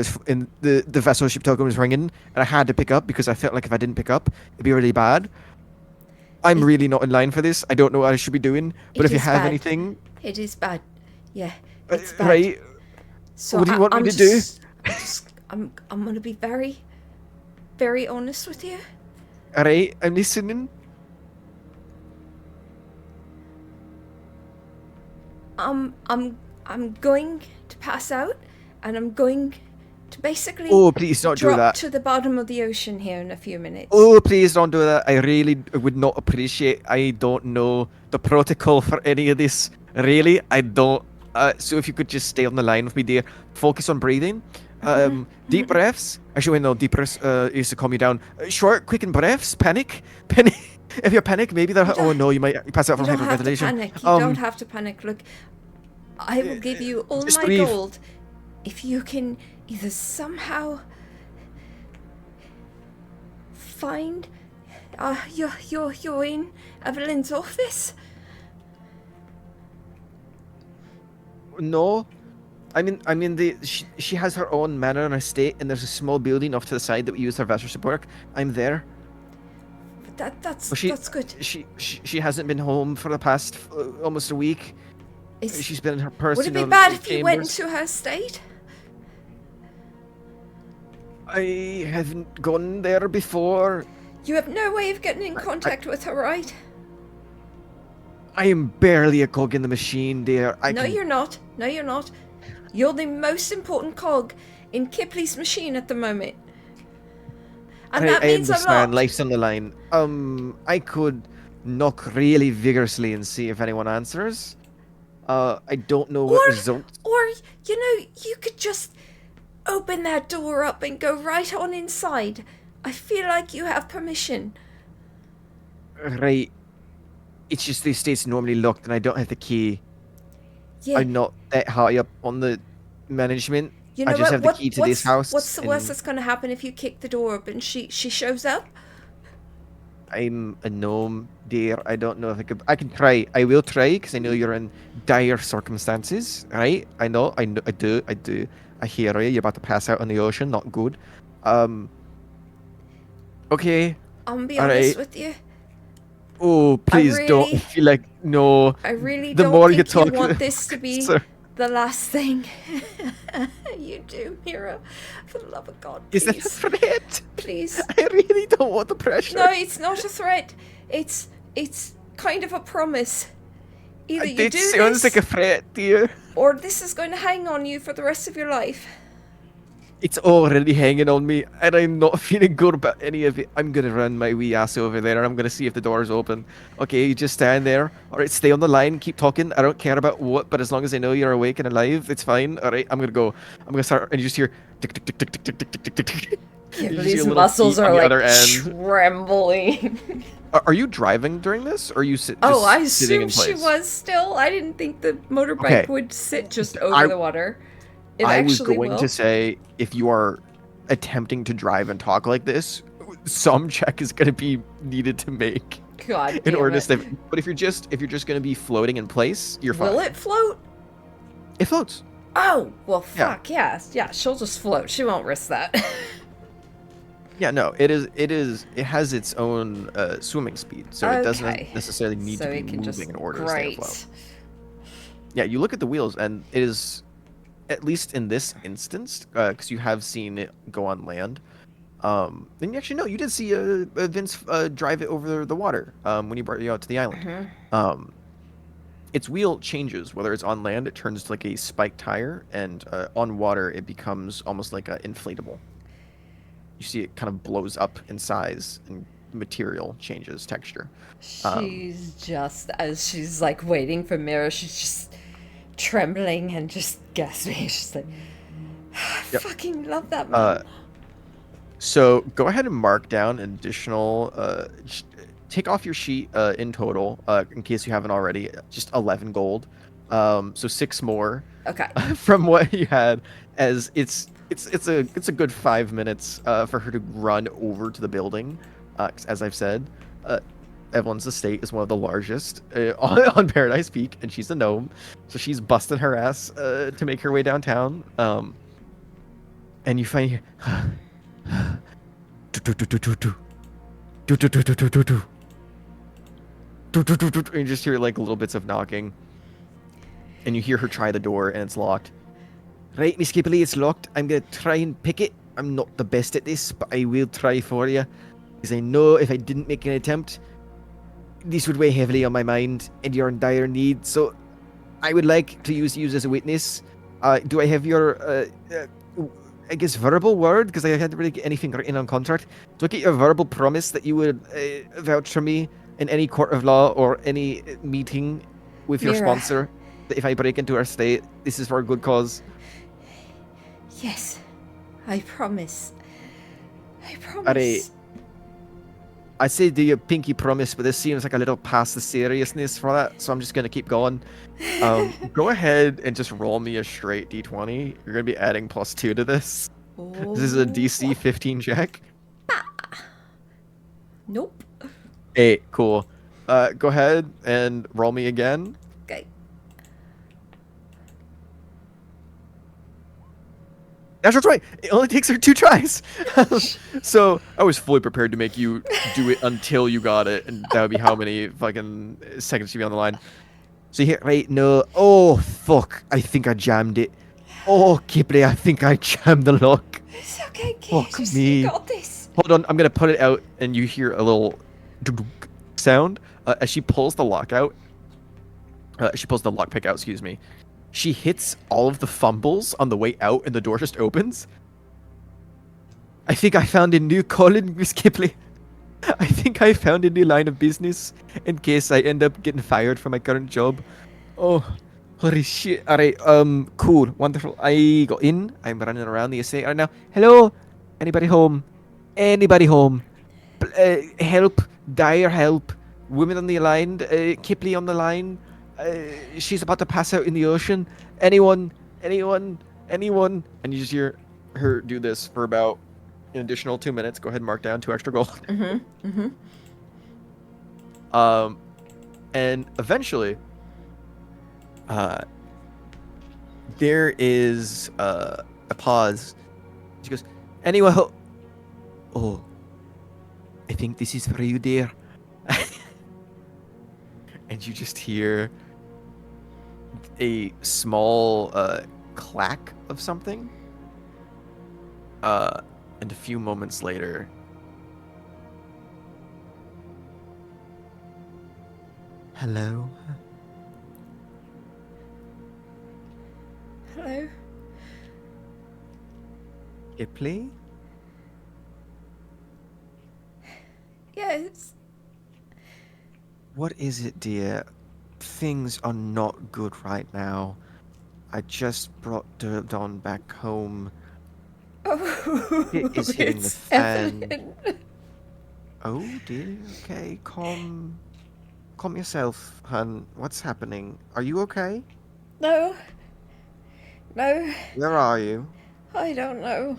the vessel ship token was ringing, and I had to pick up because I felt like if I didn't pick up, it'd be really bad. I'm It- really not in line for this. I don't know what I should be doing. But It if you is have bad. anything, It is bad. Yeah, it's bad. right? So What do you want me to do? I'm gonna be very, very honest with you. All right, I'm listening. I'm going to pass out, and I'm going to basically Oh, please don't do drop that. to the bottom of the ocean here in a few minutes. Oh, please don't do that. I really would not appreciate. I don't know the protocol for any of this. Really, I don't. So if you could just stay on the line with me, dear. Focus on breathing. Deep breaths. Actually, wait, no. Deep breaths used to calm you down. Short, quickened breaths. Panic. Panic. If you panic, maybe that. Oh no, you might pass out You from don't have to hyperventilation. panic. You don't have to panic. Look, I will give you all just my breathe. gold if you can either somehow find you're in Evelyn's office. No, I'm in the. She has her own manor and estate, and there's a small building off to the side that we use her vessel ship work. I'm there. But that's Well, that's good. She hasn't been home for the past almost a week. It's, She's been in her would personal. it be bad if you went chambers. into her estate? I haven't gone there before. You have no way of getting in contact with her, right? I am barely a cog in the machine, dear. No, you're not. No, you're not. You're the most important cog in Kipley's machine at the moment. And that I means a understand. lot. Life's on the line. I could knock really vigorously and see if anyone answers. I don't know what results. Or, you could just open that door up and go right on inside. I feel like you have permission. Right. It's just the estate's normally locked and I don't have the key. Yeah. I'm not that high up on the management. You know I just what? have the key to this house. What's the worst and that's going to happen if you kick the door open? She shows up? I'm a gnome, dear. I don't know if I could. I can try. I will try because I know you're in dire circumstances, right? I know. I do. I hear you. You're about to pass out on the ocean. Not good. Okay. I'm going to be All honest right. with you. Oh, please don't. I really- feel like no. I really The don't more think you talk, want this to be Sir, the last thing you do, Mira. For the love of God, is that a please. threat? Please. I really don't want the pressure. No, it's not a threat. It's kind of a promise. Either you It do sounds this, like a threat, dear. or this is going to hang on you for the rest of your life. It's already hanging on me, and I'm not feeling good about any of it. I'm gonna run my wee ass over there, and I'm gonna see if the door is open. Okay, you just stand there. All right, stay on the line, keep talking. I don't care about what, but as long as I know you're awake and alive, it's fine. All right, I'm gonna go. I'm gonna start, and you just hear tick tick tick tick tick tick tick tick tick tick. You just see a These little muscles feet on are the like other end. trembling. Are you driving during this, or are you just Oh, I sitting in assumed she place? was still. I didn't think the motorbike Okay. would sit just over I- the water. It I was actually going will. to say, if you are attempting to drive and talk like this, some check is going to be needed to make God in damn order to it. stay. But if you're just going to be floating in place, you're fine. Will it float? It floats. Oh, well, Yeah. fuck, yeah. Yeah, she'll just float. She won't risk that. Yeah, no, it is. It has its own swimming speed, so it doesn't Okay. necessarily need So to be it can just moving in order to stay great. afloat. Yeah, you look at the wheels, and it is, at least in this instance, because you have seen it go on land. And actually, no, you did see Vince drive it over the water when he brought you out to the island. Mm-hmm. Its wheel changes. Whether it's on land, it turns to like a spiked tire, and on water, it becomes almost like an inflatable. You see it kind of blows up in size, and material changes texture. She's just, as she's like waiting for Mira, she's just trembling and just gasping. She's like, I Yep. fucking love that man. So go ahead and mark down an additional. Take off your sheet in total, in case you haven't already. Just 11 gold. So 6 more Okay. from what you had. As it's a good 5 minutes for her to run over to the building. 'Cause as I've said, Evelyn's estate is one of the largest on Paradise Peak, and she's a gnome, so she's busting her ass to make her way downtown. And you find. And you just hear like little bits of knocking, and you hear her try the door, and it's locked. Right, Miss Skipley, it's locked. I'm gonna try and pick it. I'm not the best at this, but I will try for you, because I know if I didn't make an attempt, this would weigh heavily on my mind, and you're in dire need. So, I would like to use you as a witness. Do I have your, I guess, verbal word? Because I hadn't really get anything written on contract. Do I get your verbal promise that you would vouch for me in any court of law or any meeting with your Mira. sponsor? That if I break into our state, this is for a good cause. Yes, I promise. I promise. Alright. I say do your pinky promise, but this seems like a little past the seriousness for that, so I'm just gonna keep going. Go ahead and just roll me a straight d20. You're gonna be adding +2 to this. This is a DC 15 check. Nope. 8, cool. Go ahead and roll me again. Okay. Natural 20! It only takes her 2 tries! So, I was fully prepared to make you do it until you got it, and that would be how many fucking seconds you'd be on the line. So here, right, no. Oh, fuck. I think I jammed it. Oh, Kipley, I think I jammed the lock. It's okay, Fuck kid. me. You got this. Hold on, I'm gonna put it out, and you hear a little sound as she pulls the lock out. She pulls the lockpick out, excuse me. She hits all of the fumbles on the way out, and the door just opens. I think I found a new calling, Miss Kipley. I think I found a new line of business in case I end up getting fired from my current job. Oh, holy shit. Alright, cool, wonderful. I got in. I'm running around the estate right now. Hello? Anybody home? Anybody home? Help. Dire help. Women on the line. Kipley on the line. She's about to pass out in the ocean. Anyone? Anyone? Anyone? And you just hear her do this for about an additional 2 minutes. Go ahead and mark down 2 extra gold. Mm-hmm. Mm-hmm. And eventually, there is a pause. She goes, anyone? Oh, I think this is for you, dear. And you just hear a small clack of something. And a few moments later, hello? Hello. Kipley? Yes. What is it, dear? Things are not good right now. I just brought Don back home. Oh, It is hitting the it's fan. Evelyn. Oh dear, okay, calm yourself, hun. What's happening? Are you okay? No. No, Where are you? I don't know.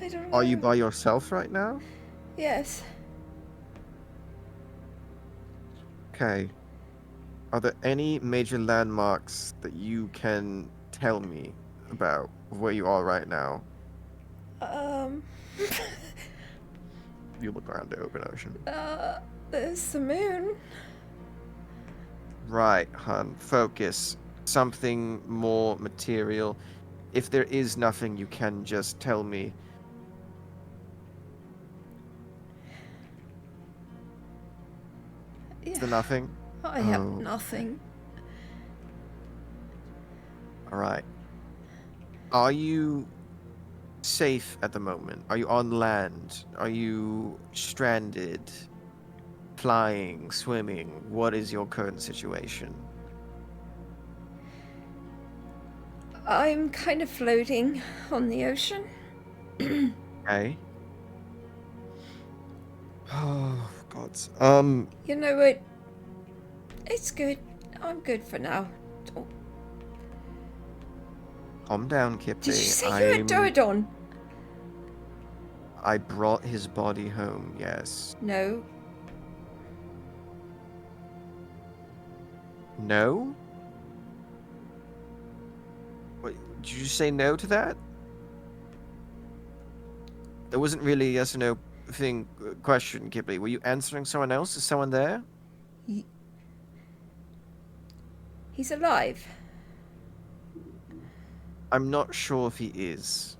I don't know. Are you by yourself right now? Yes. Okay. Are there any major landmarks that you can tell me about where you are right now? You look around the open ocean. There's the moon. Right, hun. Focus. Something more material. If there is nothing, you can just tell me. Is there nothing? I have Oh. nothing. Alright. Are you safe at the moment? Are you on land? Are you stranded? Flying? Swimming? What is your current situation? I'm kind of floating on the ocean. Okay. Oh, God. You know what? It's good. I'm good for now. Oh, Calm down, Kippy. did you say you had Doradon? I brought his body home, yes. No. No? What, did you say no to that? There wasn't really a yes or no question, Kipley. Were you answering someone else? Is someone there? He's alive. I'm not sure if he is.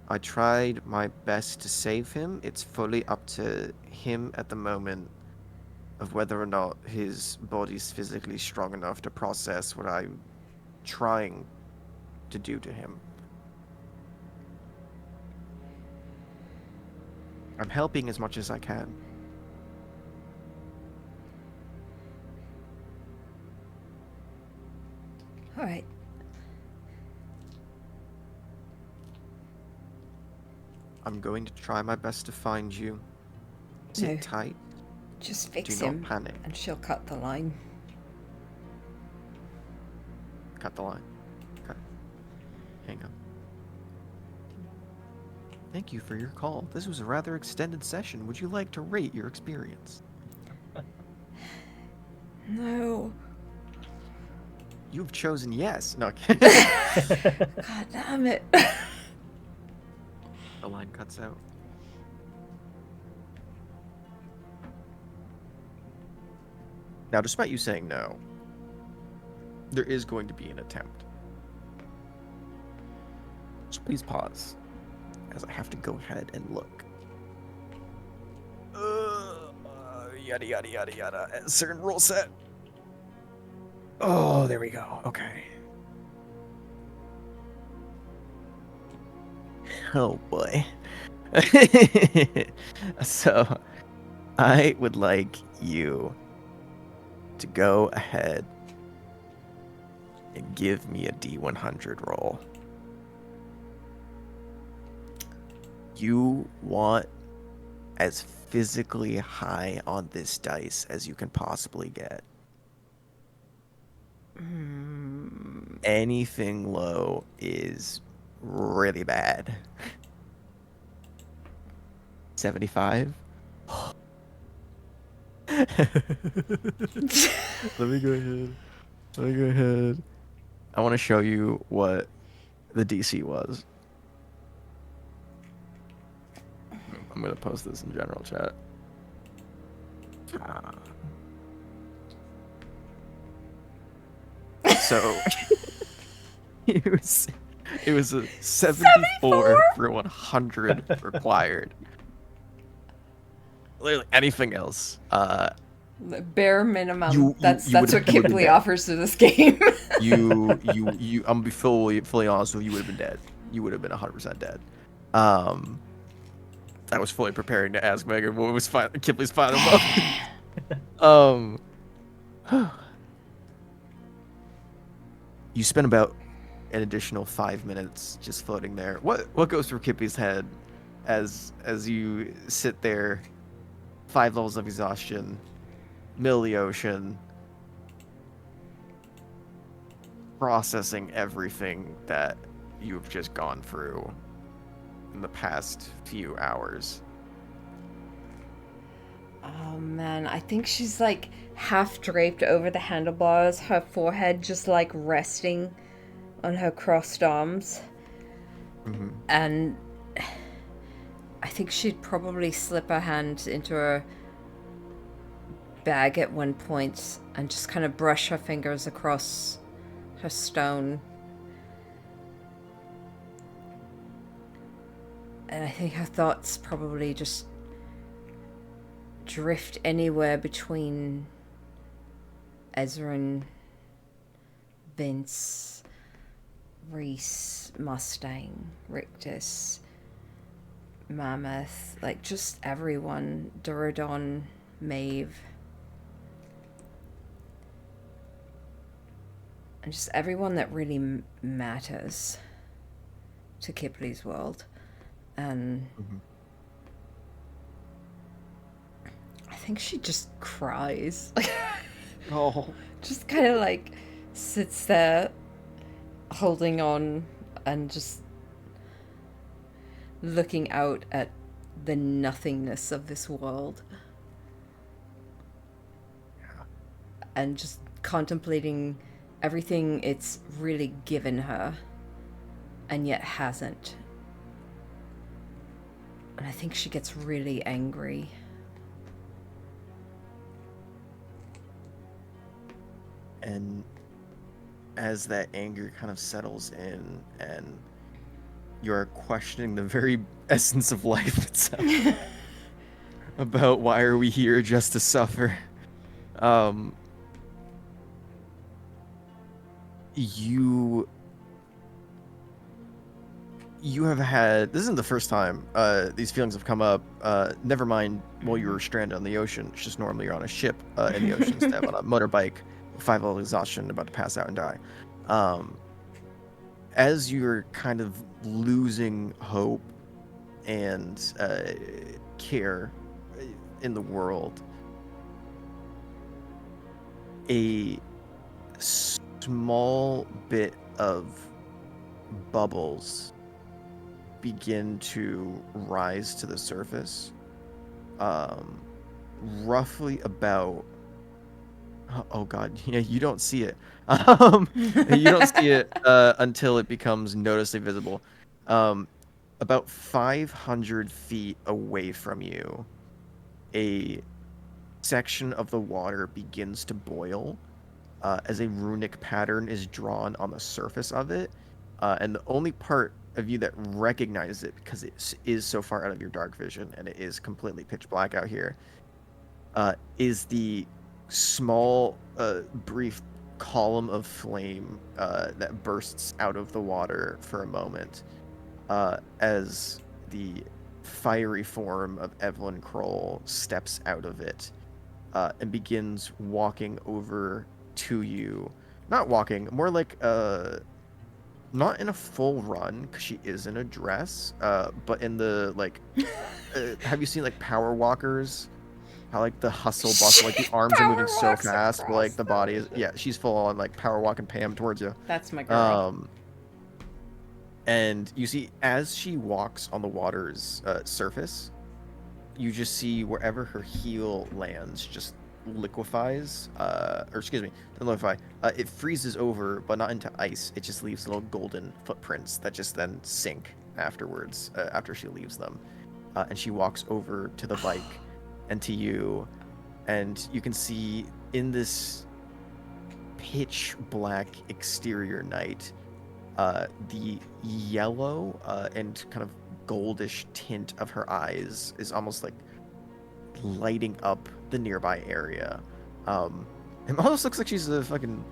I tried my best to save him. It's fully up to him at the moment of whether or not his body's physically strong enough to process what I'm trying to do to him. I'm helping as much as I can. All right. I'm going to try my best to find you. Sit No. tight. Just fix Do not him, panic. and she'll cut the line. Cut the line. Okay. Hang on. Thank you for your call. This was a rather extended session. Would you like to rate your experience? No. You've chosen yes. No. God damn it. The line cuts out. Now, despite you saying no, there is going to be an attempt. So please pause, as I have to go ahead and look. Yada yada yada yada. Certain rule set. Oh, there we go. Okay. Oh boy. So, I would like you to go ahead and give me a D100 roll. You want as physically high on this dice as you can possibly get. Anything low is really bad. 75? Let me go ahead. I want to show you what the DC was. I'm going to post this in general chat. So it was a 74 for 100 required. Literally anything else. The bare minimum. You that's would've- what you would've been Kipley dead. offers to this game. I'm gonna be fully honest with you, would have been dead. You would have been 100% dead. I was fully preparing to ask Megan what was Kipley's final moment. You spent about an additional 5 minutes just floating there. What goes through Kippy's head as you sit there, 5 levels of exhaustion, middle of the ocean, processing everything that you've just gone through in the past few hours? Oh man, I think she's like half draped over the handlebars, her forehead just like resting on her crossed arms. Mm-hmm. And I think she'd probably slip her hand into her bag at one point and just kind of brush her fingers across her stone. And I think her thoughts probably just drift anywhere between Ezran, Vince, Reese, Mustang, Rictus, Mammoth, like just everyone, Duradon, Maeve. And just everyone that really matters to Kipley's world. And I think she just cries. Oh. Just kind of like sits there holding on and just looking out at the nothingness of this world. And just contemplating everything it's really given her and yet hasn't. And I think she gets really angry. And as that anger kind of settles in and you're questioning the very essence of life itself about why are we here just to suffer, you have had, this isn't the first time these feelings have come up, never mind while you were stranded on the ocean. It's just normally you're on a ship in the ocean instead of on a motorbike, 5-level exhaustion, about to pass out and die. As you're kind of losing hope and care in the world, a small bit of bubbles begin to rise to the surface, roughly about, oh god, yeah, you don't see it. You don't see it until it becomes noticeably visible. About 500 feet away from you, a section of the water begins to boil as a runic pattern is drawn on the surface of it. And the only part of you that recognizes it, because it is so far out of your dark vision and it is completely pitch black out here, is the small, brief column of flame that bursts out of the water for a moment as the fiery form of Evelyn Kroll steps out of it and begins walking over to you. Not walking, more like not in a full run, because she is in a dress, but in the, like, have you seen, like, power walkers? How, like, the hustle bustle, like, the arms are moving so fast, but, like, the body is, yeah, she's full on, like, power walking Pam towards you. That's my girl. And you see, as she walks on the water's surface, you just see wherever her heel lands just liquefies, or excuse me, doesn't liquefy, it freezes over, but not into ice. It just leaves little golden footprints that just then sink afterwards, after she leaves them. And she walks over to the bike and to you, and you can see in this pitch black exterior night, the yellow and kind of goldish tint of her eyes is almost like lighting up the nearby area. It almost looks like she's a fucking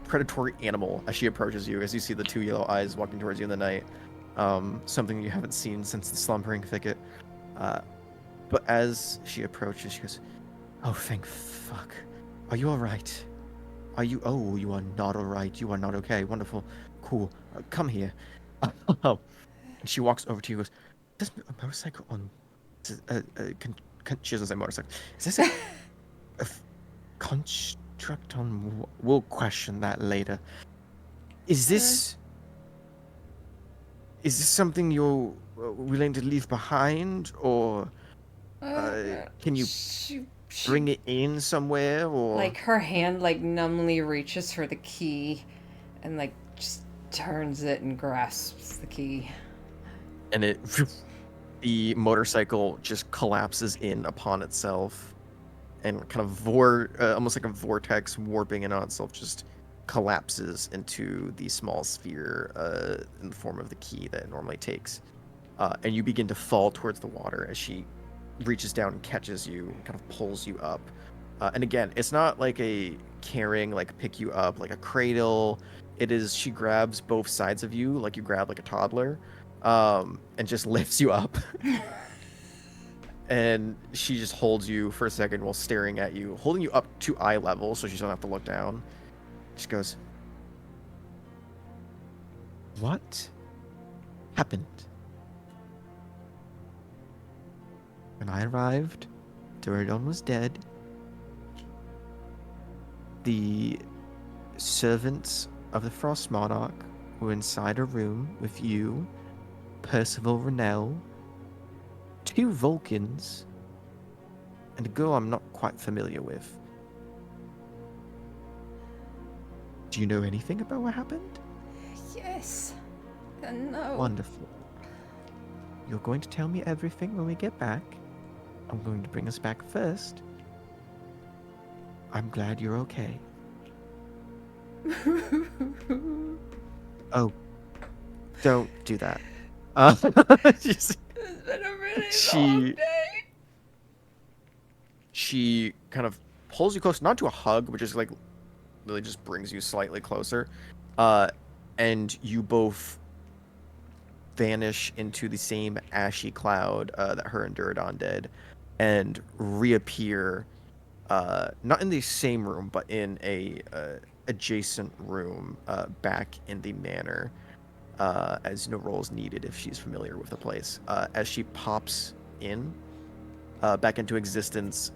predatory animal as she approaches you, as you see the two yellow eyes walking towards you in the night. Something you haven't seen since the slumbering thicket. But as she approaches, she goes, "Oh, thank fuck. Are you alright? Are you... Oh, you are not alright. You are not okay. Wonderful. Cool. Come here." And she walks over to you and goes, "Is this a motorcycle on... She doesn't say motorcycle. Is this a construct on... We'll question that later. Is this something you're willing to leave behind, or can you bring it in somewhere, or... Like, her hand, like, numbly reaches for the key and, like, just turns it and grasps the key. And it The motorcycle just collapses in upon itself, and kind of almost like a vortex warping in on itself, just collapses into the small sphere in the form of the key that it normally takes. And you begin to fall towards the water as she reaches down and catches you, and kind of pulls you up. And again, it's not like a carrying, like pick you up, like a cradle. It is, she grabs both sides of you, like you grab like a toddler, and just lifts you up. And she just holds you for a second while staring at you, holding you up to eye level so she doesn't have to look down. She goes, "What happened?" When I arrived, Duradon was dead. The servants of the Frost Monarch were inside a room with you, Percival Rennell, 2 Vulcans, and a girl I'm not quite familiar with. Do you know anything about what happened? Yes. And no. Wonderful. You're going to tell me everything when we get back. I'm going to bring us back first. I'm glad you're okay. Oh, don't do that. It's been a really She- long day. She kind of pulls you close, not to a hug, but just like really just brings you slightly closer. And you both vanish into the same ashy cloud that her and Duradon did, and reappear not in the same room, but in a adjacent room back in the manor, as no roll is needed if she's familiar with the place. As she pops in back into existence,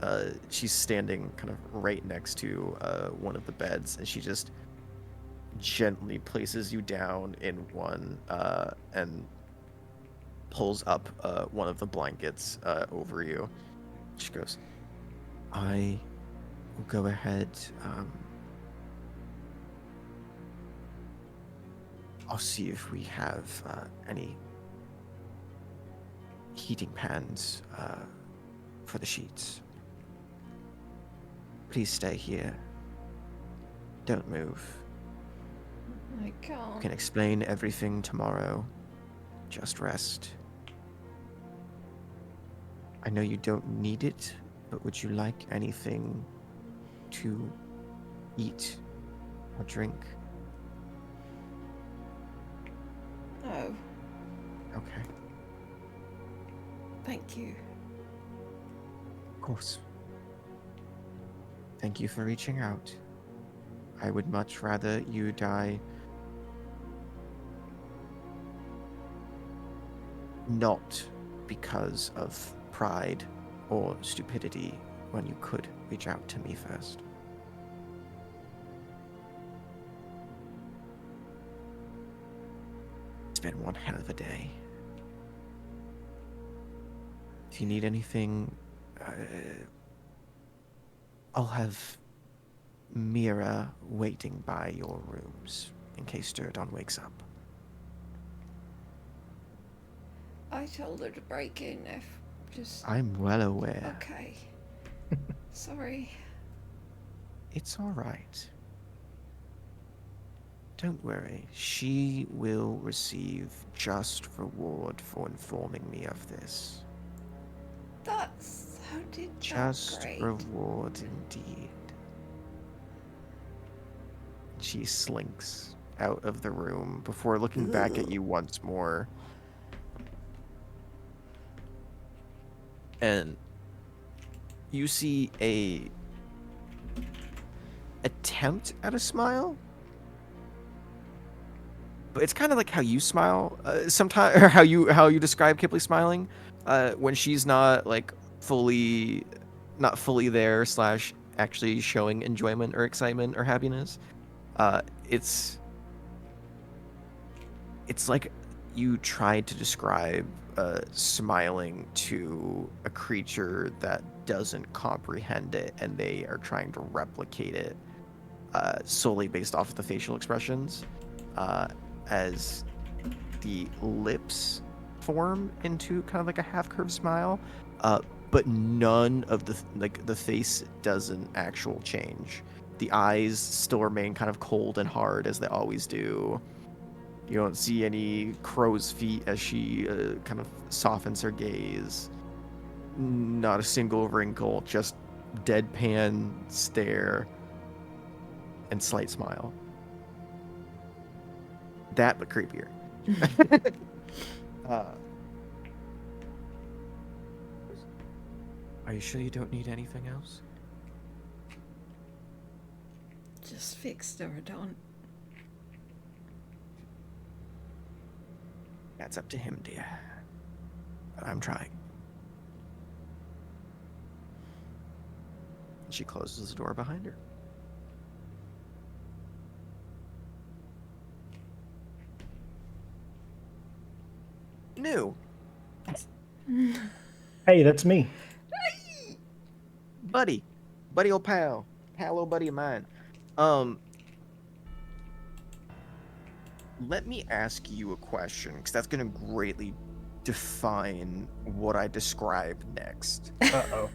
she's standing kind of right next to one of the beds, and she just gently places you down in one and pulls up one of the blankets over you. She goes, "I will go ahead. I'll see if we have any heating pans for the sheets. Please stay here. Don't move. I I can't. can explain everything tomorrow. Just rest. I know you don't need it, but would you like anything to eat or drink?" No. Okay, Thank you. of course. Thank you for reaching out. I would much rather you die not because of pride or stupidity when you could reach out to me first. It's been one hell of a day. If you need anything, I'll have Mira waiting by your rooms in case Duradon wakes up. I told her to break in if just. I'm well aware. Okay. Sorry. It's all right. Don't worry. She will receive just reward for informing me of this. That sounded Just great. reward indeed. She slinks out of the room before looking back at you once more. And you see a attempt at a smile, but it's kind of like how you smile sometimes, or how you describe Kipley smiling when she's not like not fully there / actually showing enjoyment or excitement or happiness. It's like you tried to describe smiling to a creature that doesn't comprehend it, and they are trying to replicate it solely based off of the facial expressions, as the lips form into kind of like a half curved smile, but none of the face doesn't actual change. The eyes still remain kind of cold and hard as they always do. You don't see any crow's feet as she kind of softens her gaze. Not a single wrinkle, just deadpan stare and slight smile. That, but creepier. Are you sure you don't need anything else? Just fixed her, don't. That's up to him, dear. But I'm trying. She closes the door behind her. New. Hey, that's me. Buddy. Buddy old pal. Pal old buddy of mine. Let me ask you a question, because that's going to greatly define what I describe next. Uh-oh.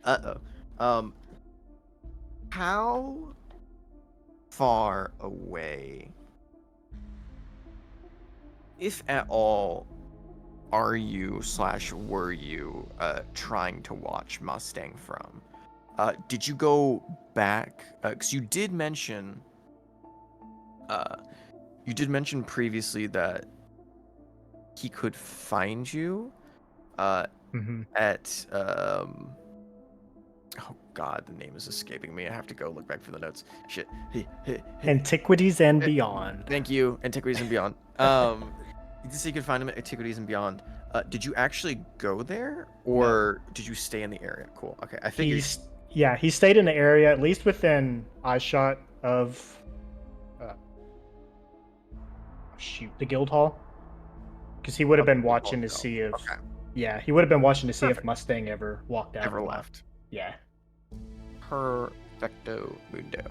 Uh-oh. How far away, if at all, are you / were you trying to watch Mustang from? Did you go back? Because you did mention previously that he could find you at oh god, the name is escaping me. I have to go look back for the notes. Shit. Antiquities and Beyond. Thank you, Antiquities and Beyond. You did say you could find him at Antiquities and Beyond. Did you actually go there, or did you stay in the area? Cool. Okay, I figured. He stayed in the area, at least within eyeshot of the guild hall, because he would have been watching to see if he would have been watching to see if Mustang ever walked out. Ever left. Yeah. Perfecto mundo.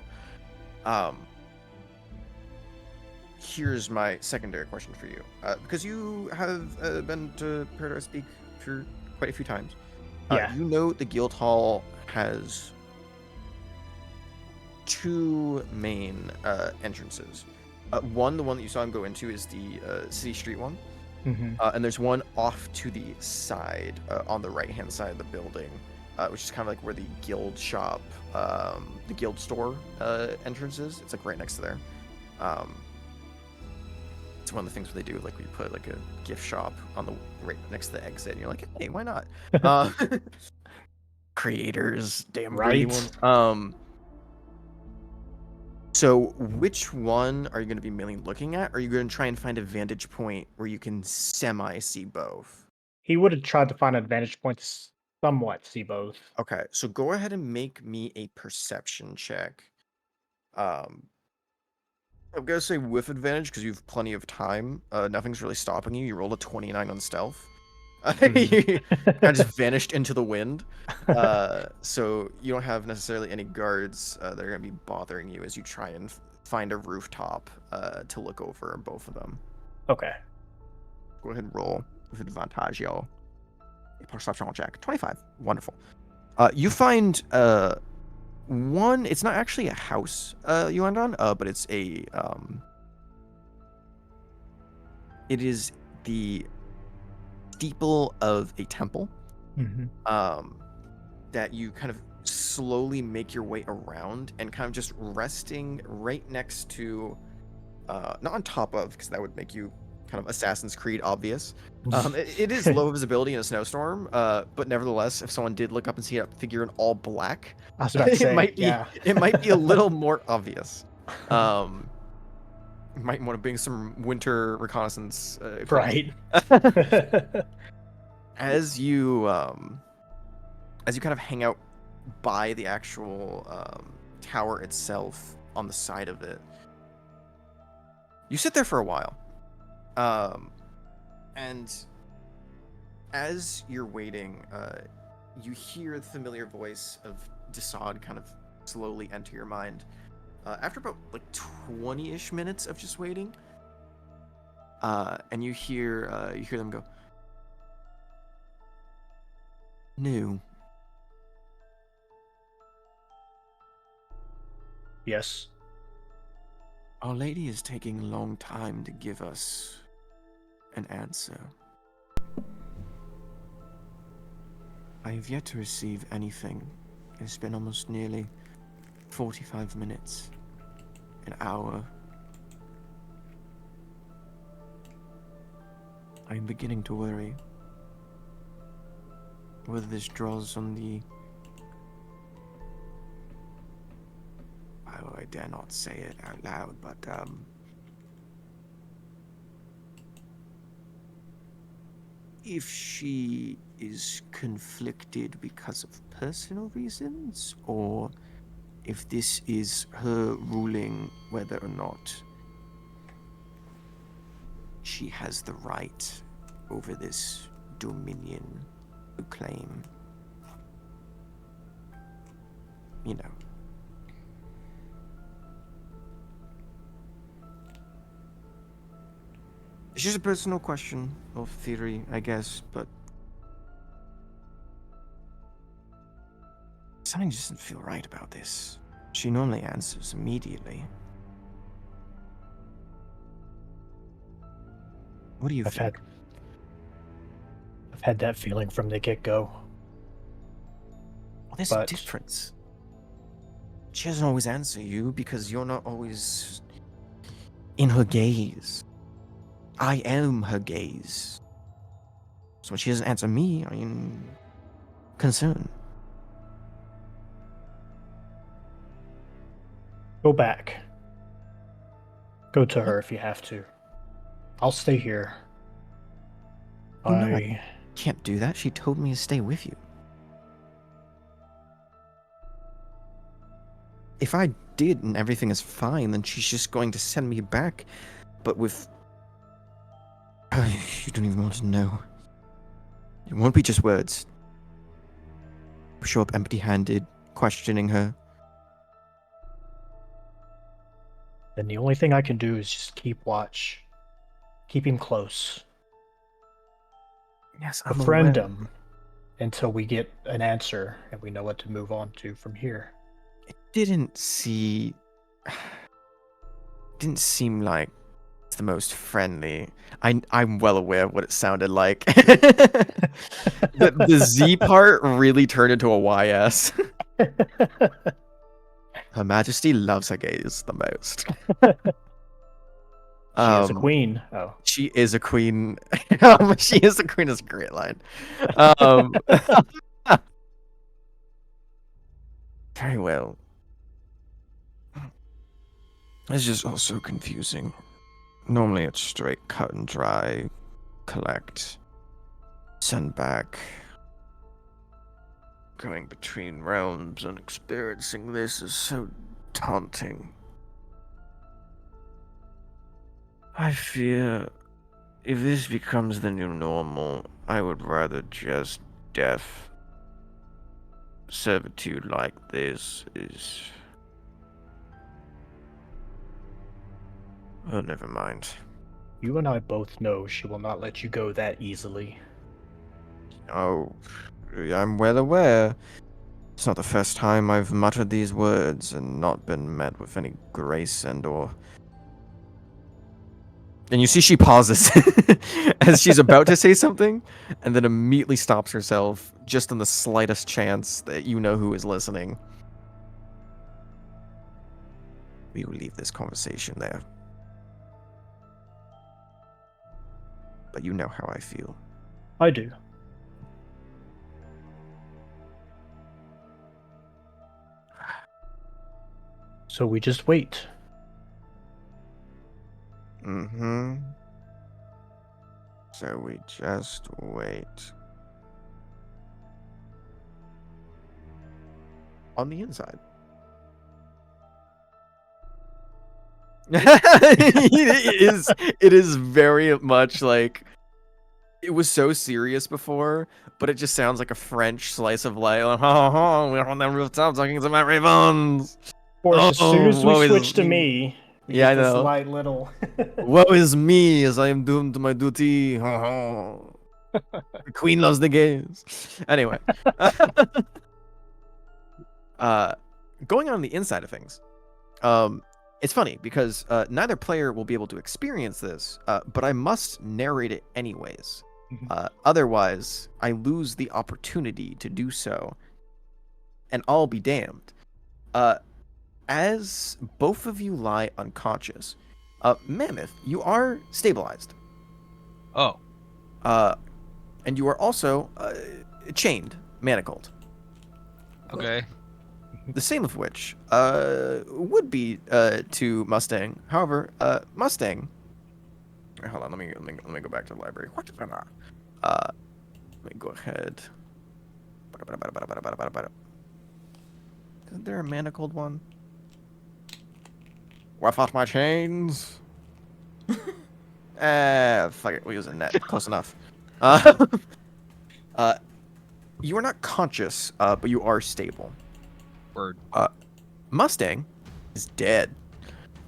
Here's my secondary question for you, because you have been to Paradise Peak for quite a few times. You know the guild hall has two main entrances. One, the one that you saw him go into, is the City Street one. And there's one off to the side, on the right-hand side of the building, which is kind of like where the guild shop, the guild store entrance is. It's like right next to there. It's one of the things where they do, like, we put like a gift shop on the right next to the exit, and you're like, hey, why not? Creators, damn greedy ones. So which one are you going to be mainly looking at? Or are you going to try and find a vantage point where you can semi-see both? He would have tried to find a vantage point to somewhat see both. Okay, so go ahead and make me a perception check. I'm going to say with advantage because you have plenty of time. Nothing's really stopping you. You rolled a 29 on stealth. You kind of just vanished into the wind. So you don't have necessarily any guards that are going to be bothering you as you try and find a rooftop to look over both of them. Okay. Go ahead and roll with advantage, y'all. A perception check. 25. Wonderful. You find one. It's not actually a house you land on, but it's a it is the steeple of a temple that you kind of slowly make your way around, and kind of just resting right next to, not on top of, because that would make you kind of Assassin's Creed obvious. It is low visibility in a snowstorm, but nevertheless, if someone did look up and see a figure in all black, I was about to say, it might be a little more obvious. You might want to bring some winter reconnaissance. Right. As you kind of hang out by the actual tower itself on the side of it, you sit there for a while. And as you're waiting, you hear the familiar voice of Desaad kind of slowly enter your mind. After about like 20-ish minutes of just waiting, And you hear them go, "New." Yes. Our Lady is taking a long time to give us an answer. I have yet to receive anything. It's been almost nearly 45 minutes, an hour. I am beginning to worry whether this draws on the... I dare not say it out loud, but if she is conflicted because of personal reasons, or if this is her ruling whether or not she has the right over this dominion to claim. You know. It's just a personal question of theory, I guess, but something just doesn't feel right about this. She normally answers immediately. What do you think? I've had that feeling from the get-go. Well, there's a difference. She doesn't always answer you because you're not always in her gaze. I am her gaze. So when she doesn't answer me, I am concerned. Go back. Go to her if you have to. I'll stay here. Oh, no, I can't do that. She told me to stay with you. If I did and everything is fine, then she's just going to send me back. But with... You don't even want to know. It won't be just words. I'll show up empty-handed, questioning her. Then the only thing I can do is just keep watch. Keep him close. Yes, I'm Befriend aware. him until we get an answer and we know what to move on to from here. It didn't seem like it's the most friendly. I'm well aware of what it sounded like. the Z part really turned into a YS. Her Majesty loves her gaze the most. She is a queen. Oh. She is a queen. She is a queen is a great line. Very well. It's just also confusing. Normally it's straight cut and dry, collect, send back. Going between realms and experiencing this is so daunting. I fear if this becomes the new normal, I would rather just death. Servitude like this is... Oh, never mind. You and I both know she will not let you go that easily. Oh, I'm well aware. It's not the first time I've muttered these words and not been met with any grace and/or... And you see she pauses as she's about to say something, and then immediately stops herself, just on the slightest chance that you know who is listening. We will leave this conversation there. But you know how I feel. I do. So we just wait. Mm-hmm. So we just wait. On the inside. It is very much like... It was so serious before, but it just sounds like a French slice of life. Like, we're on that rooftop talking to my ravens. Of course, as soon as we switch to me, You Yeah, get I the know. slight little. Woe is me, as I am doomed to my duty. The queen loves the gays. Anyway, going on the inside of things, it's funny because neither player will be able to experience this, but I must narrate it anyways. Otherwise, I lose the opportunity to do so, and I'll be damned. As both of you lie unconscious, Mammoth, you are stabilized. Oh, And you are also chained, manacled. okay. The same of which would be to Mustang. However, Mustang. Hold on, let me go back to the library. Let me go ahead. Isn't there a manacled one? Wipe off my chains. Fuck it, we'll use a net. Close enough. You are not conscious, but you are stable. Word. Mustang is dead.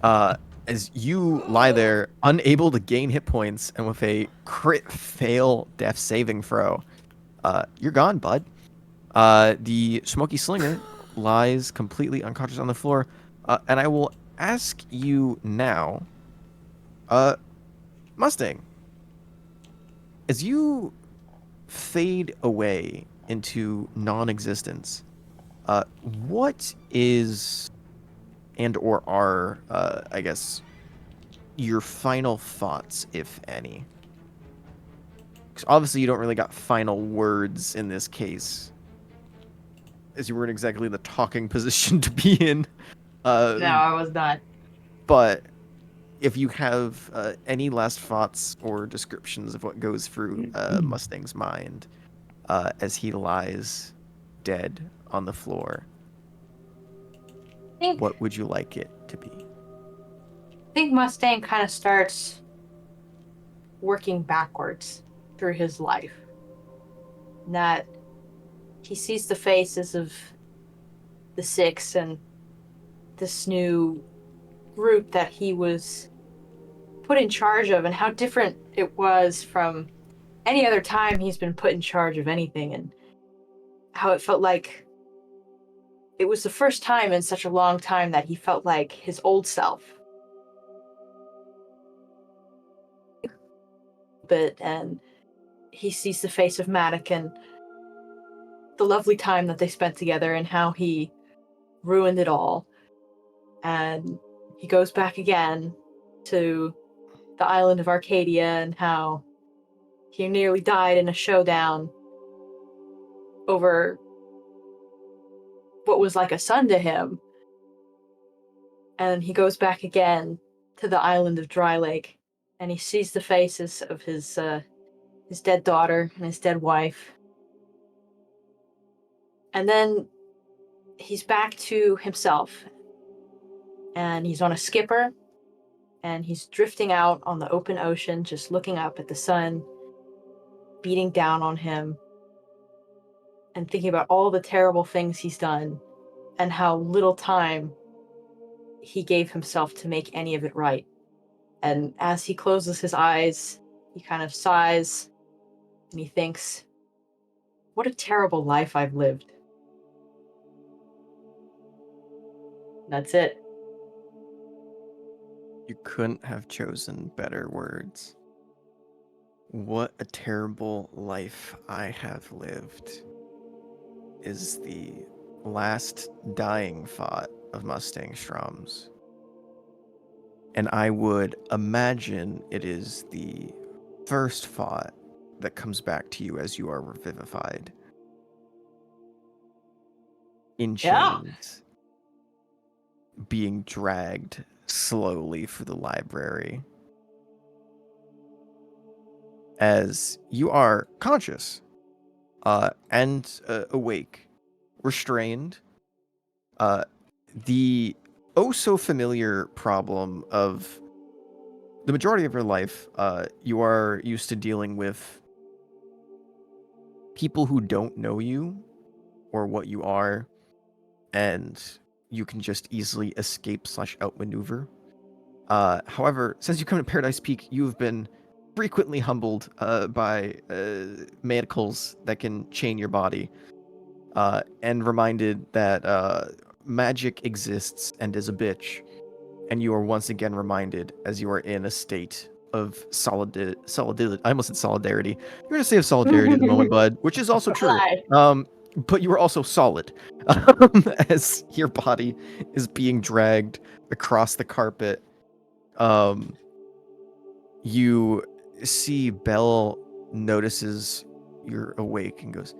As you lie there, unable to gain hit points, and with a crit fail death saving throw, you're gone, bud. The Smoky Slinger lies completely unconscious on the floor, and I will ask you now, Mustang, as you fade away into non-existence, what is and or are, I guess, your final thoughts, if any? Because obviously you don't really got final words in this case, as you weren't exactly the talking position to be in. No, I was not. But if you have any last thoughts or descriptions of what goes through Mustang's mind as he lies dead on the floor, what would you like it to be? I think Mustang kind of starts working backwards through his life. That he sees the faces of the six and this new group that he was put in charge of, and how different it was from any other time he's been put in charge of anything, and how it felt like it was the first time in such a long time that he felt like his old self. And he sees the face of Matic and the lovely time that they spent together and how he ruined it all. And he goes back again to the island of Arcadia and how he nearly died in a showdown over what was like a son to him. And he goes back again to the island of Dry Lake, and he sees the faces of his dead daughter and his dead wife. And then he's back to himself, and he's on a skipper, and he's drifting out on the open ocean, just looking up at the sun beating down on him, and thinking about all the terrible things he's done and how little time he gave himself to make any of it right. And as he closes his eyes, he kind of sighs and he thinks, what a terrible life I've lived. That's it. You couldn't have chosen better words. What a terrible life I have lived is the last dying thought of Mustang Strom's. And I would imagine it is the first thought that comes back to you as you are revivified. In Yeah. chains, being dragged slowly through the library. As you are conscious and awake, restrained, the oh so familiar problem of the majority of your life, you are used to dealing with people who don't know you or what you are, and you can just easily escape / outmaneuver. However, since you come to Paradise Peak, you have been frequently humbled by manacles that can chain your body, and reminded that magic exists and is a bitch. And you are once again reminded, as you are in a state of solidarity. I almost said solidarity. You're in a state of solidarity at the moment, bud, which is also true. Lie. But you are also solid, as your body is being dragged across the carpet. You see Belle notices you're awake and goes,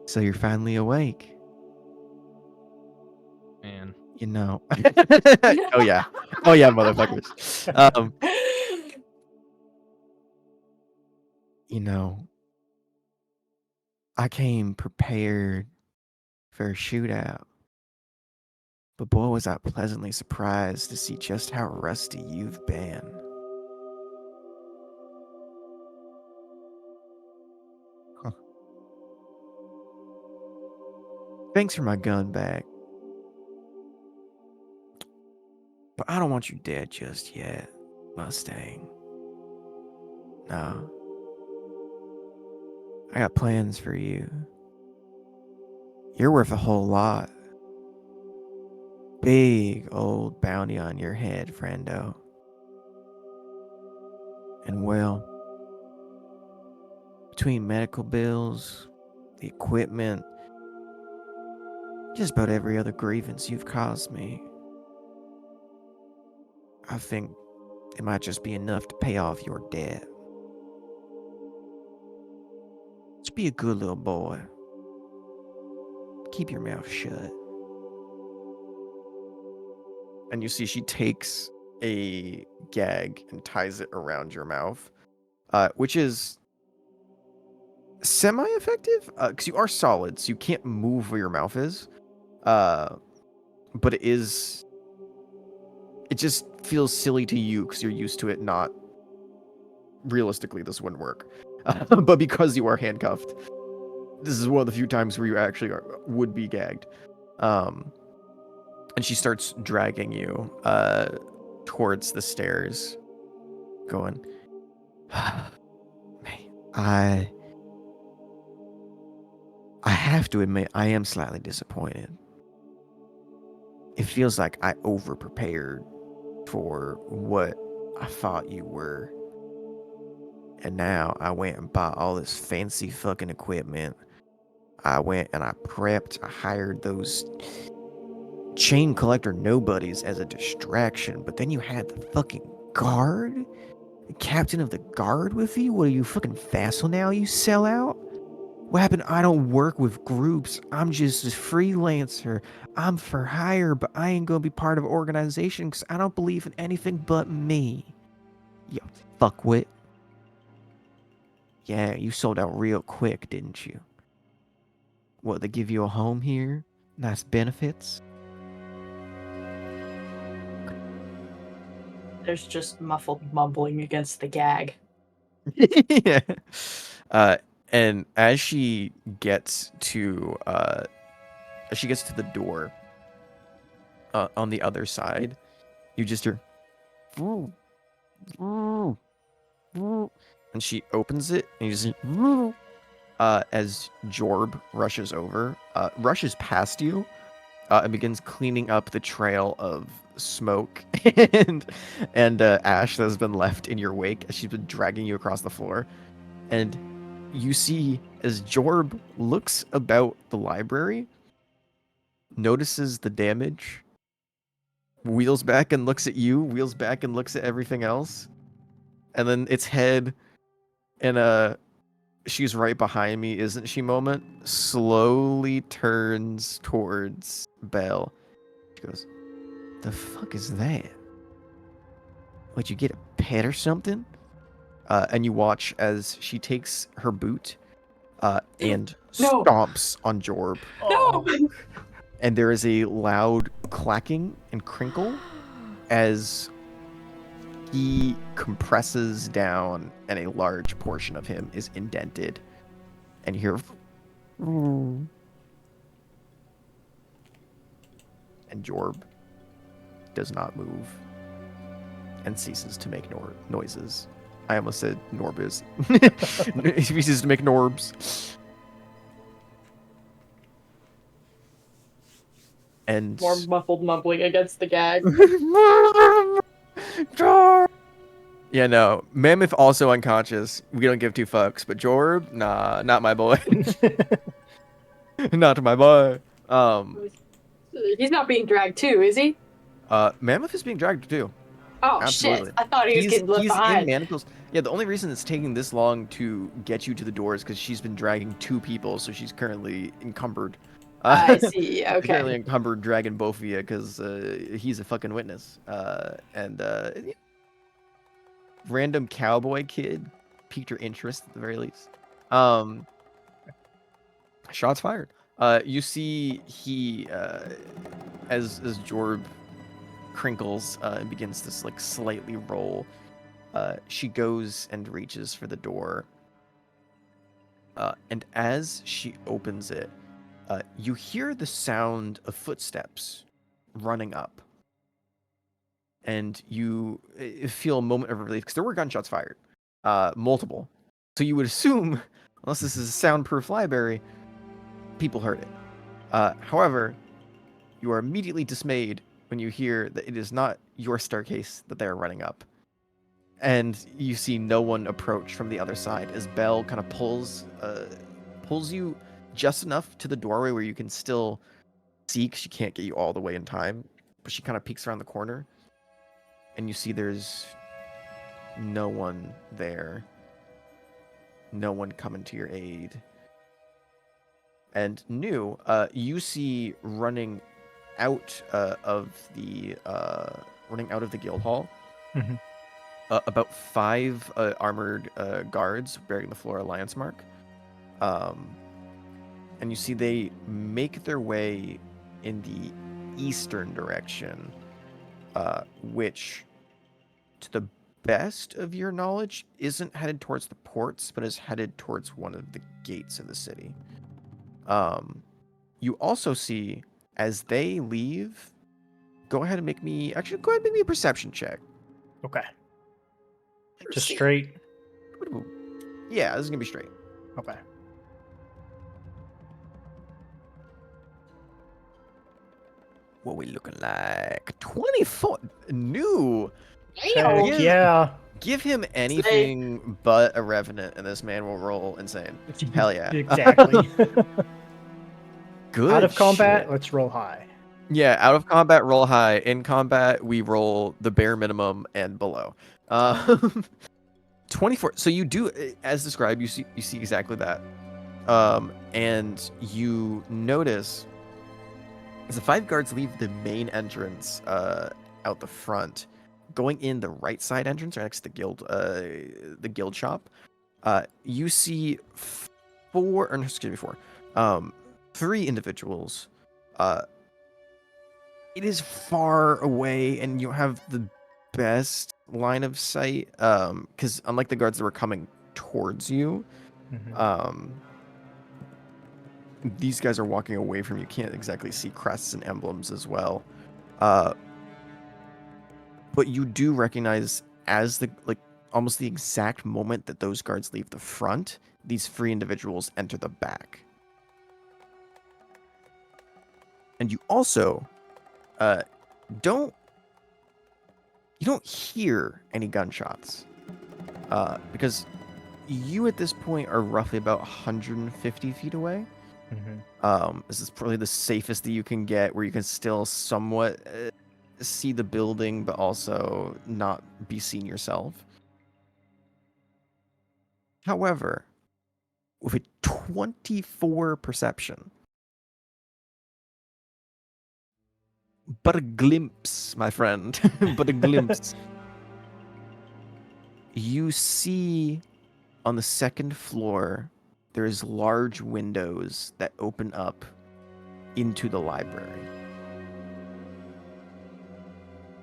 "So you're finally awake." Man. You know. Oh yeah. Oh yeah, motherfuckers. You know, I came prepared for a shootout. But boy, was I pleasantly surprised to see just how rusty you've been. Huh. Thanks for my gun back. But I don't want you dead just yet, Mustang. No. I got plans for you. You're worth a whole lot. Big old bounty on your head, friendo. And well, between medical bills, the equipment, just about every other grievance you've caused me, I think it might just be enough to pay off your debt. Just be a good little boy. Keep your mouth shut. And you see she takes a gag and ties it around your mouth, which is semi-effective, because you are solid, so you can't move where your mouth is. But it just feels silly to you because you're used to it not. Realistically, this wouldn't work. But because you are handcuffed, this is one of the few times where you actually would be gagged. And she starts dragging you towards the stairs, going, I have to admit, I am slightly disappointed. It feels like I over-prepared for what I thought you were. And now I went and bought all this fancy fucking equipment. I went and I prepped. I hired those chain collector nobodies as a distraction. But then you had the fucking guard? The captain of the guard with you? What are you, fucking vassal now, you sell out? What happened? I don't work with groups. I'm just a freelancer. I'm for hire, but I ain't gonna be part of an organization because I don't believe in anything but me. You fuckwit. Yeah, you sold out real quick, didn't you? What, they give you a home here? Nice benefits? There's just muffled mumbling against the gag. Yeah. And as she gets to the door, on the other side, you just hear, "Vroom, vroom, vroom," and she opens it, and you just hear, "Vroom," as Jorb rushes past you, and begins cleaning up the trail of smoke and ash that has been left in your wake as she's been dragging you across the floor. And you see, as Jorb looks about the library, notices the damage, wheels back and looks at you, wheels back and looks at everything else, and then its head in a "she's right behind me, isn't she" moment slowly turns towards Belle. She goes, "The fuck is that? Would you get a pet or something?" And you watch as she takes her boot and No. stomps on Jorb. No! And there is a loud clacking and crinkle as he compresses down and a large portion of him is indented. And you hear, and Jorb does not move. and ceases to make noises. I almost said Norbiz. He ceases to make Norbs. And More muffled mumbling against the gag. yeah, no. Mammoth also unconscious. We don't give two fucks. But Jorb, nah, not my boy. Not my boy. He's not being dragged too, is he? Mammoth is being dragged too. Oh Absolutely. shit! I thought he was getting left he's behind. in manacles. Yeah, the only reason it's taking this long to get you to the door is because she's been dragging two people, so she's currently encumbered. I see. She's currently Okay. encumbered dragging both of you because he's a fucking witness. Random cowboy kid piqued your interest at the very least. Shots fired. You see he as Jorb crinkles and begins to like slightly roll. She goes and reaches for the door. And as she opens it, you hear the sound of footsteps running up. And you feel a moment of relief because there were gunshots fired, multiple. So you would assume, unless this is a soundproof library, people heard it. However, you are immediately dismayed when you hear that it is not your staircase that they are running up. And you see no one approach from the other side as Belle kind of pulls you just enough to the doorway where you can still see, because she can't get you all the way in time, but she kind of peeks around the corner, and you see there's no one there, no one coming to your aid. And you see running out of the guild hall. Mhm. About 5 armored guards bearing the Flora Alliance mark. And you see they make their way in the eastern direction, which, to the best of your knowledge, isn't headed towards the ports, but is headed towards one of the gates of the city. You also see, as they leave, go ahead and make me a perception check. Okay. Just straight. Yeah, this is gonna be straight. Okay. What we looking like? 24. New. Damn. Heck yeah. Give him anything but a revenant, and this man will roll insane. Hell yeah. Exactly. Good. Out of combat, shit. let's roll high. Yeah, out of combat, roll high. In combat, we roll the bare minimum and below. 24. So you do, as described, you see exactly that. And you notice as the 5 guards leave the main entrance out the front, going in the right side entrance right next to the guild shop, you see 3 individuals. It is far away, and you have the best line of sight, because unlike the guards that were coming towards you, Mhm. These guys are walking away from you. Can't exactly see crests and emblems as well, but you do recognize as almost the exact moment that those guards leave the front, these 3 individuals enter the back. And you also don't hear any gunshots, because you at this point are roughly about 150 feet away. This is probably the safest that you can get, where you can still somewhat see the building, but also not be seen yourself. However, with a 24 perception, but a glimpse, my friend, but a glimpse, you see on the second floor, there's large windows that open up into the library.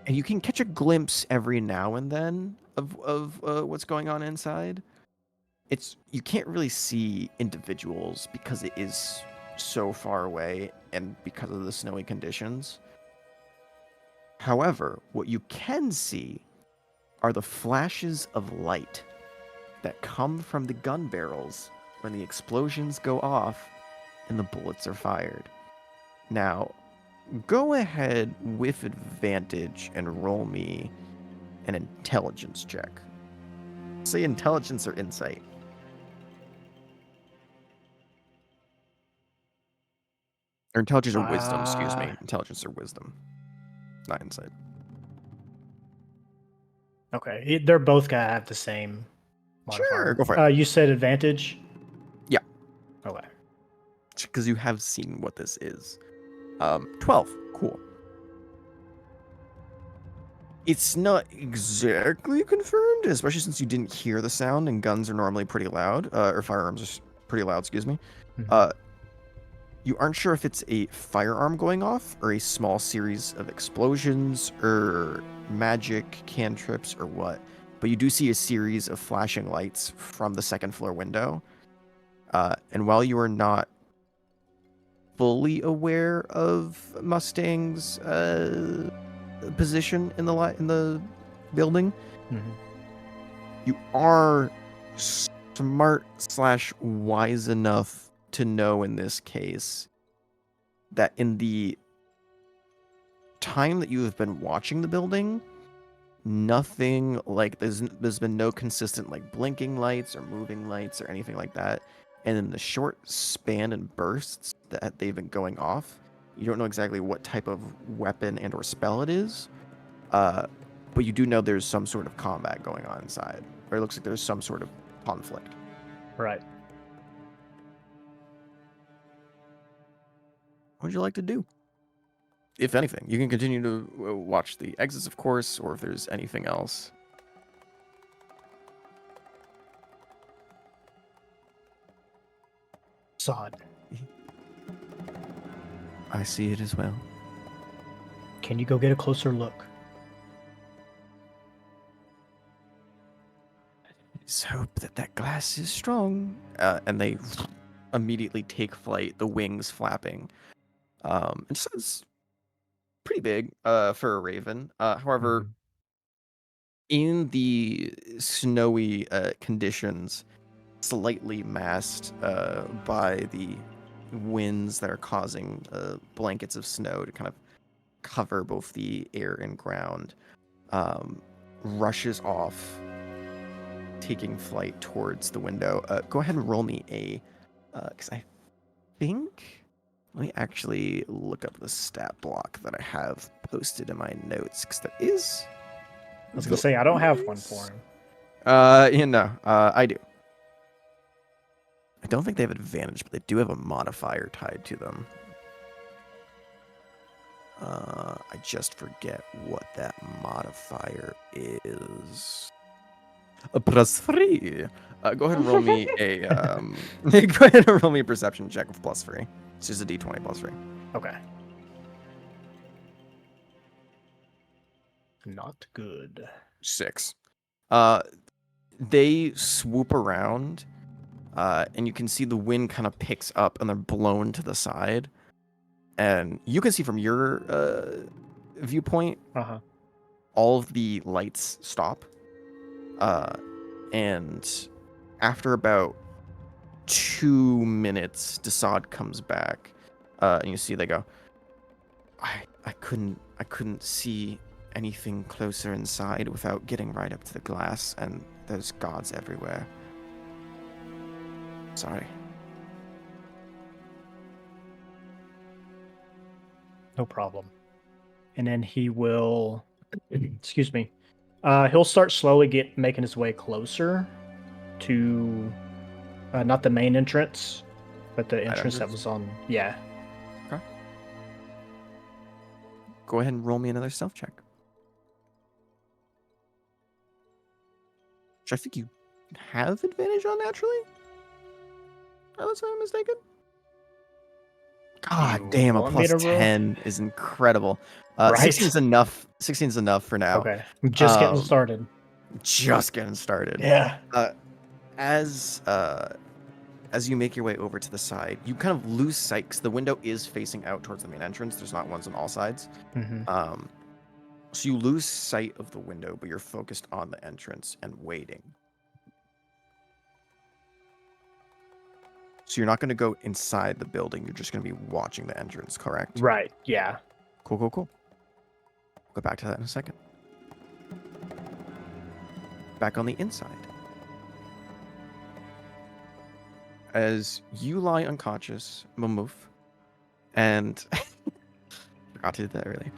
And you can catch a glimpse every now and then of what's going on inside. You can't really see individuals because it is so far away and because of the snowy conditions. However, what you can see are the flashes of light that come from the gun barrels when the explosions go off and the bullets are fired. Now, go ahead with advantage and roll me an intelligence check. Say intelligence or insight. Or intelligence or wisdom, excuse me. Intelligence or wisdom. Not insight. Okay, they're both gonna have the same modifier. Sure, go for it. You said advantage? Yeah. Okay. Because you have seen what this is. 12. Cool. It's not exactly confirmed, especially since you didn't hear the sound, and guns are normally pretty loud, or firearms are pretty loud, excuse me. Mhm. You aren't sure if it's a firearm going off, or a small series of explosions, or magic, cantrips, or what. But you do see a series of flashing lights from the second floor window. And while you are not fully aware of Mustang's position in the building, Mhm. you are smart / wise enough to know in this case that in the time that you have been watching the building, nothing like there's been no consistent like blinking lights or moving lights or anything like that. And in the short span and bursts that they've been going off, you don't know exactly what type of weapon and or spell it is. But you do know there's some sort of combat going on inside, or it looks like there's some sort of conflict. Right. What would you like to do? If anything, you can continue to watch the exits, of course, or if there's anything else. Sod, I see it as well. can you go get a closer look? Let's hope that that glass is strong. And they immediately take flight, the wings flapping. And so it's pretty big for a raven. However, Mhm. in the snowy conditions, slightly masked by the winds that are causing blankets of snow to kind of cover both the air and ground, rushes off, taking flight towards the window. Go ahead and roll me a, because I think, let me actually look up the stat block that I have posted in my notes, because there is. I was gonna say I don't have one for him. I do. I don't think they have advantage, but they do have a modifier tied to them. I just forget what that modifier is. A +3. Go ahead and roll me a go ahead and roll me a perception check with +3. It's just a d20 +3. Okay. Not good. 6. They swoop around, and you can see the wind kind of picks up, and they're blown to the side. And you can see from your viewpoint, Uh-huh. all of the lights stop. And after about 2 minutes, Desaad comes back, and you see they go, I couldn't see anything closer inside without getting right up to the glass, and there's guards everywhere. Sorry. No problem. And then he will excuse me. He'll start slowly making his way closer to not the main entrance, but the entrance that entrance? was on. Yeah. Okay. Go ahead and roll me another stealth check. Which I think you have advantage on naturally? Unless I'm mistaken. God You damn, a want me to roll? +10 is incredible. Right. 16's enough. 16's enough for now. Okay. I'm just getting Um, started. Just getting started. Yeah. As you make your way over to the side, you kind of lose sight because the window is facing out towards the main entrance. There's not ones on all sides. Mm-hmm. So you lose sight of the window, but you're focused on the entrance and waiting. So you're not going to go inside the building. You're just going to be watching the entrance, correct? Right. Yeah. Cool, cool, cool. Go back to that in a second. Back on the inside. As you lie unconscious, Mamoof, and forgot to do that earlier,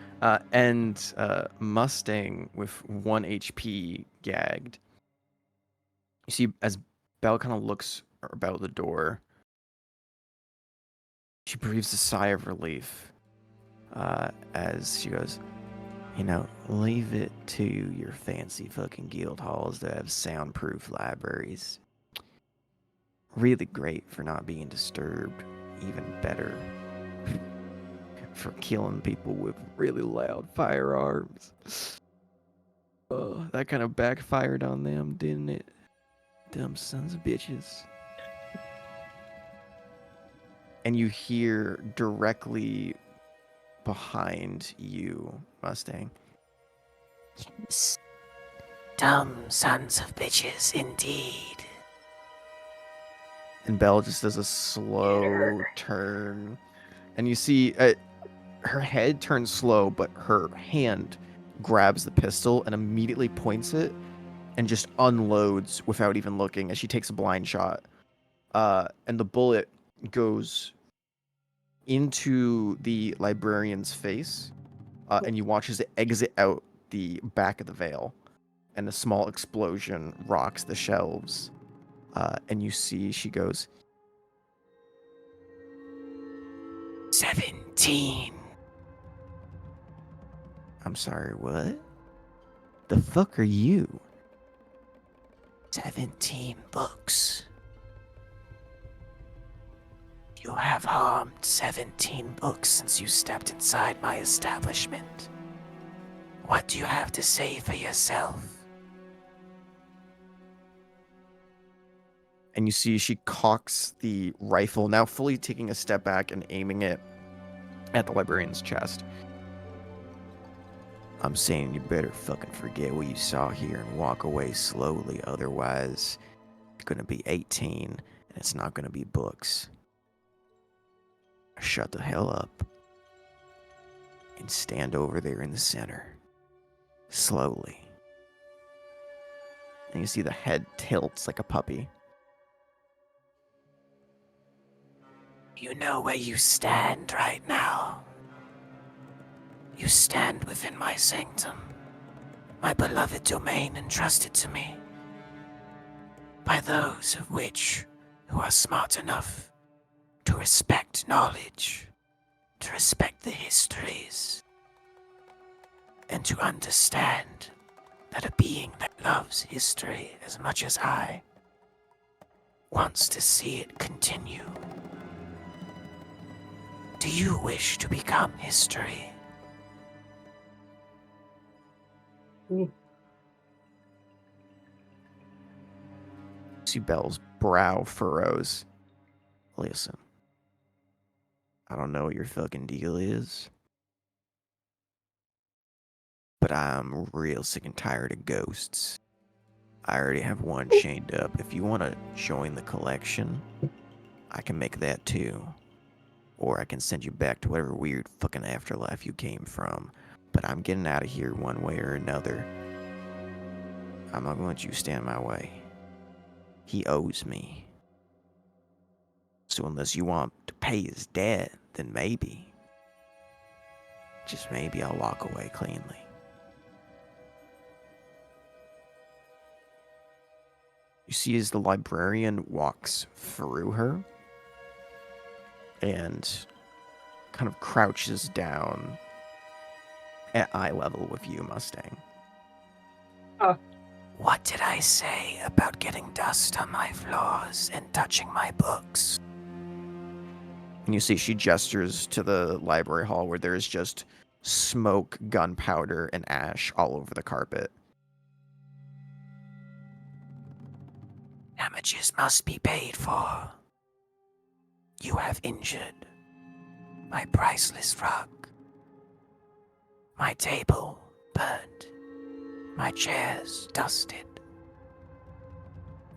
and Mustang with 1 HP gagged. You see, as Belle kind of looks about the door, she breathes a sigh of relief as she goes, you know, leave it to your fancy fucking guild halls to have soundproof libraries. Really great for not being disturbed. Even better for killing people with really loud firearms. Oh, that kind of backfired on them, didn't it? Dumb sons of bitches. And you hear directly behind you, Mustang. Yes. Dumb sons of bitches, indeed. And Belle just does a slow turn. And you see her head turns slow, but her hand grabs the pistol and immediately points it and just unloads without even looking as she takes a blind shot. And the bullet goes into the librarian's face, and you watch as it exit out the back of the veil, and a small explosion rocks the shelves. And you see she goes, 17. I'm sorry, what? The fuck are you? 17 books. You have harmed 17 books since you stepped inside my establishment. What do you have to say for yourself? And you see she cocks the rifle, now fully taking a step back and aiming it at the librarian's chest. I'm saying you better fucking forget what you saw here and walk away slowly, otherwise you're gonna be 18 and it's not gonna be books. Shut the hell up and stand over there in the center, slowly. And you see the head tilts like a puppy. You know where you stand right now. You stand within my sanctum, my beloved domain entrusted to me by those of which who are smart enough to respect knowledge, to respect the histories, and to understand that a being that loves history as much as I wants to see it continue. Do you wish to become history? See Belle's brow furrows. Listen, I don't know what your fucking deal is, but I'm real sick and tired of ghosts. I already have one chained up. If you want to join the collection, I can make that too. Or I can send you back to whatever weird fucking afterlife you came from. But I'm getting out of here one way or another. I'm not gonna let you stand in my way. He owes me. So unless you want to pay his debt, then maybe, just maybe I'll walk away cleanly. You see as the librarian walks through her and kind of crouches down at eye level with you, Mustang. What did I say about getting dust on my floors and touching my books? And you see she gestures to the library hall where there is just smoke, gunpowder, and ash all over the carpet. Damages must be paid for. You have injured my priceless rug, my table burned, my chairs dusted,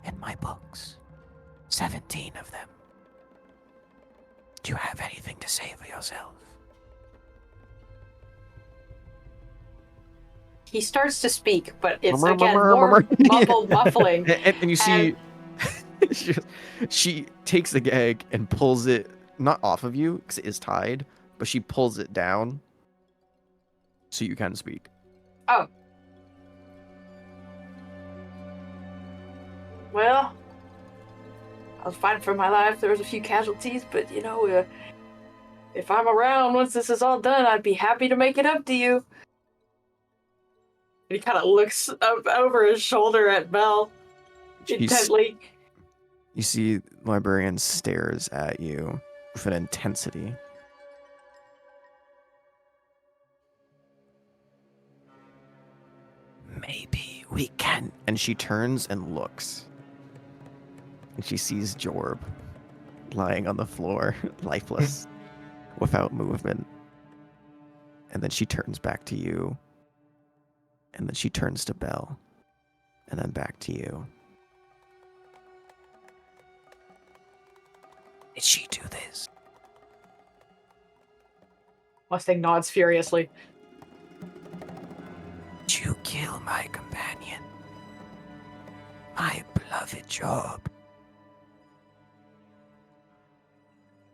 and my books, 17 of them. Do you have anything to say for yourself? He starts to speak, but it's again more muffled, muffling. And you see, she takes the gag and pulls it not off of you because it is tied, but she pulls it down so you can speak. Oh. Well, I was fighting for my life. There was a few casualties, but if I'm around once this is all done, I'd be happy to make it up to you. And he kind of looks up over his shoulder at Belle intently. You see, the librarian stares at you with an intensity. Maybe we can. And she turns and looks. And she sees Jorb lying on the floor, lifeless, without movement. And then she turns back to you. And then she turns to Belle. And then back to you. Did she do this? Mustang nods furiously. Did you kill my companion? My beloved Job?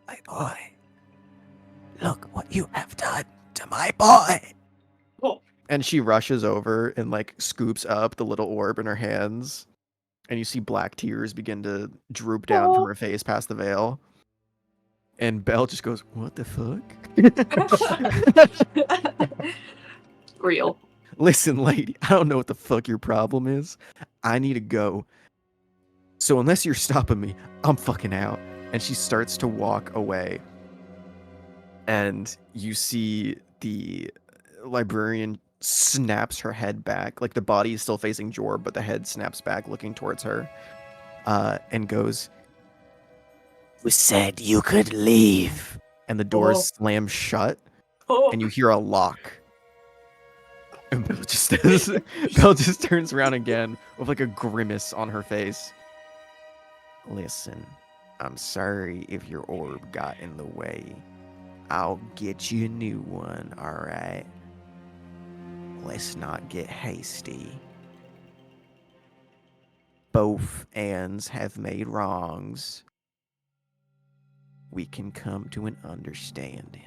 My boy. Look what you have done to my boy! Oh. And she rushes over and scoops up the little orb in her hands. And you see black tears begin to droop down from her face past the veil. And Belle just goes, "What the fuck?" Real. Listen, lady, I don't know what the fuck your problem is. I need to go. So unless you're stopping me, I'm fucking out. And she starts to walk away. And you see the librarian snaps her head back. Like the body is still facing Jorb, but the head snaps back looking towards her. And goes, "Who said you could leave?" And the doors slam shut. Oh. And you hear a lock. And Belle just turns around again with a grimace on her face. Listen, I'm sorry if your orb got in the way. I'll get you a new one, alright? Let's not get hasty. Both ends have made wrongs. We can come to an understanding.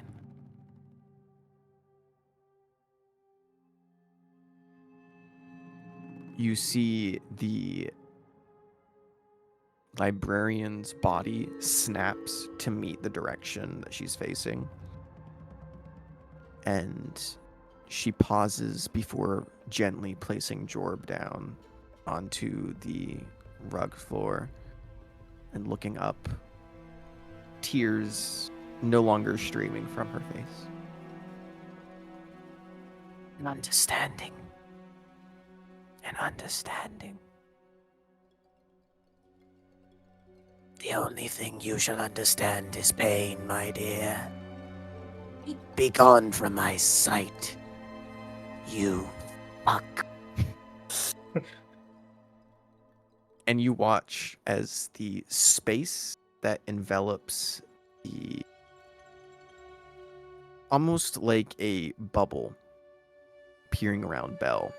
You see the librarian's body snaps to meet the direction that she's facing. And she pauses before gently placing Jorb down onto the rug floor and looking up, tears no longer streaming from her face. An understanding. An understanding. The only thing you shall understand is pain, my dear. Be gone from my sight, you fuck. And you watch as the space that envelops the... almost like a bubble peering around Belle.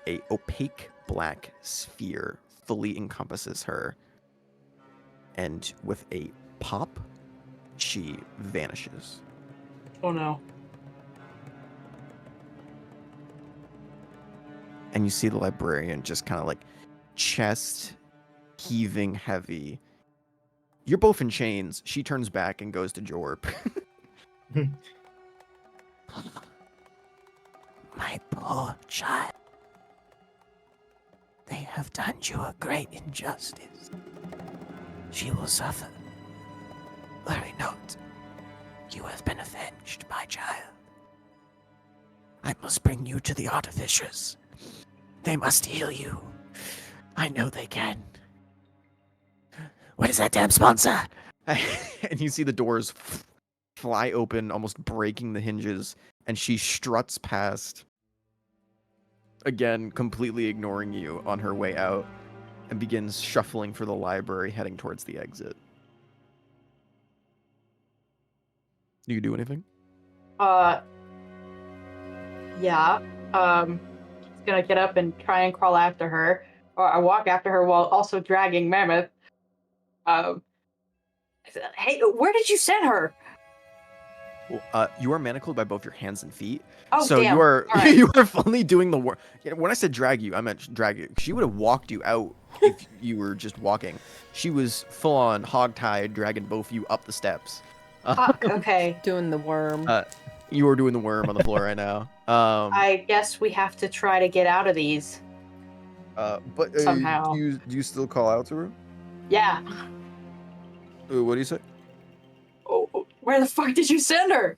A opaque black sphere fully encompasses her. And with a pop, she vanishes. Oh no. And you see the librarian just kind of chest heaving heavy. You're both in chains. She turns back and goes to Jorb. My poor child. They have done you a great injustice. She will suffer. Worry not. You have been avenged, my child. I must bring you to the artificers. They must heal you. I know they can. Where's that damn sponsor? And you see the doors fly open, almost breaking the hinges, and she struts past again, completely ignoring you on her way out, and begins shuffling for the library, heading towards the exit. Do you do anything? Yeah. He's gonna get up and try and crawl after her, or I walk after her while also dragging Mammoth. Um, hey, where did you send her? Well, you are manacled by both your hands and feet. Oh, So damn. you are All right. you are fully doing the work. When I said drag you, I meant drag you. She would have walked you out if you were just walking. She was full on hog-tied, dragging both of you up the steps. Fuck, okay. Doing the worm. You are doing the worm on the floor right now. I guess we have to try to get out of these. But somehow. do you still call out to her? Yeah. What do you say? Oh, where the fuck did you send her?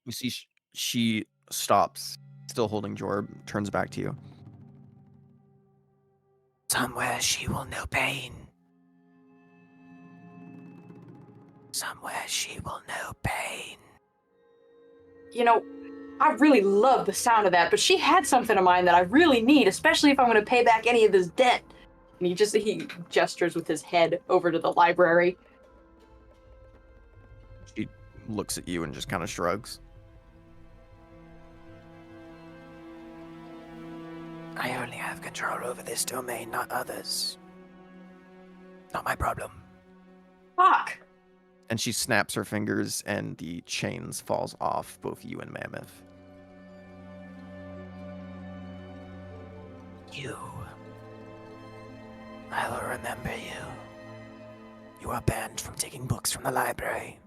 You see, she stops, still holding Jorb, turns back to you. Somewhere she will know pain. Somewhere she will know pain. You know, I really love the sound of that, but she had something of mine that I really need, especially if I'm going to pay back any of this debt. And he gestures with his head over to the library. She looks at you and just kind of shrugs. I only have control over this domain, not others. Not my problem. Fuck. And she snaps her fingers and the chains falls off both you and Mammoth. You. I will remember you. You are banned from taking books from the library.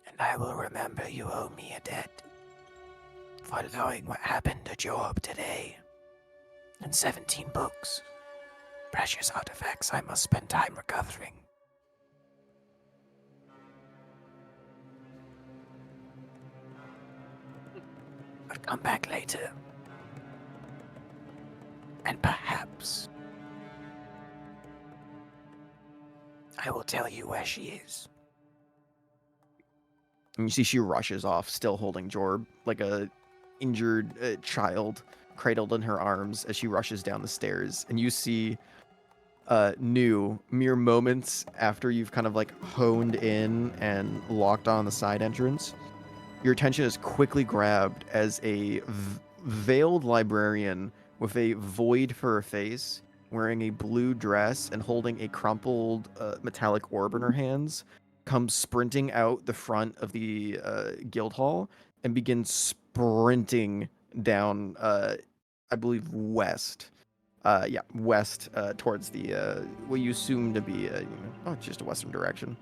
And I will remember you owe me a debt for allowing what happened to Job today. And 17 books. Precious artifacts I must spend time recovering. I'll come back later. And perhaps I will tell you where she is. And you see she rushes off, still holding Jorb, like a injured child cradled in her arms as she rushes down the stairs. And you see New, mere moments after you've kind of like honed in and locked on the side entrance, your attention is quickly grabbed as a veiled librarian with a void for her face, wearing a blue dress and holding a crumpled metallic orb in her hands, comes sprinting out the front of the guild hall and begins sprinting down, I believe, west. West towards the what you assume to be just a western direction.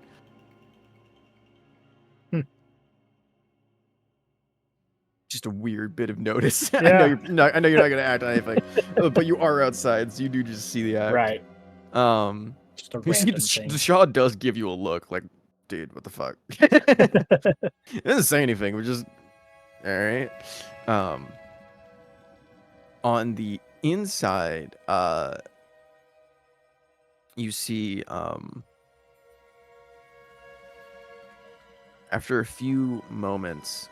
Just a weird bit of notice. Yeah. I know you're not gonna act on anything, but you are outside, so you do just see the act. Right. Just a You see random thing. the Shaw does give you a look, like, dude, what the fuck? It doesn't say anything. We're just all right. On the inside, you see after a few moments,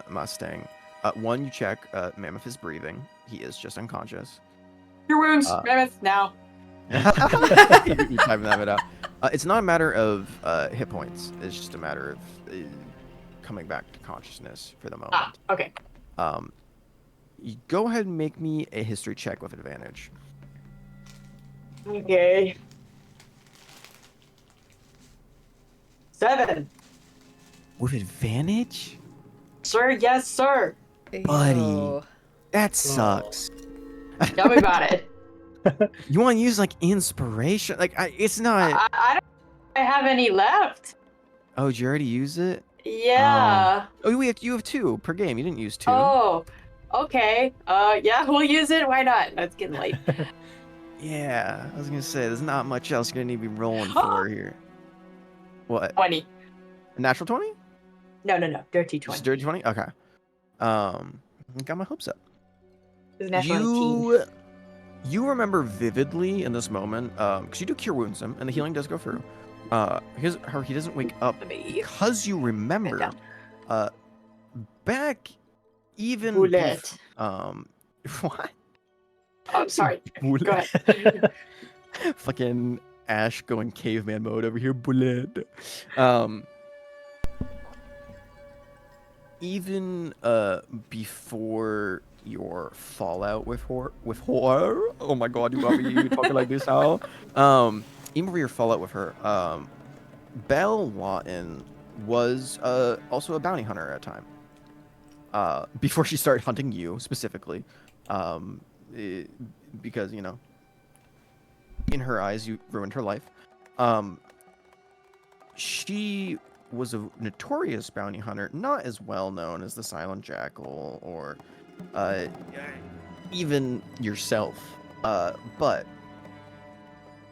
Mustang, one, you check Mammoth is breathing. He is just unconscious. Your wounds, Mammoth, now. You typing that bit out. It's not a matter of hit points. It's just a matter of coming back to consciousness for the moment. Ah, okay. You go ahead and make me a history check with advantage. Okay. 7. With advantage? Sir, yes, sir. Buddy. Ew. That sucks. Tell me about it. You want to use like inspiration? Like it's not. I don't have any left. Oh, did you already use it? Yeah. Oh, you have 2 per game. You didn't use 2. Oh, okay. Yeah, we'll use it. Why not? No, it's getting late. Yeah, I was gonna say there's not much else you're gonna need to be rolling for here. What? 20. A natural 20? No. Dirty 20. Just dirty 20? Okay. Got my hopes up. It was a natural 18. You remember vividly in this moment, because you do cure wounds him, and the healing does go through. He doesn't wake up Let me because you remember. back even Bullet. what? Oh, sorry. Bullet. Go ahead. Fucking Ash going caveman mode over here. Bullet. Even before your fallout with horror. Oh my god, you got me talking like this now. Even before your fallout with her, Belle Lawton was also a bounty hunter at a time. Before she started hunting you specifically, because you know, in her eyes, you ruined her life. She was a notorious bounty hunter, not as well known as the Silent Jackal or even yourself. But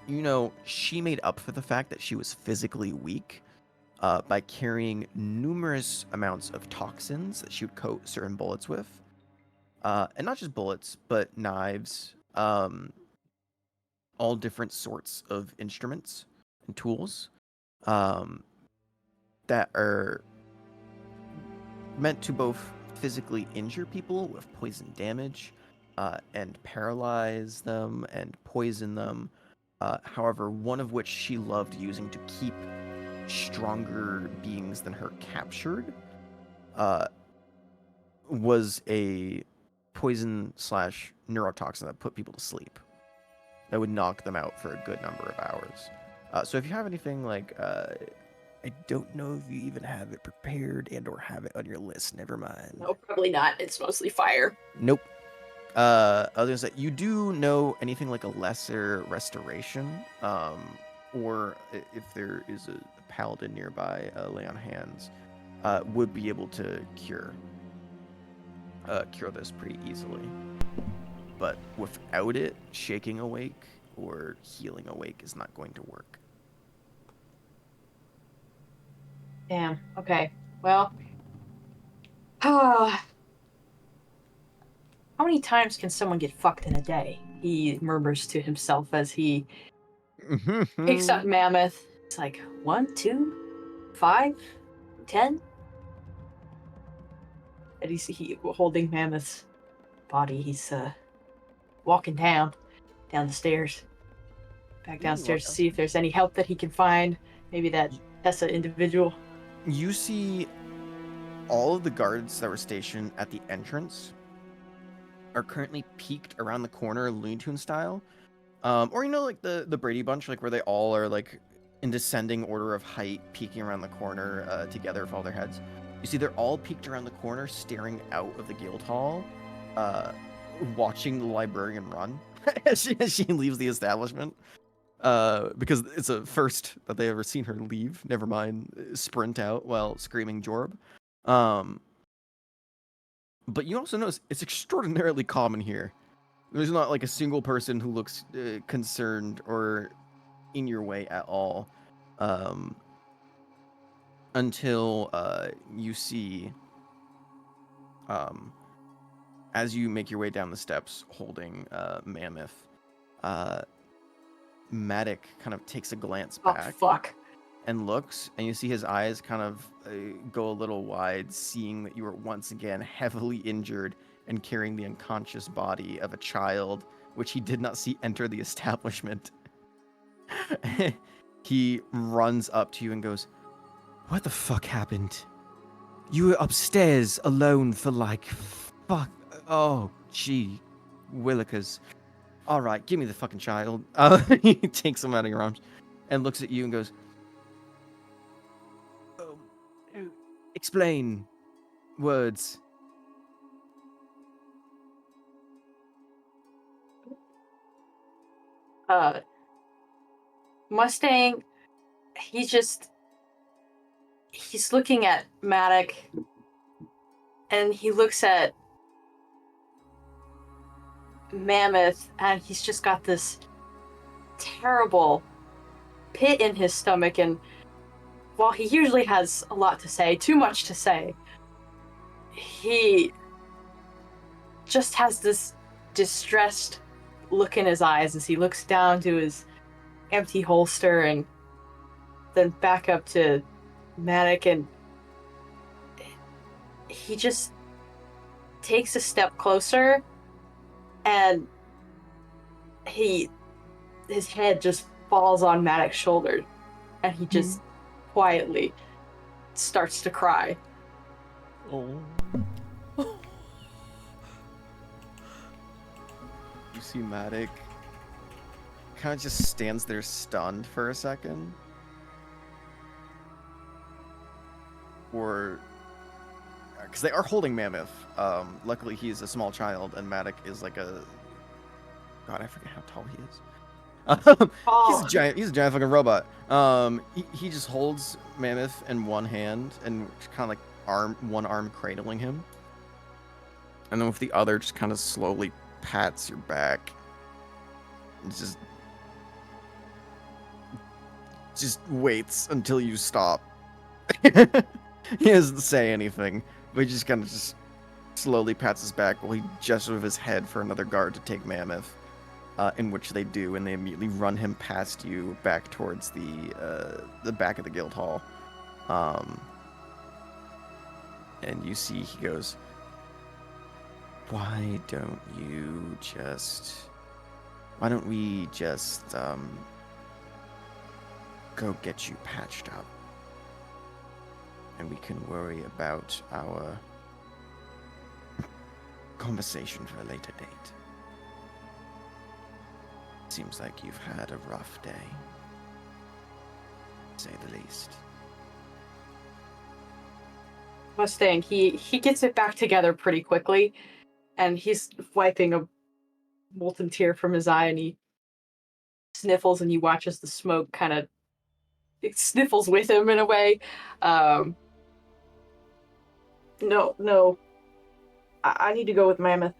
you know, she made up for the fact that she was physically weak by carrying numerous amounts of toxins that she would coat certain bullets with. And not just bullets, but knives, all different sorts of instruments and tools that are meant to both physically injure people with poison damage and paralyze them and poison them. However, one of which she loved using to keep stronger beings than her captured was a poison slash neurotoxin that put people to sleep. That would knock them out for a good number of hours. So if you have anything like, I don't know if you even have it prepared and or have it on your list. Never mind. No, probably not. It's mostly fire. Nope. Other than that, you do know anything like a lesser restoration, or if there is a paladin nearby, lay on hands, would be able to cure this pretty easily. But without it, shaking awake or healing awake is not going to work. Damn. Okay. Well. How many times can someone get fucked in a day? He murmurs to himself as he picks up Mammoth. It's like 1, 2, 5, 10. And he's holding Mammoth's body. He's walking down the stairs, back downstairs to see if there's any help that he can find. Maybe that Tessa individual. You see all of the guards that were stationed at the entrance are currently peeked around the corner, Looney Tune style. Or you know, like the Brady Bunch, like where they all are like in descending order of height, peeking around the corner together with all their heads. You see, they're all peeked around the corner, staring out of the guild hall, watching the librarian run as she leaves the establishment. Because it's a first that they ever seen her leave. Never mind sprint out while screaming Jorb. But you also notice it's extraordinarily common here. There's not like a single person who looks concerned or in your way at all. Until you see, as you make your way down the steps holding Mammoth, Matic kind of takes a glance back. Oh, fuck. And looks, and you see his eyes kind of go a little wide, seeing that you are once again heavily injured and carrying the unconscious body of a child, which he did not see enter the establishment. He runs up to you and goes, "What the fuck happened? You were upstairs alone for like, fuck, oh, gee, Willikers. All right, give me the fucking child." He takes him out of your arms and looks at you and goes, "Explain. Words." Mustang, he's looking at Matic, and he looks at Mammoth, and he's just got this terrible pit in his stomach, and while he usually has a lot to say, too much to say, he just has this distressed look in his eyes as he looks down to his empty holster and then back up to Matic, and he just takes a step closer, and his head just falls on Maddox's shoulder, and he just quietly starts to cry. Oh. You see Matic kind of just stands there stunned for a second. Or because they are holding Mammoth. Luckily he's a small child and Matic is like a God, I forget how tall he is. He's a giant. He's a giant fucking robot. He just holds Mammoth in one hand and kind of like one arm cradling him, and then with the other just kind of slowly pats your back. It's just waits until you stop. He doesn't say anything, but he just kind of just slowly pats his back while he gestures with his head for another guard to take Mammoth. In which they do, and they immediately run him past you back towards the back of the guild hall. And you see he goes, why don't we just go get you patched up, and we can worry about our conversation for a later date. Seems like you've had a rough day, to say the least. Mustang, he gets it back together pretty quickly, and he's wiping a molten tear from his eye, and he sniffles, and you watch as the smoke kind of sniffles with him in a way. No, I need to go with Mammoth.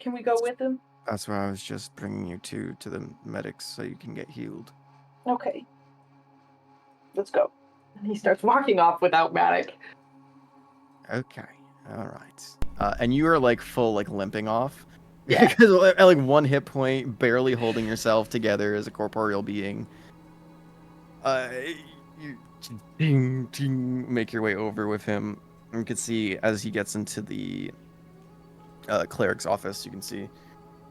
Can we go with him? That's why I was just bringing you to the medics so you can get healed. Okay. Let's go. And he starts walking off without Matic. Okay, all right. And you are like full like limping off. Yeah. Because at like one hit point, barely holding yourself together as a corporeal being. You ding, ding, make your way over with him. And you can see as he gets into the cleric's office, you can see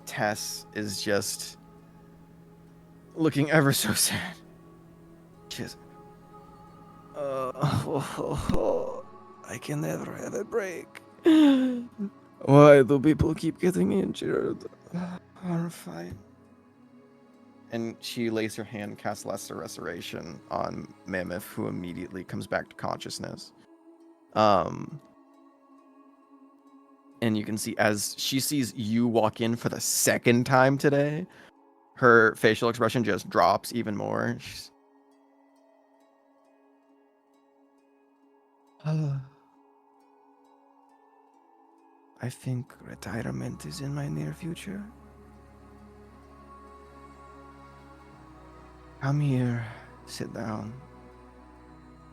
Tess is just looking ever so sad. She's I can never have a break. Why do people keep getting injured? Horrifying. And she lays her hand, casts Lesser Restoration on Mammoth, who immediately comes back to consciousness. And you can see as she sees you walk in for the second time today, her facial expression just drops even more. She's, I think retirement is in my near future. Come here, sit down.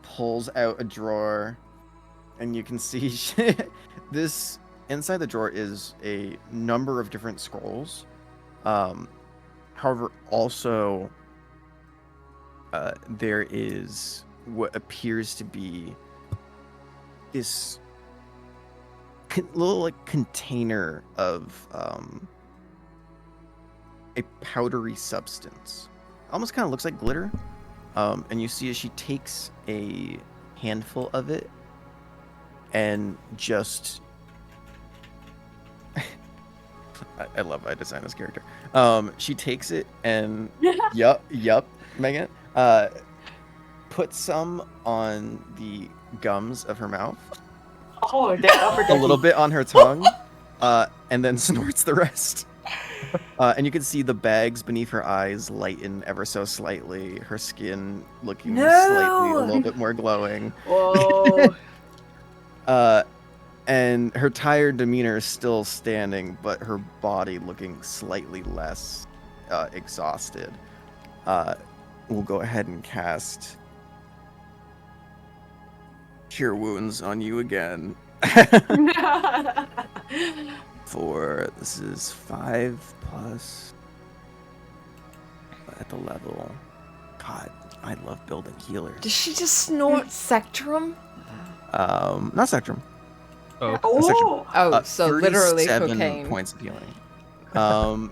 Pulls out a drawer, and you can see this inside the drawer is a number of different scrolls. However, also there is what appears to be this little like container of a powdery substance. Almost kind of looks like glitter. And you see as she takes a handful of it and just I love I designed this character. She takes it and yup, Megan. Put some on the gums of her mouth. Oh, that A little bit on her tongue, and then snorts the rest. And you can see the bags beneath her eyes lighten ever so slightly. Her skin looking slightly a little bit more glowing. Whoa. And her tired demeanor is still standing, but her body looking slightly less exhausted. We'll go ahead and cast Cure Wounds on you again. This is 5 plus at the level. God, I love building healers. Does she just snort Sectrum? Not Spectrum. Oh, Oh, Oh, so literally 37 cocaine. points of healing.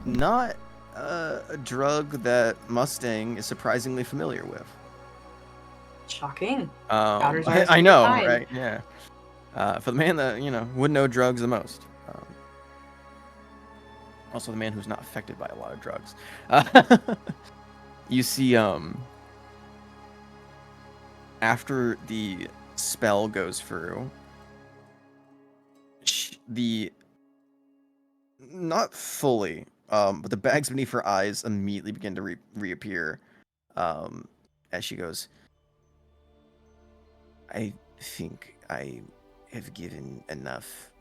Not a drug that Mustang is surprisingly familiar with. shocking. Powders are I know, fine. right? Yeah. For the man that would know drugs the most. Also, the man who's not affected by a lot of drugs. You see, after the spell goes through, the not fully, but the bags beneath her eyes immediately begin to reappear, as she goes. I think I have given enough.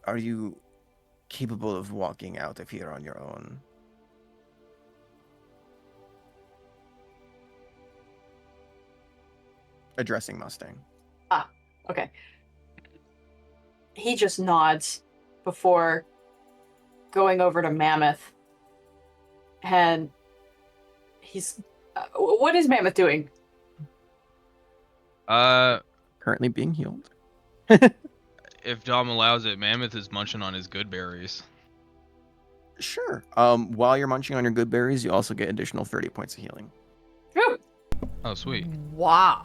Are you capable of walking out of here on your own? Addressing Mustang. Okay. He just nods before going over to Mammoth. And he's. What is Mammoth doing? Currently being healed. If Dom allows it, Mammoth is munching on his good berries. Sure. While you're munching on your good berries, you also get additional 30 points of healing. Whew. Oh, sweet. Wow.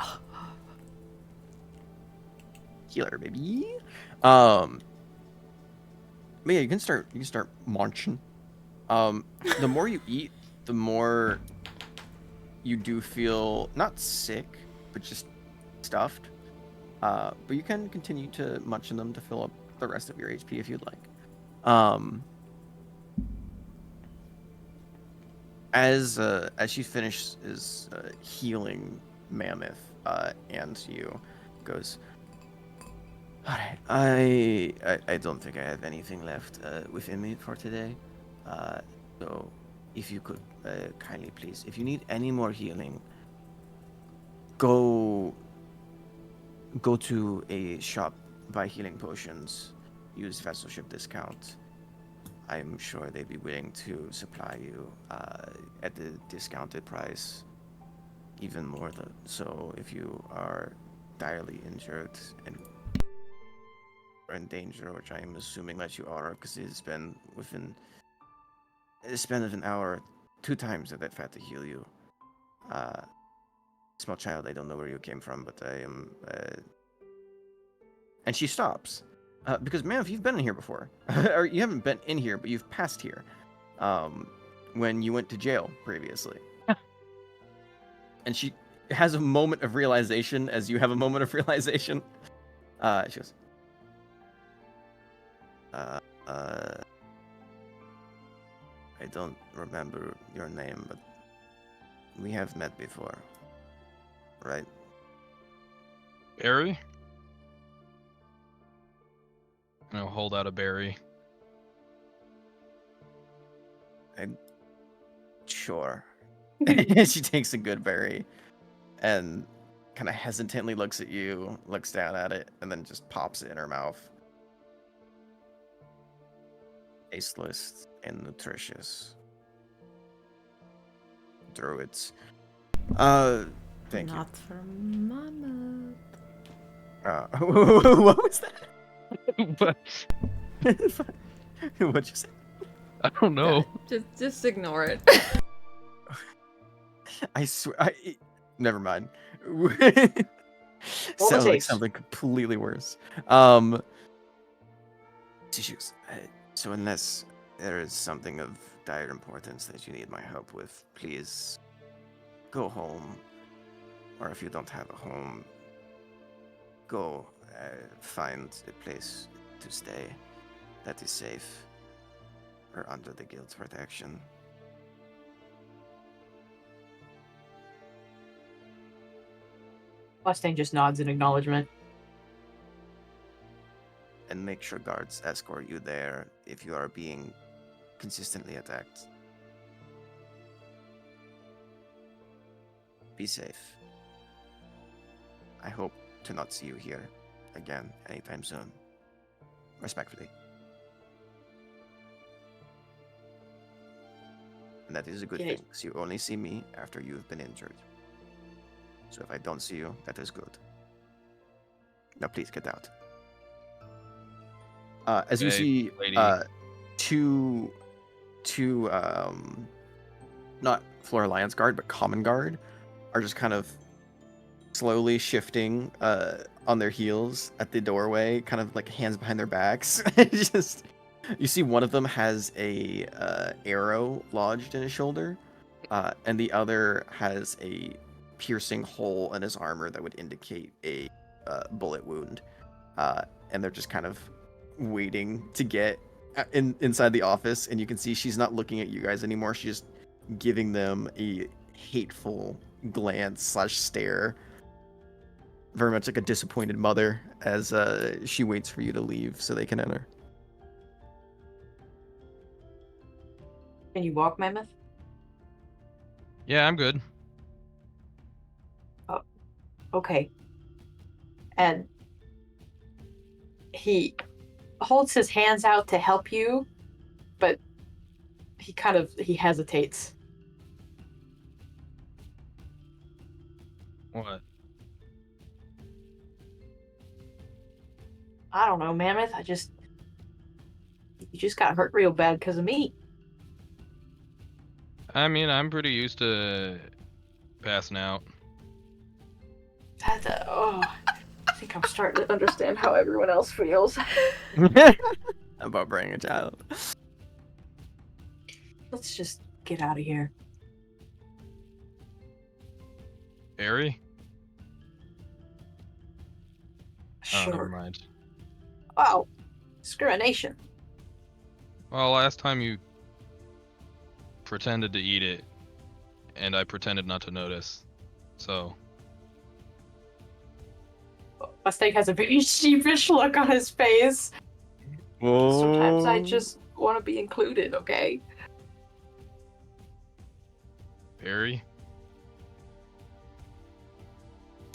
Healer, baby. But yeah, you can start munching. The more you eat, the more you do feel not sick, but just stuffed. But you can continue to munch on them to fill up the rest of your HP if you'd like. As she finishes healing Mammoth, and you goes. All right, I don't think I have anything left within me for today. So if you could kindly please, if you need any more healing, go to a shop, buy healing potions, use vesselship discount. I'm sure they'd be willing to supply you at the discounted price, even more. So if you are direly injured and are in danger, which I am assuming that you are, because it's been within a span of an hour, 2 times that I've had to heal you. Small child, I don't know where you came from, but I am. And she stops. Because, man, if you've been in here before, or you haven't been in here, but you've passed here, when you went to jail previously. And she has a moment of realization as you have a moment of realization. She goes, I don't remember your name, but we have met before, right? Berry? I'll hold out a berry. Sure. She takes a good berry and kind of hesitantly looks at you, looks down at it, and then just pops it in her mouth. Tasteless and nutritious. Druids. Thank you. Not for Mama. What was that? But What'd you say? I don't know. Just ignore it. I swear. Never mind. What Sounds like takes? something completely worse. Tissues. So unless there is something of dire importance that you need my help with, please go home. Or if you don't have a home, go find a place to stay that is safe or under the guild's protection. Mustang just nods in acknowledgement. And make sure guards escort you there if you are being consistently attacked. Be safe. I hope to not see you here again anytime soon. Respectfully. And that is a good Yeah. thing, because you only see me after you've been injured. So if I don't see you, that is good. Now please get out. As you Okay, see, lady. two, not Floor Alliance guard, but Common Guard, are just kind of slowly shifting on their heels at the doorway, kind of like hands behind their backs. Just you see one of them has a arrow lodged in his shoulder, and the other has a piercing hole in his armor that would indicate a bullet wound. And they're just kind of waiting to get inside the office, and you can see she's not looking at you guys anymore. She's just giving them a hateful glance / stare, very much like a disappointed mother, as she waits for you to leave so they can enter. Can you walk, Mammoth? Yeah, I'm good. Okay. And he holds his hands out to help you, but he hesitates. What? I don't know, Mammoth. You just got hurt real bad because of me. I mean, I'm pretty used to passing out. I think I'm starting to understand how everyone else feels. About bringing a child. Let's just get out of here. Harry? Oh, never Sure. mind. Wow. Discrimination. Well, last time you pretended to eat it, and I pretended not to notice. So, Mustang has a very sheepish look on his face. Sometimes I just want to be included, okay? Harry?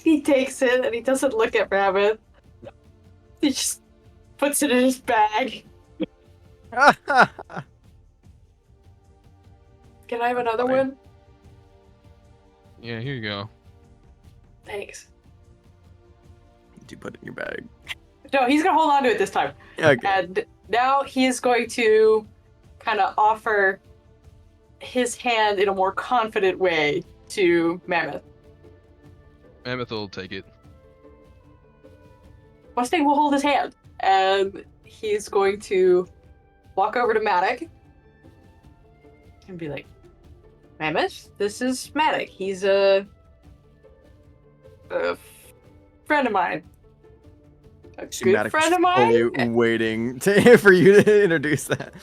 He takes it and he doesn't look at Rabbit. He just puts it in his bag. Can I have another Fine. one? Yeah, here you go. Thanks. Do put it in your bag. No, he's gonna hold on to it this time. Okay. And now he is going to kind of offer his hand in a more confident way to Mammoth. Mammoth will take it. Mustang will hold his hand, and he's going to walk over to Maddox and be like, Mammoth, this is Maddox. He's a friend of mine. A good Maddox friend is of mine. fully waiting for you to introduce that.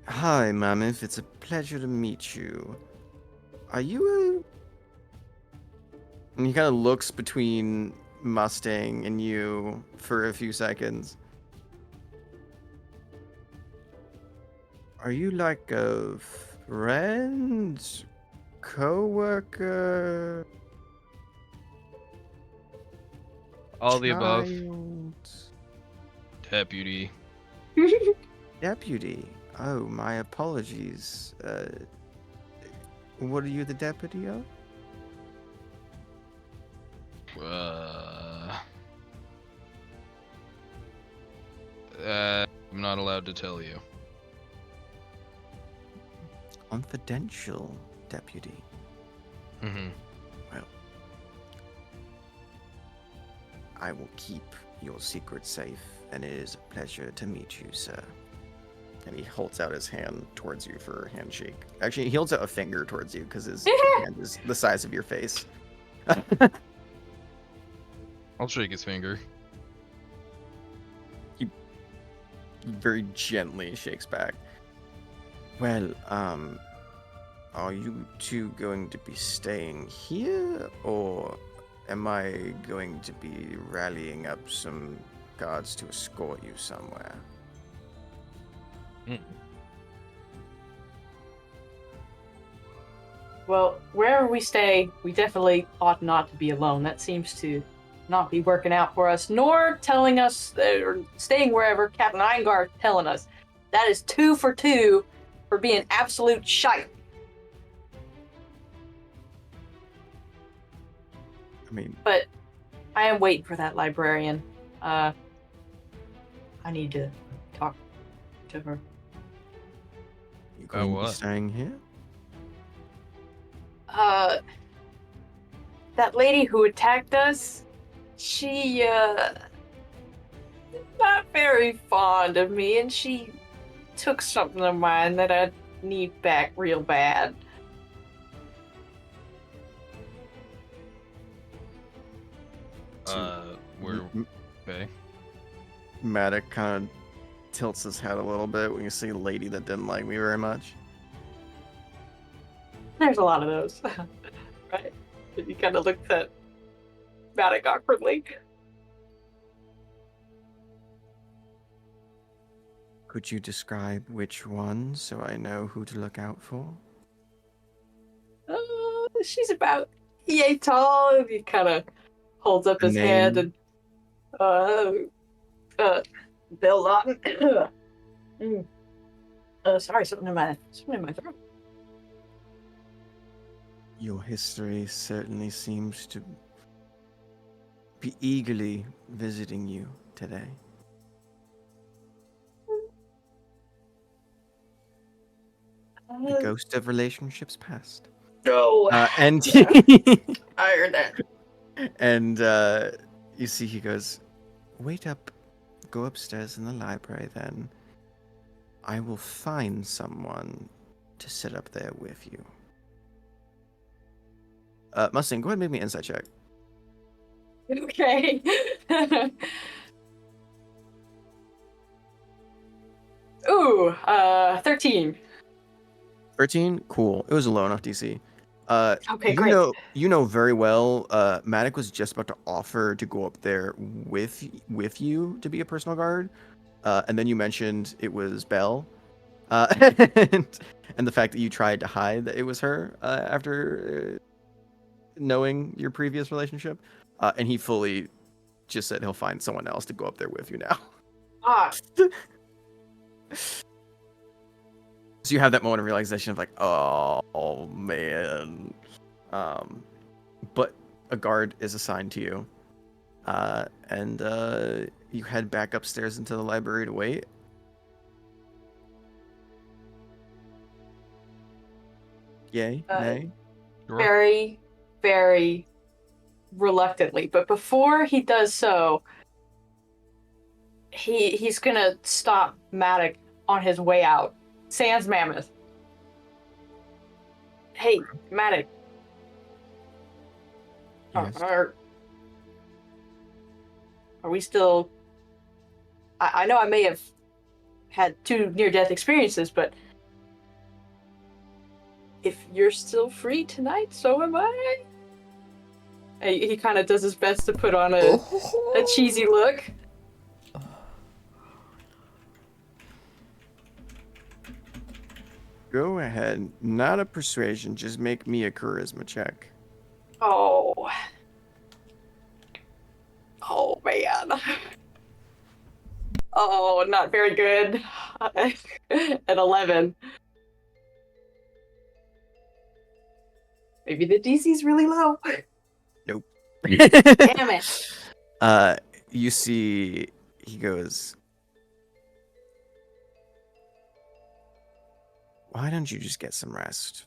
Hi, Mammoth. It's a pleasure to meet you. Are you And he kind of looks between Mustang and you for a few seconds. Are you like a friend? Co-worker? All the above. Child? Deputy. Deputy. Oh, my apologies. What are you the deputy of? I'm not allowed to tell you. Confidential deputy. Mm-hmm. Well, I will keep your secret safe, and it is a pleasure to meet you, sir. And he holds out his hand towards you for a handshake. Actually, he holds out a finger towards you because his hand is the size of your face. I'll shake his finger. He very gently shakes back. Well, are you two going to be staying here, or am I going to be rallying up some guards to escort you somewhere? Well, wherever we stay, we definitely ought not to be alone. That seems to not be working out for us, nor telling us, or staying wherever Captain Eingar telling us. That is 2 for 2 for being absolute shite. I mean, But I am waiting for that librarian. I need to talk to her. You going to be what? staying here? That lady who attacked us, she, not very fond of me, and she took something of mine that I need back real bad. We're okay. Matic kind of tilts his head a little bit when you see a lady that didn't like me very much. There's a lot of those, right? He kind of looks at Matic awkwardly. Could you describe which one so I know who to look out for? She's about yay tall, and he kind of holds up A his hand name? and Bill Lawton. Sorry, something in my throat. Your history certainly seems to be eagerly visiting you today. The ghost of relationships past. No. And I heard that. and you see he goes, wait up, go upstairs in the library then. I will find someone to sit up there with you. Mustang, go ahead and make me an insight check. Okay. Ooh, 13. 13? Cool. It was a low enough DC. Okay, you great. you know very well, Matic was just about to offer to go up there with you to be a personal guard. And then you mentioned it was Belle. And, and the fact that you tried to hide that it was her after knowing your previous relationship. And he fully just said he'll find someone else to go up there with you now. Ah, So you have that moment of realization of like, oh man. But a guard is assigned to you. And you head back upstairs into the library to wait. Yay? Nay? Sure. very, very reluctantly. But before he does so, he's gonna stop Matic on his way out. Sans Mammoth. Hey, Matic. Yes. Are we still... I know I may have had 2 near-death experiences, but if you're still free tonight, so am I. He kind of does his best to put on a cheesy look. Go ahead. Not a persuasion. Just make me a charisma check. Oh. Oh, man. Oh, not very good. At 11. Maybe the DC's really low. Nope. Damn it. You see, he goes, why don't you just get some rest?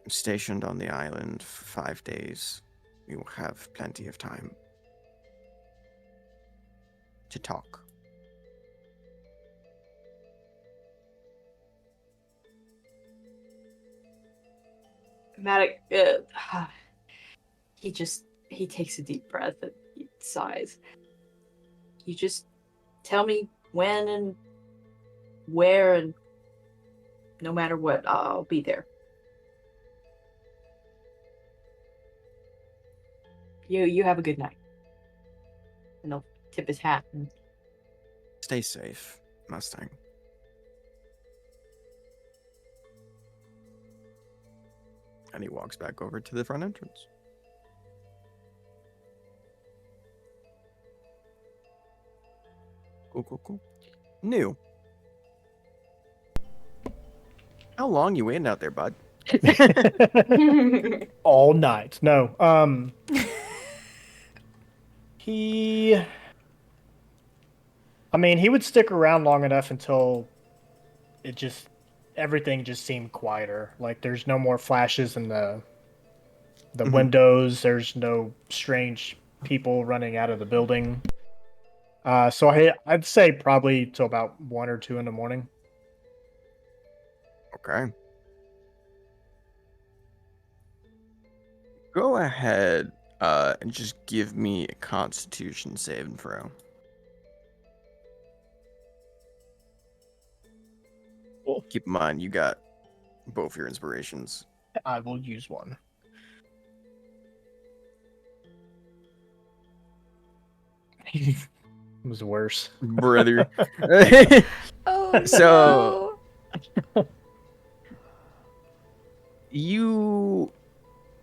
I'm stationed on the island for 5 days. We will have plenty of time to talk. Matic, he takes a deep breath and he sighs. You just tell me when and where, and no matter what, I'll be there. You have a good night. And he'll tip his hat and Stay safe, Mustang. And he walks back over to the front entrance. Cool. New. How long you waiting out there, bud? All night. No. He. I mean, he would stick around long enough until everything just seemed quieter. Like there's no more flashes in the Mhm. windows. There's no strange people running out of the building. So I'd say probably till about 1 or 2 in the morning. Okay. Go ahead and just give me a Constitution saving throw. Cool. Keep in mind, you got both your inspirations. I will use one. It was worse. Brother. Oh So- You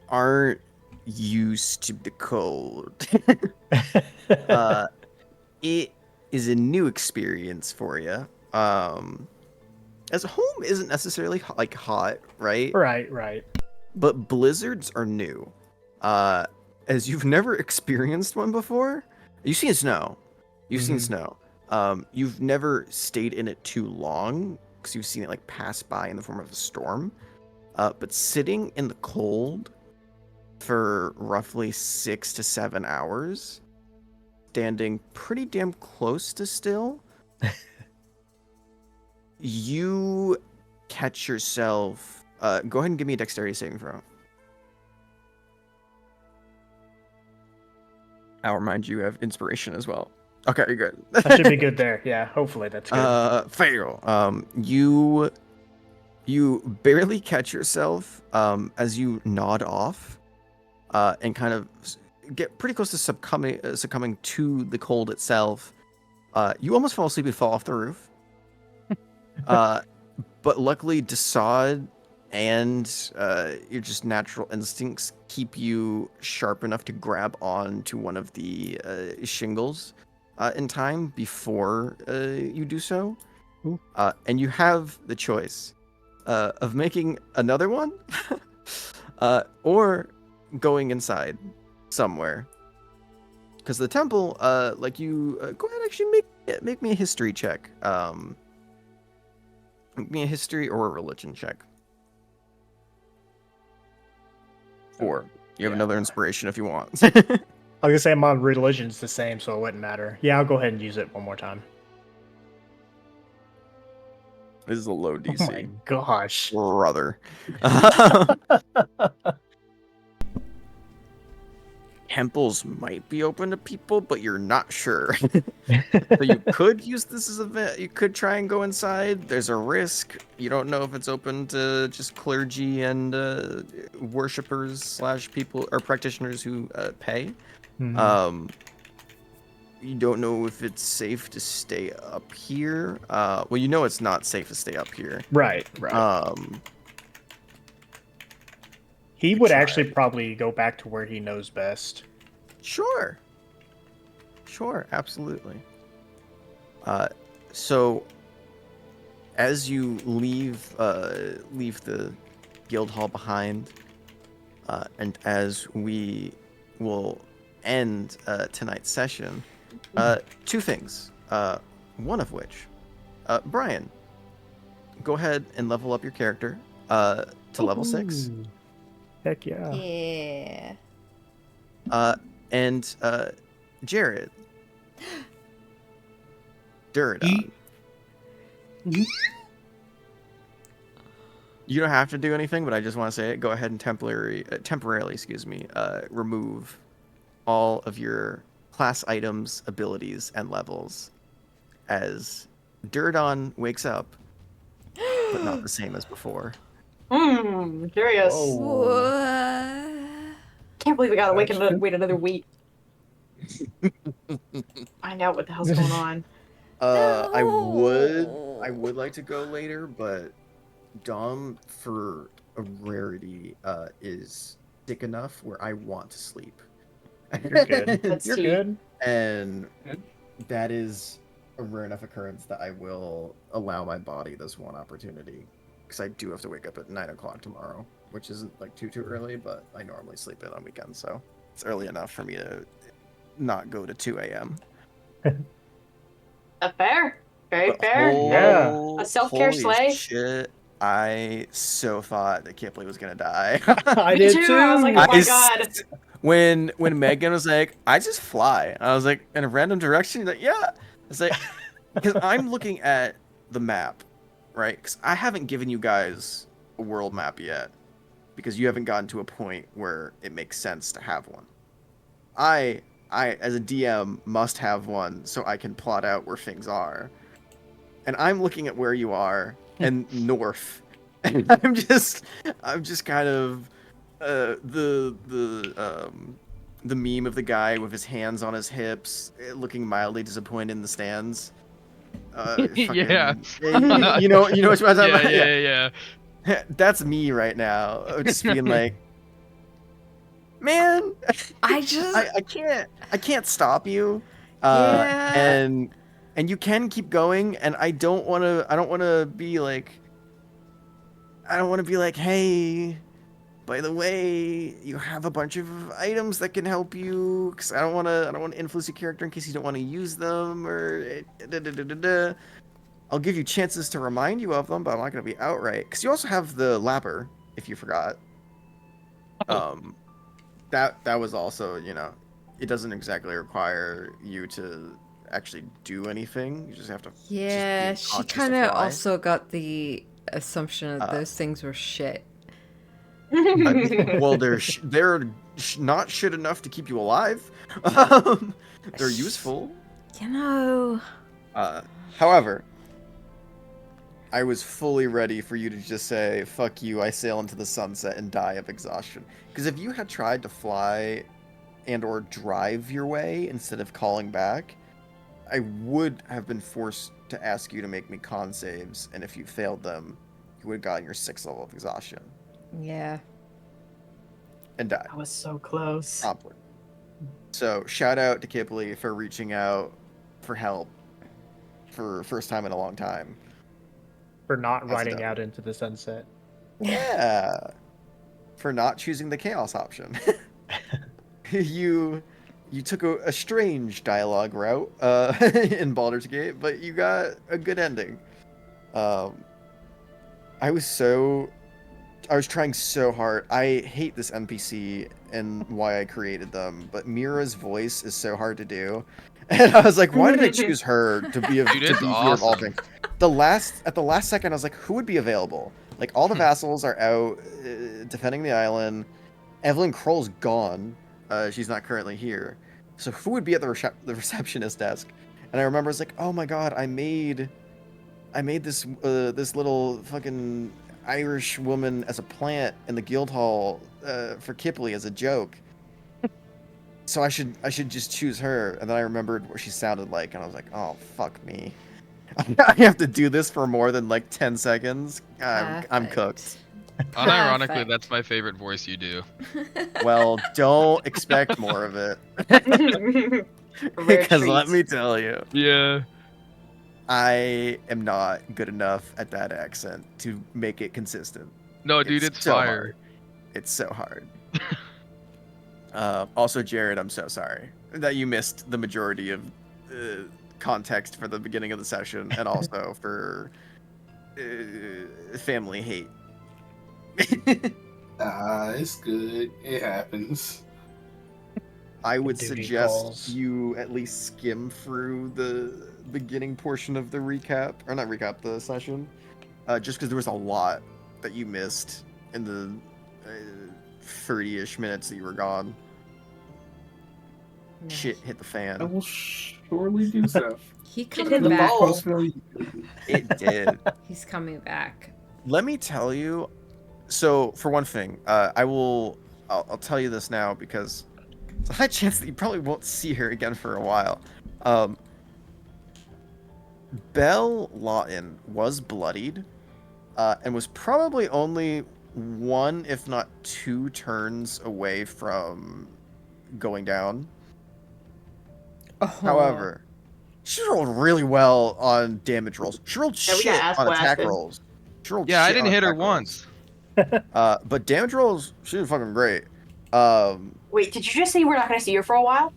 aren't used to the cold. It is a new experience for you. As home isn't necessarily like hot, right? Right. But blizzards are new. As you've never experienced one before. You've seen snow. You've seen Mhm. snow. You've never stayed in it too long because you've seen it like pass by in the form of a storm. But sitting in the cold for roughly 6 to 7 hours, standing pretty damn close to still, you catch yourself. Go ahead and give me a dexterity saving throw. I'll remind you have inspiration as well. Okay, you're good. That should be good there. Yeah, hopefully that's good. Fail. You barely catch yourself as you nod off, and kind of get pretty close to succumbing to the cold itself. You almost fall asleep and fall off the roof. But luckily, Desaad and your just natural instincts keep you sharp enough to grab on to one of the shingles in time before you do so. Ooh. And you have the choice of making another one or going inside somewhere. Because the temple, go ahead and actually make me a history check. Make me a history or a religion check. Or you have Yeah. another inspiration if you want. I was gonna say my religion's the same, so it wouldn't matter. Yeah, I'll go ahead and use it one more time. This is a low Oh DC. my gosh. Brother. Temples might be open to people, but you're not sure. So you could use this as you could try and go inside. There's a risk. You don't know if it's open to just clergy and worshippers / people or practitioners who pay. Mhm. You don't know if it's safe to stay up here. Well, you know it's not safe to stay up here. Right. He would try. actually probably go back to where he knows best. Sure, absolutely. So as you leave the guild hall behind, and as we will end tonight's session, two things. One of which, Brian, go ahead and level up your character to level 6. Ooh. Heck yeah. Yeah. And Jared, Duradon. You don't have to do anything, but I just want to say it. Go ahead and temporarily, remove all of your class items, abilities, and levels as Duradon wakes up, but not the same as before. Curious. Whoa. Can't believe we gotta That's good. wait another week. Find out what the hell's going on. I No. would like to go later, but Dom, for a rarity, is sick enough where I want to sleep. You're good. That's You're tea. good. And that is a rare enough occurrence that I will allow my body this one opportunity. because I do have to wake up at 9 o'clock tomorrow, which isn't like too early, but I normally sleep in on weekends, so it's early enough for me to not go to 2 a.m. Fair. Very But fair. Yeah. A self-care holy sleigh. shit, I so thought that Kipley was gonna die. I Me did too. too. I was like, oh my I god. when Megan was like, I just fly. I was like, in a random direction. She's like, yeah. It's like, because I'm looking at the map, right? Because I haven't given you guys a world map yet, because you haven't gotten to a point where it makes sense to have one. I as a DM must have one so I can plot out where things are. And I'm looking at where you are and north, and I'm just kind of the meme of the guy with his hands on his hips, looking mildly disappointed in the stands. Yeah. You know what I'm talking about? Yeah. That's me right now, just being like, man, I just I can't stop you, Yeah. and you can keep going, and I don't want to be like, hey, by the way, you have a bunch of items that can help you, because I don't want to influence your character in case you don't want to use them, or I'll give you chances to remind you of them, but I'm not going to be outright, because you also have the lapper, if you forgot. That was also, it doesn't exactly require you to actually do anything. You just have to. Yeah, just be she conscious to kind of fly. also got the assumption that those things were shit. Well, they're not shit enough to keep you alive. They're useful. You know. However, I was fully ready for you to just say, fuck you, I sail into the sunset and die of exhaustion. Because if you had tried to fly and or drive your way instead of calling back, I would have been forced to ask you to make me con saves, and if you failed them, you would have gotten your 6th level of exhaustion. Yeah. And died. That was so close. Promptly. So, shout out to Kipley for reaching out for help for first time in a long time. For not That's riding dope. out into the sunset. Yeah. For not choosing the chaos option. You took a strange dialogue route in Baldur's Gate, but you got a good ending. I was trying so hard. I hate this NPC and why I created them, but Mira's voice is so hard to do. And I was like, why did I choose her to be Dude, it's here of all awesome. things? At the last second, I was like, who would be available? Like, all the vassals are out defending the island. Evelyn Kroll's gone. She's not currently here. So who would be at the receptionist desk? And I remember I was like, oh my god, I made this this little fucking Irish woman as a plant in the guild hall for Kipley as a joke. So I should just choose her. And then I remembered what she sounded like, and I was like, oh fuck me. I have to do this for more than like 10 seconds. I'm cooked. Unironically, Perfect. that's my favorite voice you do. Well, don't expect more of it. Rare Because let treats. me tell you, Yeah. I am not good enough at that accent to make it consistent. No, dude, it's so fire. hard. It's so hard. Also, Jared, I'm so sorry that you missed the majority of context for the beginning of the session, and also for family hate. It's good. It happens. I would Duty suggest calls. you at least skim through the beginning portion of the the session, just because there was a lot that you missed in the 30-ish minutes that you were gone. No. Shit hit the I fan. will surely do so. He hit coming the back. balls. It did. He's coming back. Let me tell you. So, for one thing, I'll tell you this now because there's a high chance that you probably won't see her again for a while. Belle Lawton was bloodied, and was probably only 1, if not 2 turns away from going down. Oh. However, she rolled really well on damage rolls. She rolled Yeah, we got shit ass on attack blasted. rolls. She rolled Yeah, I shit didn't on hit her attack rolls. once. But damage rolls, she did fucking great. Wait, did you just say we're not going to see her for a while?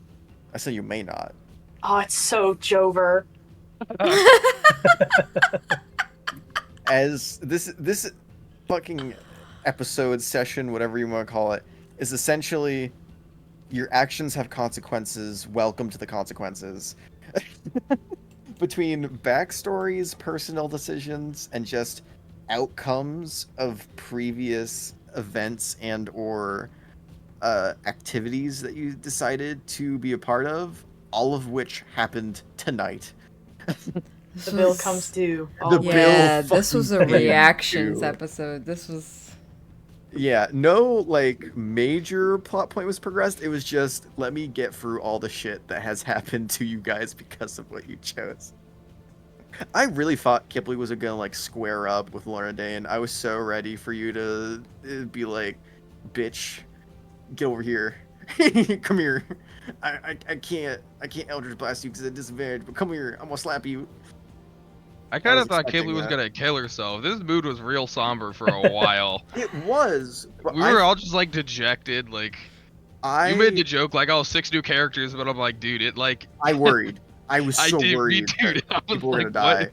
I said you may not. Oh, it's so Jover. As this fucking episode session, whatever you want to call it, is essentially your actions have consequences. Welcome to the consequences. Between backstories, personal decisions, and just outcomes of previous events and or activities that you decided to be a part of, all of which happened tonight. The bill comes due. The Oh, bill Yeah, this was a fucking came reactions due. episode. This was. Yeah, no like major plot point was progressed. It was just let me get through all the shit that has happened to you guys because of what you chose. I really thought Kipley was gonna like square up with Lorna Dane. I was so ready for you to be like, bitch, get over here. Come here. I can't Eldritch Blast you because it's a disadvantage, but come here, I'm gonna slap you. I kind was of thought expecting Kaylee was that. gonna kill herself. This mood was real somber for a while. It was, but We were all just like dejected. Like you made the I joke like, "Oh, 6 new characters," but I'm like, dude, it like worried. I was I so did, me worried too. that I was people were like, gonna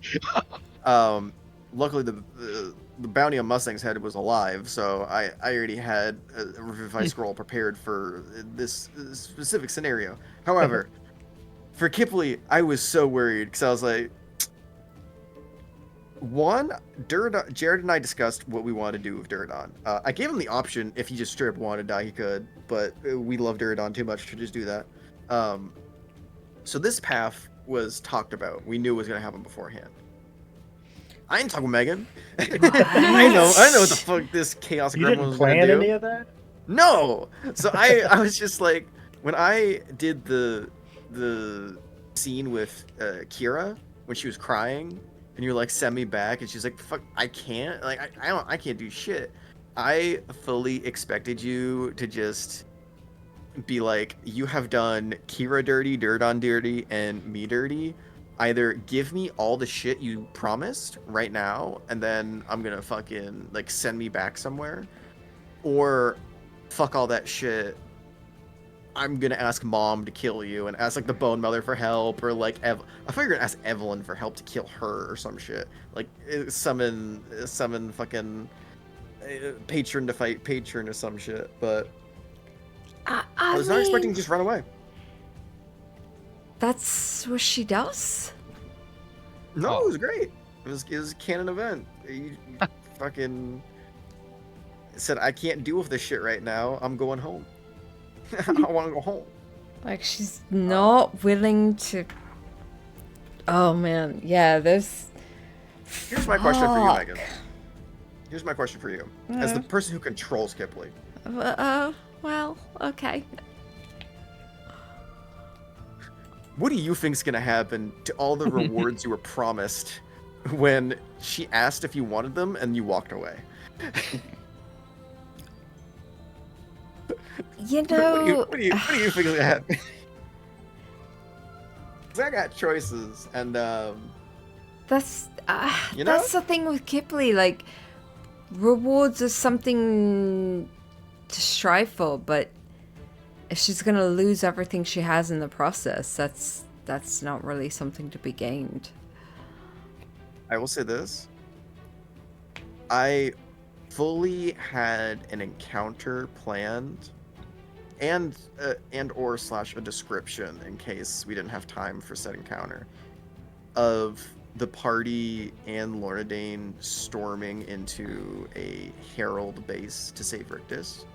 what? die. Luckily the bounty on Mustang's head was alive, so I already had a revivify scroll prepared for this specific scenario. However, for Kipley, I was so worried because I was like, one, Jared and I discussed what we wanted to do with Duradon. I gave him the option if he just straight up wanted to die, he could, but we love Duradon too much to just do that. So this path was talked about. We knew it was going to happen beforehand. I ain't talking with Megan. I know what the fuck this chaos You gremlin didn't was going plan to do. any of that? No. So I was just like, when I did the scene with Kira when she was crying and you're like, send me back, and she's like, fuck, I can't, like I can't do shit. I fully expected you to just be like, you have done Kira dirty, Durdon dirty, and me dirty. Either give me all the shit you promised right now, and then I'm gonna fucking like send me back somewhere, or fuck all that shit. I'm gonna ask Mom to kill you and ask like the Bone Mother for help, or like I thought you were gonna ask Evelyn for help to kill her or some shit. Like summon fucking patron to fight patron or some shit. But I was not expecting to just run away. That's what she does? No, Oh. it was great. It was a canon event. You fucking said I can't deal with this shit right now. I'm going home. I want to go home. Like, she's not willing to. Oh man, yeah, there's. Here's my question for you, Fuck. Megan. Here's my question for you, as the person who controls Kipley. Well, okay. What do you think's gonna happen to all the rewards you were promised when she asked if you wanted them and you walked away? You know. What do you think's gonna happen? 'Cause I got choices, and That's You know? that's the thing with Kipley. Like, rewards are something to strive for, but if she's gonna lose everything she has in the process, that's not really something to be gained. I will say this: I fully had an encounter planned, and or / a description in case we didn't have time for said encounter, of the party and Lorna Dane storming into a Herald base to save Rictus.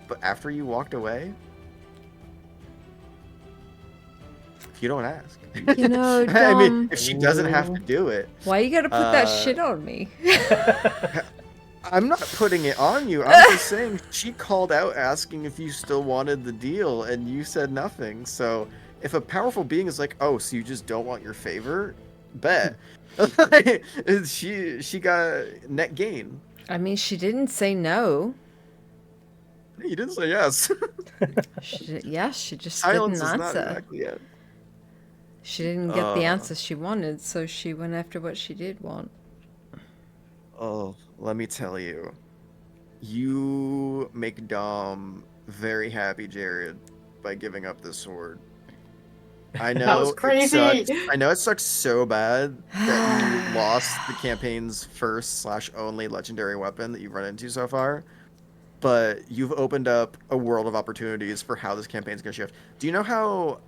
But after you walked away, if you don't ask, You know, I mean, Dom, if she doesn't have to do it, why you gotta put that shit on me? I'm not putting it on you. I'm just saying she called out asking if you still wanted the deal, and you said nothing. So if a powerful being is like, "Oh, so you just don't want your favor?" Bet. she got net gain. I mean, she didn't say no. You didn't say yes. She just Silence is didn't not answer. exactly it. She didn't get the answer she wanted, so she went after what she did want. Oh, let me tell you. You make Dom very happy, Jared, by giving up this sword. I That was know it crazy. sucks. I know it sucks so bad that you lost the campaign's first/only legendary weapon that you've run into so far. But you've opened up a world of opportunities for how this campaign's gonna shift. Do you know how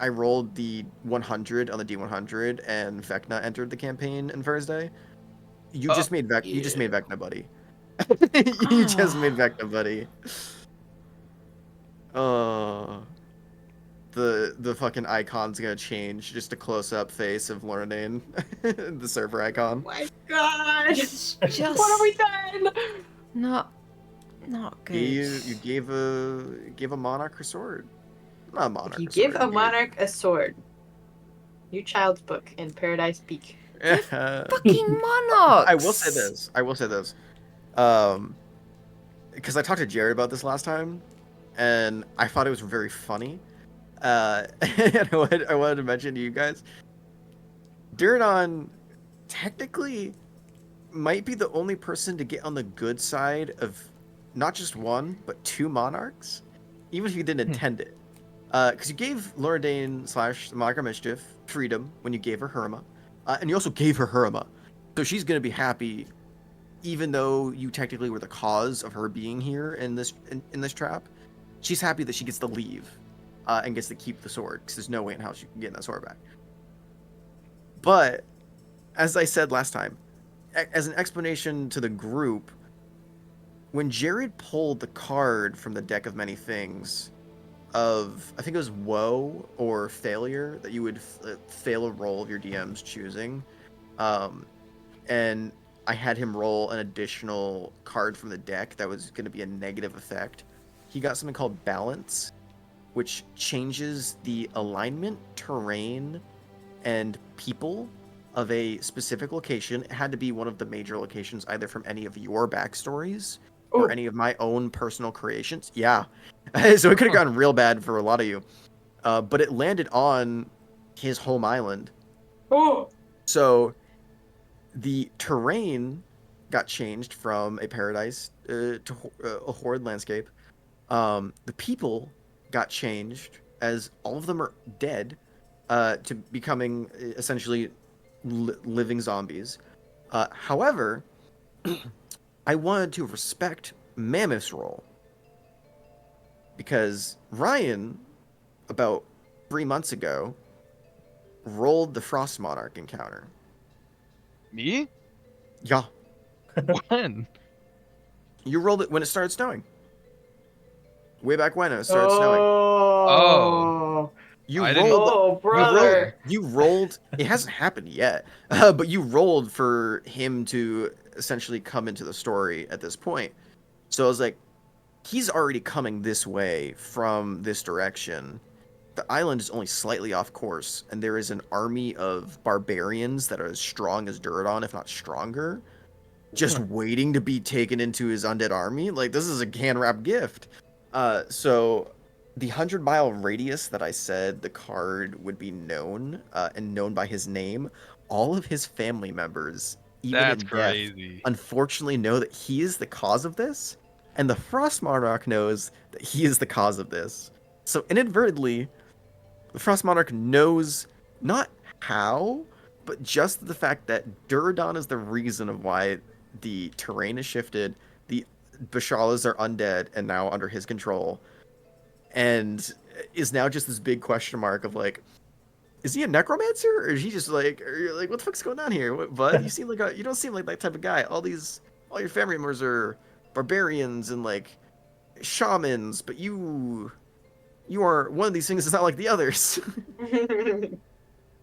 I rolled the 100 on the D100 and Vecna entered the campaign in Thursday? You just made you just made Vecna, buddy. You just made Vecna, buddy. Oh, the fucking icon's gonna change. Just a close-up face of Lorraine, the server icon. My God. It's just What have we done? not good. You gave a monarch a sword. Not a monarch. You a give sword, a monarch a sword. New child's book in Paradise Peak. Fucking monarchs. I will say this. Because I talked to Jared about this last time, and I thought it was very funny. And I wanted to mention to you guys, Duradon technically might be the only person to get on the good side of not just one, but two monarchs, even if you didn't intend it. Because you gave Loradane / Monarch of Mischief freedom when you gave her Herma, and you also gave her Herma, so she's gonna be happy, even though you technically were the cause of her being here in this trap. She's happy that she gets to leave, and gets to keep the sword, because there's no way in how she can get that sword back. But as I said last time, as an explanation to the group, when Jared pulled the card from the deck of many things of, I think it was woe or failure, that you would fail a roll of your DM's choosing, and I had him roll an additional card from the deck that was going to be a negative effect. He got something called balance, which changes the alignment, terrain, and people of a specific location. It had to be one of the major locations, either from any of your backstories or any of my own personal creations. Yeah. So it could have gotten real bad for a lot of you. But it landed on his home island. Oh. So the terrain got changed from a paradise to a horde landscape. The people got changed, as all of them are dead, to becoming essentially living zombies. However, I wanted to respect Mammoth's role, because Ryan, about 3 months ago, rolled the Frost Monarch encounter. Me? Yeah. When? You rolled it when it started snowing. Way back when it started snowing. Oh. You I didn't- rolled. Oh, brother. You rolled. It hasn't happened yet, but you rolled for him to essentially come into the story at this point. So I was like, he's already coming this way from this direction. The island is only slightly off course, and there is an army of barbarians that are as strong as Duradon, if not stronger, just waiting to be taken into his undead army. Like, this is a hand-wrapped gift. So the 100-mile radius that I said the card would be known, and known by his name, all of his family members, even That's in crazy. death, unfortunately know that he is the cause of this, and the Frost Monarch knows that he is the cause of this. So inadvertently, the Frost Monarch knows not how, but just the fact that Duradon is the reason of why the terrain is shifted, the Bashalas are undead and now under his control, and is now just this big question mark of like, is he a necromancer, or is he just like, what the fuck's going on here? What, bud? You don't seem like that type of guy. All your family members are barbarians and like shamans, but you are one of these things that's not like the others.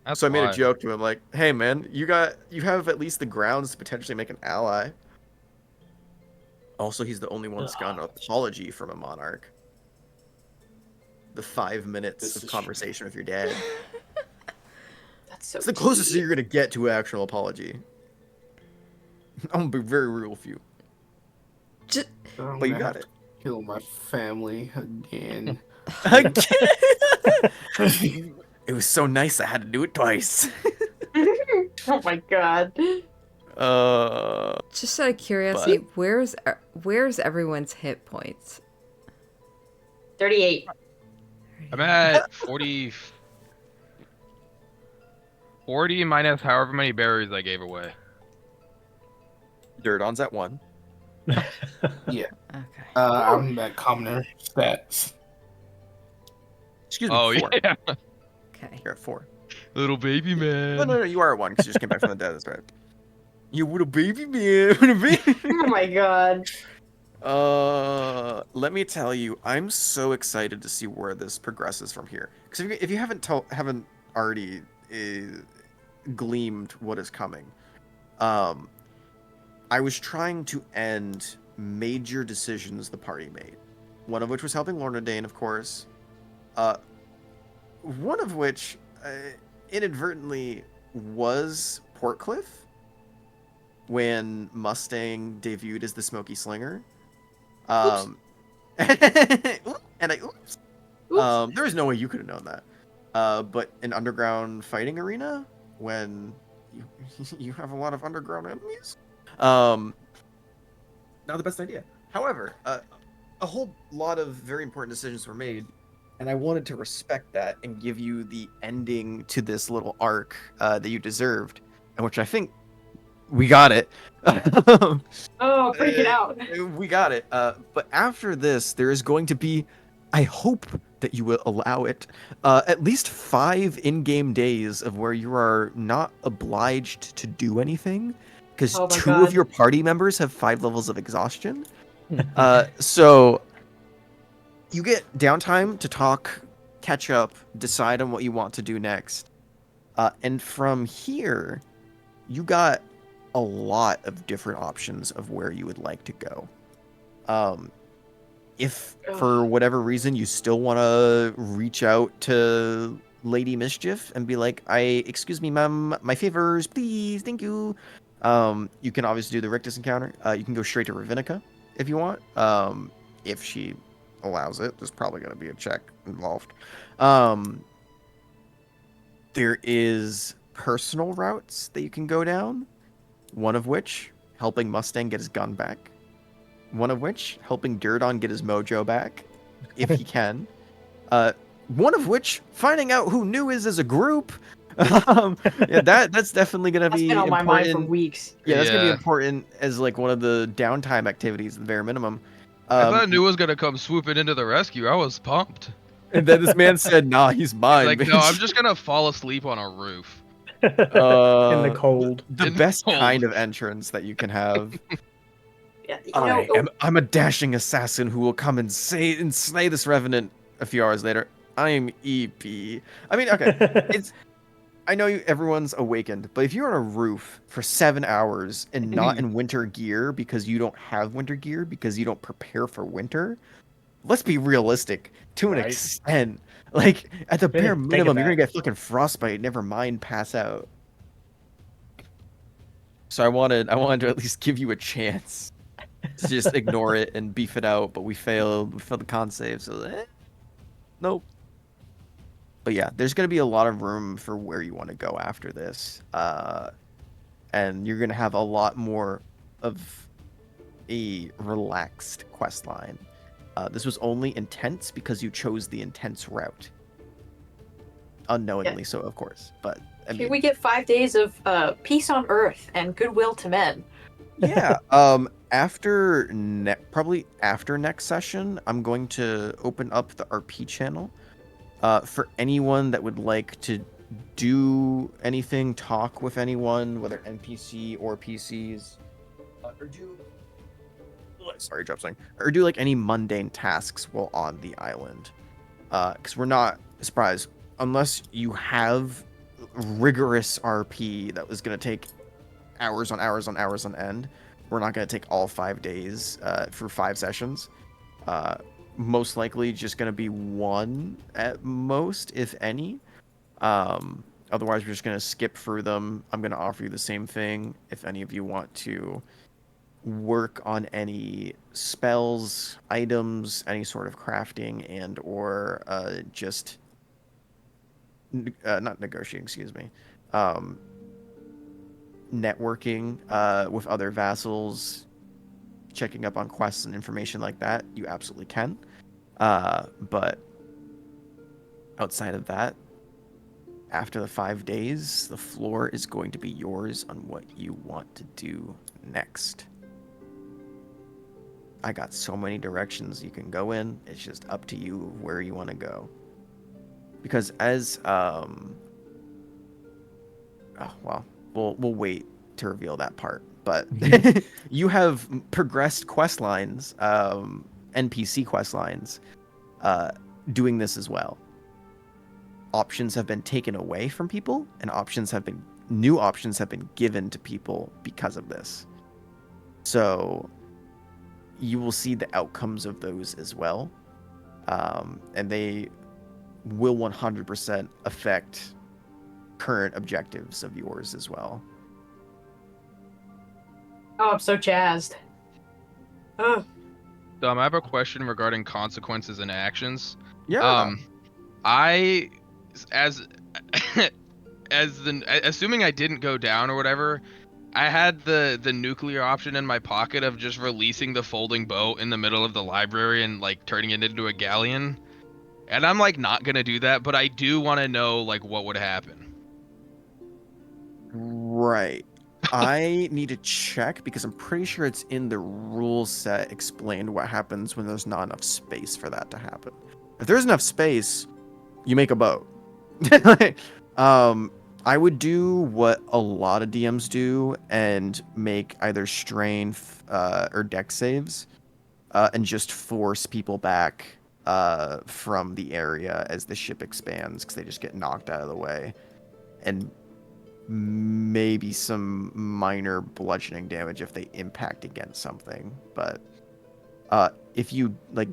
That's So I made a why. joke to him like, hey man, you have at least the grounds to potentially make an ally. Also, he's the only one that's gotten an apology from a monarch. The 5 minutes This of is conversation with your dad. That's so It's the closest cute. you're gonna get to an actual apology. I'm gonna be very real with you, I'm but you gonna got have it. to kill my family again. It was so nice I had to do it twice. Oh my God. Just out of curiosity, where's everyone's hit points? 38. I'm at 40. 40 minus however many berries I gave away. Dirdon's at 1. Yeah. Okay. I'm at commoner stats. Excuse me, Oh 4. yeah, Okay. You're at 4. little baby man. No, you are at 1 because you just came back from the dead. That's right. You little baby man. Little baby. Oh my god. Let me tell you, I'm so excited to see where this progresses from here. Because if you haven't already gleamed what is coming, I was trying to end major decisions the party made. One of which was helping Lorna Dane, of course. One of which inadvertently was Portcliff when Mustang debuted as the Smoky Slinger. And oops. There is no way you could have known that. But an underground fighting arena when you have a lot of underground enemies. Not the best idea. However, a whole lot of very important decisions were made, and I wanted to respect that and give you the ending to this little arc that you deserved, and which I think we got it. Oh, freak it out. We got it. But after this, there is going to be, I hope that you will allow it, at least 5 in-game days of where you are not obliged to do anything, because Oh my 2 God. of your party members have 5 levels of exhaustion. So you get downtime to talk, catch up, decide on what you want to do next. And from here, you got a lot of different options of where you would like to go. If for whatever reason you still want to reach out to Lady Mischief and be like, excuse me, ma'am, my favors, please, thank you. You can obviously do the Rictus encounter. You can go straight to Ravinica if you want. If she allows it, there's probably going to be a check involved. There is personal routes that you can go down. One of which, helping Mustang get his gun back. One of which, helping Dirdon get his mojo back, if he can. One of which, finding out who New is as a group. Yeah, that's definitely gonna That's be been on my important. mind for weeks. Yeah, that's gonna be Yeah. important as like one of the downtime activities at the bare minimum. I thought New was gonna come swooping into the rescue. I was pumped. And then this man said, "Nah, he's mine." Like, bitch. no, I'm just gonna fall asleep on a roof. In the cold. The In the best cold. kind of entrance that you can have. Yeah, you know, I'm a dashing assassin who will come and slay this revenant a few hours later. I'm EP. I mean, okay, I know everyone's awakened, but if you're on a roof for 7 hours and not in winter gear because you don't have winter gear because you don't prepare for winter, let's be realistic to an Right. extent. Like at the Think bare of minimum, you're gonna that. get fucking frostbite. Never mind, pass out. So I wanted to at least give you a chance to just ignore it and beef it out, but we failed. We failed the con save, so nope. But yeah, there's gonna be a lot of room for where you want to go after this, and you're gonna have a lot more of a relaxed quest line. This was only intense because you chose the intense route, unknowingly so, of course. But I mean, we get 5 days of peace on Earth and goodwill to men. yeah. After probably after next session, I'm going to open up the RP channel. For anyone that would like to do anything, talk with anyone, whether NPC or PCs, or do or do like any mundane tasks while on the island. Because we're not surprised unless you have rigorous RP that was gonna take hours on hours on hours on end. We're not gonna take all 5 days for 5 sessions. Most likely just going to be 1 at most, if any. Otherwise, we're just going to skip through them. I'm going to offer you the same thing. If any of you want to work on any spells, items, any sort of crafting, and or just not negotiating, excuse me. networking with other vassals, checking up on quests and information like that, you absolutely can. But outside of that, after the 5 days, the floor is going to be yours on what you want to do next. I got so many directions you can go in. It's just up to you where you want to go. Because as oh well, we'll wait to reveal that part. But you have progressed quest lines, NPC quest lines, doing this as well. Options have been taken away from people, and new options have been given to people because of this. So you will see the outcomes of those as well, and they will 100% affect current objectives of yours as well. Oh, I'm so jazzed. Oh. I have a question regarding consequences and actions. Yeah. I, as assuming I didn't go down or whatever, I had the nuclear option in my pocket of just releasing the folding boat in the middle of the library and like turning it into a galleon. And I'm like not gonna do that, but I do want to know like what would happen. Right. I need to check because I'm pretty sure it's in the rule set explained what happens when there's not enough space for that to happen. If there's enough space, you make a boat. I would do what a lot of DMs do and make either strain or deck saves, and just force people back from the area as the ship expands because they just get knocked out of the way, and maybe some minor bludgeoning damage if they impact against something. But if you like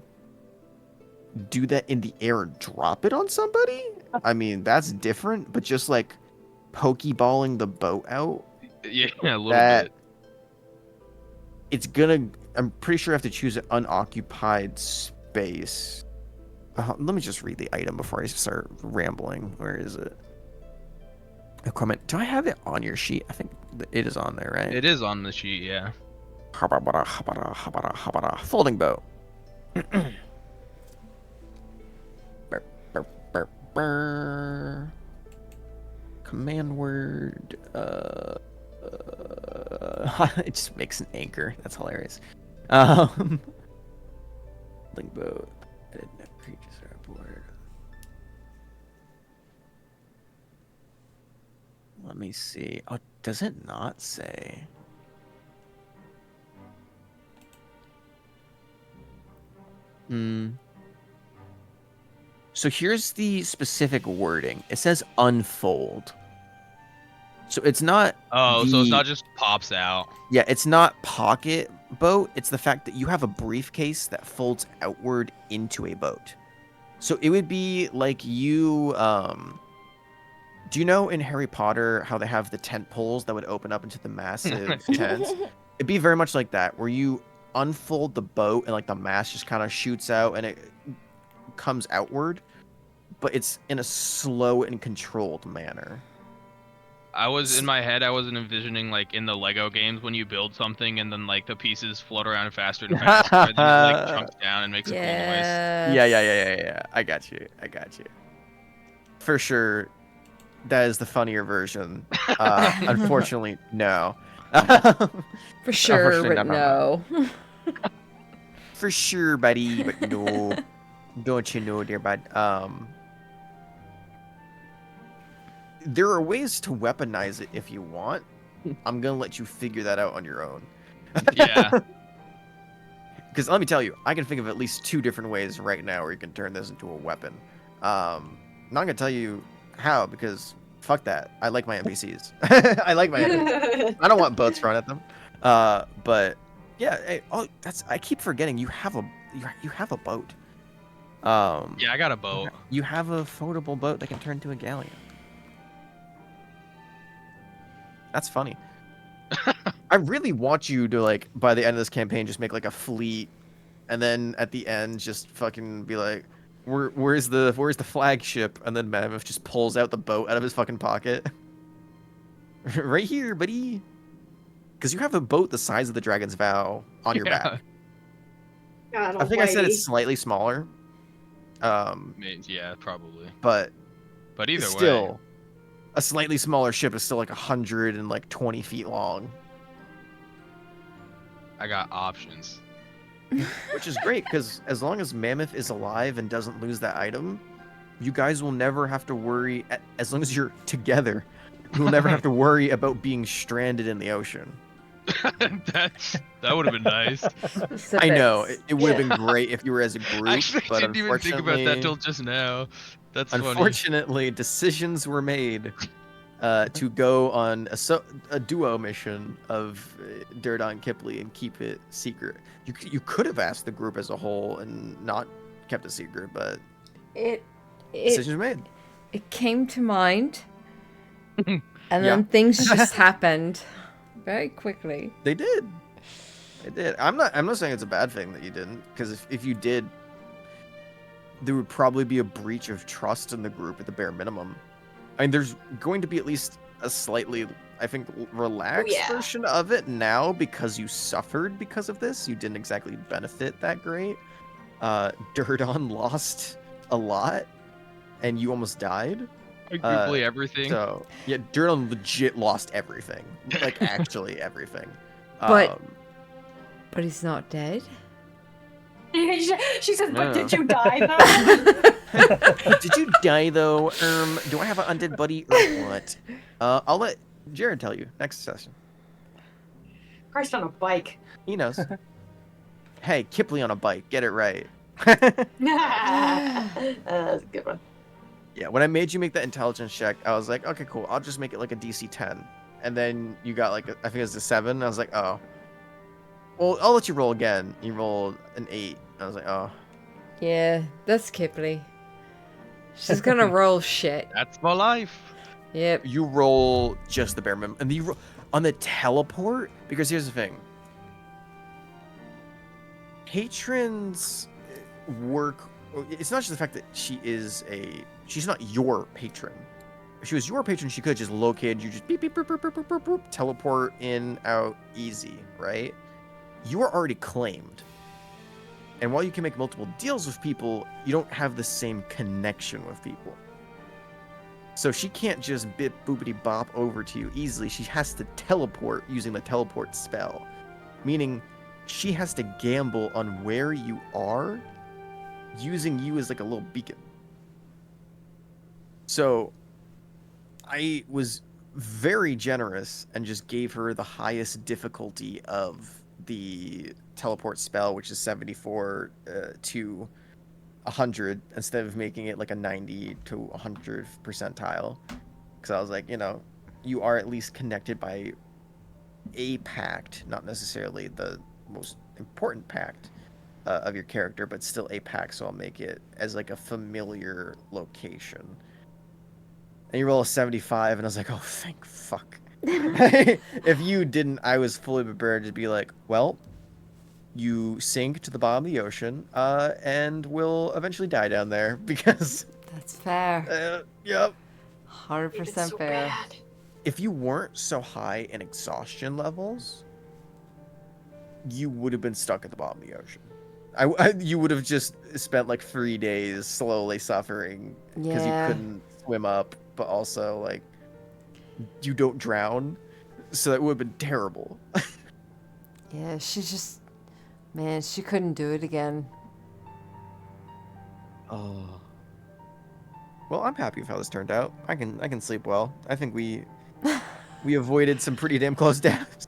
do that in the air and drop it on somebody, I mean that's different. But just like pokeballing the boat out, Yeah, a little that bit. it's gonna. I'm pretty sure I have to choose an unoccupied space. Let me just read the item before I start rambling. Where is it? Equipment. Do I have it on your sheet? I think it is on there, right? It is on the sheet, yeah. Folding boat. Command word. It just makes an anchor. That's hilarious. Link boat. Creatures are aboard. Let me see. Oh, does it not say? So here's the specific wording. It says unfold. So it's not. Oh, so it's not just pops out. Yeah, it's not pocket boat. It's the fact that you have a briefcase that folds outward into a boat. So it would be like you. Do you know in Harry Potter how they have the tent poles that would open up into the massive tents? It'd be very much like that, where you unfold the boat and like the mast just kind of shoots out and it comes outward, but it's in a slow and controlled manner. I was in my head. I wasn't envisioning like in the Lego games when you build something and then like the pieces float around faster and faster, and then it like chunks down and makes a cool noise. Yeah. I got you. For sure, that is the funnier version. Unfortunately, no. For sure, but no. For sure, buddy, but no. Don't you know, dear bud? There are ways to weaponize it if you want. I'm gonna let you figure that out on your own. Yeah. Because let me tell you, I can think of at least 2 different ways right now where you can turn this into a weapon. I'm not gonna tell you how because fuck that. I like my NPCs. I like my NPCs. I don't want boats thrown at them. But yeah, hey, I keep forgetting you have a boat. Yeah, I got a boat. You have a floatable boat that can turn into a galleon. That's funny. I really want you to like by the end of this campaign just make like a fleet, and then at the end just fucking be like, where's the flagship? And then Mammoth just pulls out the boat out of his fucking pocket. Right here, buddy. Because you have a boat the size of the Dragon's Vow on your Yeah. back. God I think I said almighty. it's slightly smaller. Yeah, probably. But But either way, still, a slightly smaller ship is still like 120 feet long, I got options. which is great because as long as Mammoth is alive and doesn't lose that item, you guys will never have to worry. As long as you're together, you'll never have to worry about being stranded in the ocean. that would have been nice. It's a I bit- know it would have Yeah. been great if you were as a group, Actually, I but didn't even think about that unfortunately, till just now. That's funny. unfortunately, decisions were made to go on a duo mission of Durdan and Kipley and keep it secret. You could have asked the group as a whole and not kept it secret, but It decisions were made. it came to mind, and Yeah. then things just happened very quickly. They did. They did. I'm not saying it's a bad thing that you didn't, because if you did, there would probably be a breach of trust in the group at the bare minimum. I mean, there's going to be at least a slightly, I think, relaxed yeah. version of it now because you suffered because of this. You didn't exactly benefit that great. Durdon lost a lot, and you almost died. Arguably everything. So yeah, Durdon legit lost everything, like actually everything. But he's not dead. She says, but Yeah. did you die though? Did you die though? Do I have an undead buddy or what? I'll let Jared tell you next session. Christ on a bike. He knows. Hey, Kipley on a bike. Get it right. That's a good one. Yeah, when I made you make that intelligence check, I was like, okay, cool. I'll just make it like a DC 10. And then you got like, I think it was a 7. I was like, oh. Well, I'll let you roll again. You rolled an 8. I was like, oh. Yeah, that's Kipley. She's gonna roll shit. That's my life. Yep. You roll just the bare minimum. And you roll on the teleport, because here's the thing. Patrons work. It's not just the fact that she's not your patron. If she was your patron, she could just locate you, just beep, beep, beep, beep, beep, beep, beep, beep, teleport in, out, easy, right? You are already claimed. And while you can make multiple deals with people, you don't have the same connection with people. So she can't just bip boopity bop over to you easily. She has to teleport using the teleport spell. Meaning she has to gamble on where you are, using you as like a little beacon. So I was very generous and just gave her the highest difficulty of the teleport spell, which is 74 to 100, instead of making it like a 90 to 100 percentile. Because I was like, you are at least connected by a pact, not necessarily the most important pact of your character, but still a pact, so I'll make it as like a familiar location. And you roll a 75, and I was like, oh, thank fuck. If you didn't, I was fully prepared to be like, well, you sink to the bottom of the ocean, and will eventually die down there, because... That's fair. Yep. 100% So fair. bad. If you weren't so high in exhaustion levels, you would have been stuck at the bottom of the ocean. You would have just spent like 3 days slowly suffering because Yeah. you couldn't swim up, but also like you don't drown, so that would have been terrible. Yeah, man, she couldn't do it again. Oh. Well, I'm happy with how this turned out. I can sleep well. I think we avoided some pretty damn close deaths.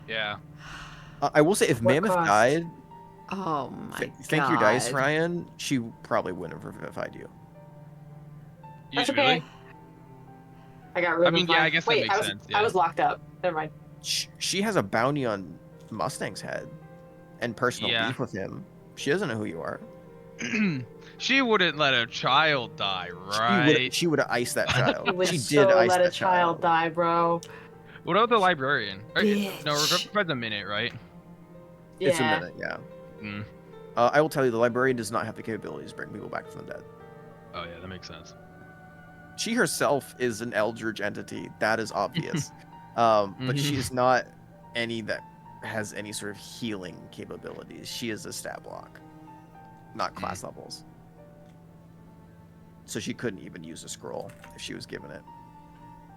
Yeah. I will say, if What Mammoth cost? died, Oh my god. thank your dice, Ryan. She probably wouldn't have revivified you. That's Really? okay. I got rid I mean, of yeah, mine. I guess that Wait, makes I was, sense, I yeah. was locked up. Never mind. She has a bounty on Mustang's head and personal Yeah. beef with him. She doesn't know who you are. She wouldn't let a child die, right? She would have iced that child. He would She so did ice let a that child die, bro. What about the librarian? No, Bitch. for the minute, right? Yeah. It's a minute, yeah. Mm. I will tell you, the librarian does not have the capabilities to bring people back from the dead. Oh yeah, that makes sense. she herself is an eldritch entity. That is obvious. But she is not any that has any sort of healing capabilities. She is a stat block, not class levels. So she couldn't even use a scroll if she was given it.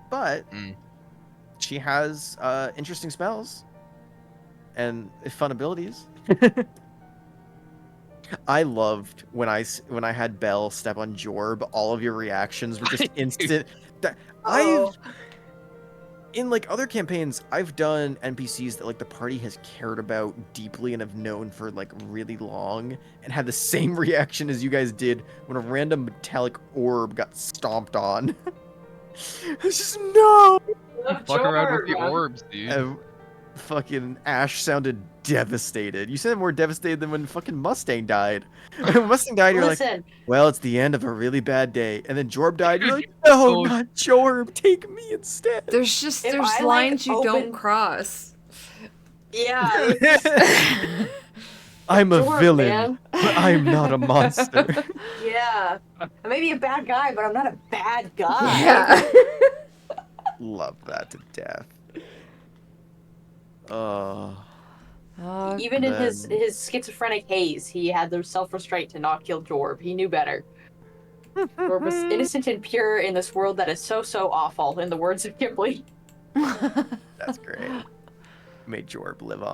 But she has interesting spells and fun abilities. I loved when I had Belle step on Jorb. All of your reactions were just instant. In like other campaigns, I've done NPCs that like the party has cared about deeply and have known for like really long, and had the same reaction as you guys did when a random metallic orb got stomped on. It's just no. Fuck around with the orbs, dude. Fucking Ash sounded devastated. You sounded more devastated than when fucking Mustang died. When Mustang died, you're like, well, it's the end of a really bad day. And then Jorb died, you're like, no, not Jorb, take me instead. There's lines you don't cross. Yeah. I'm a Jorb, villain, man. but I'm not a monster. Yeah. I may be a bad guy, but I'm not a bad guy. Yeah. Love that to death. Even in his schizophrenic haze, he had the self-restraint to not kill Jorb. He knew better. Jorb was innocent and pure in this world that is so awful, in the words of Ghibli. That's great. Made Jorb live on.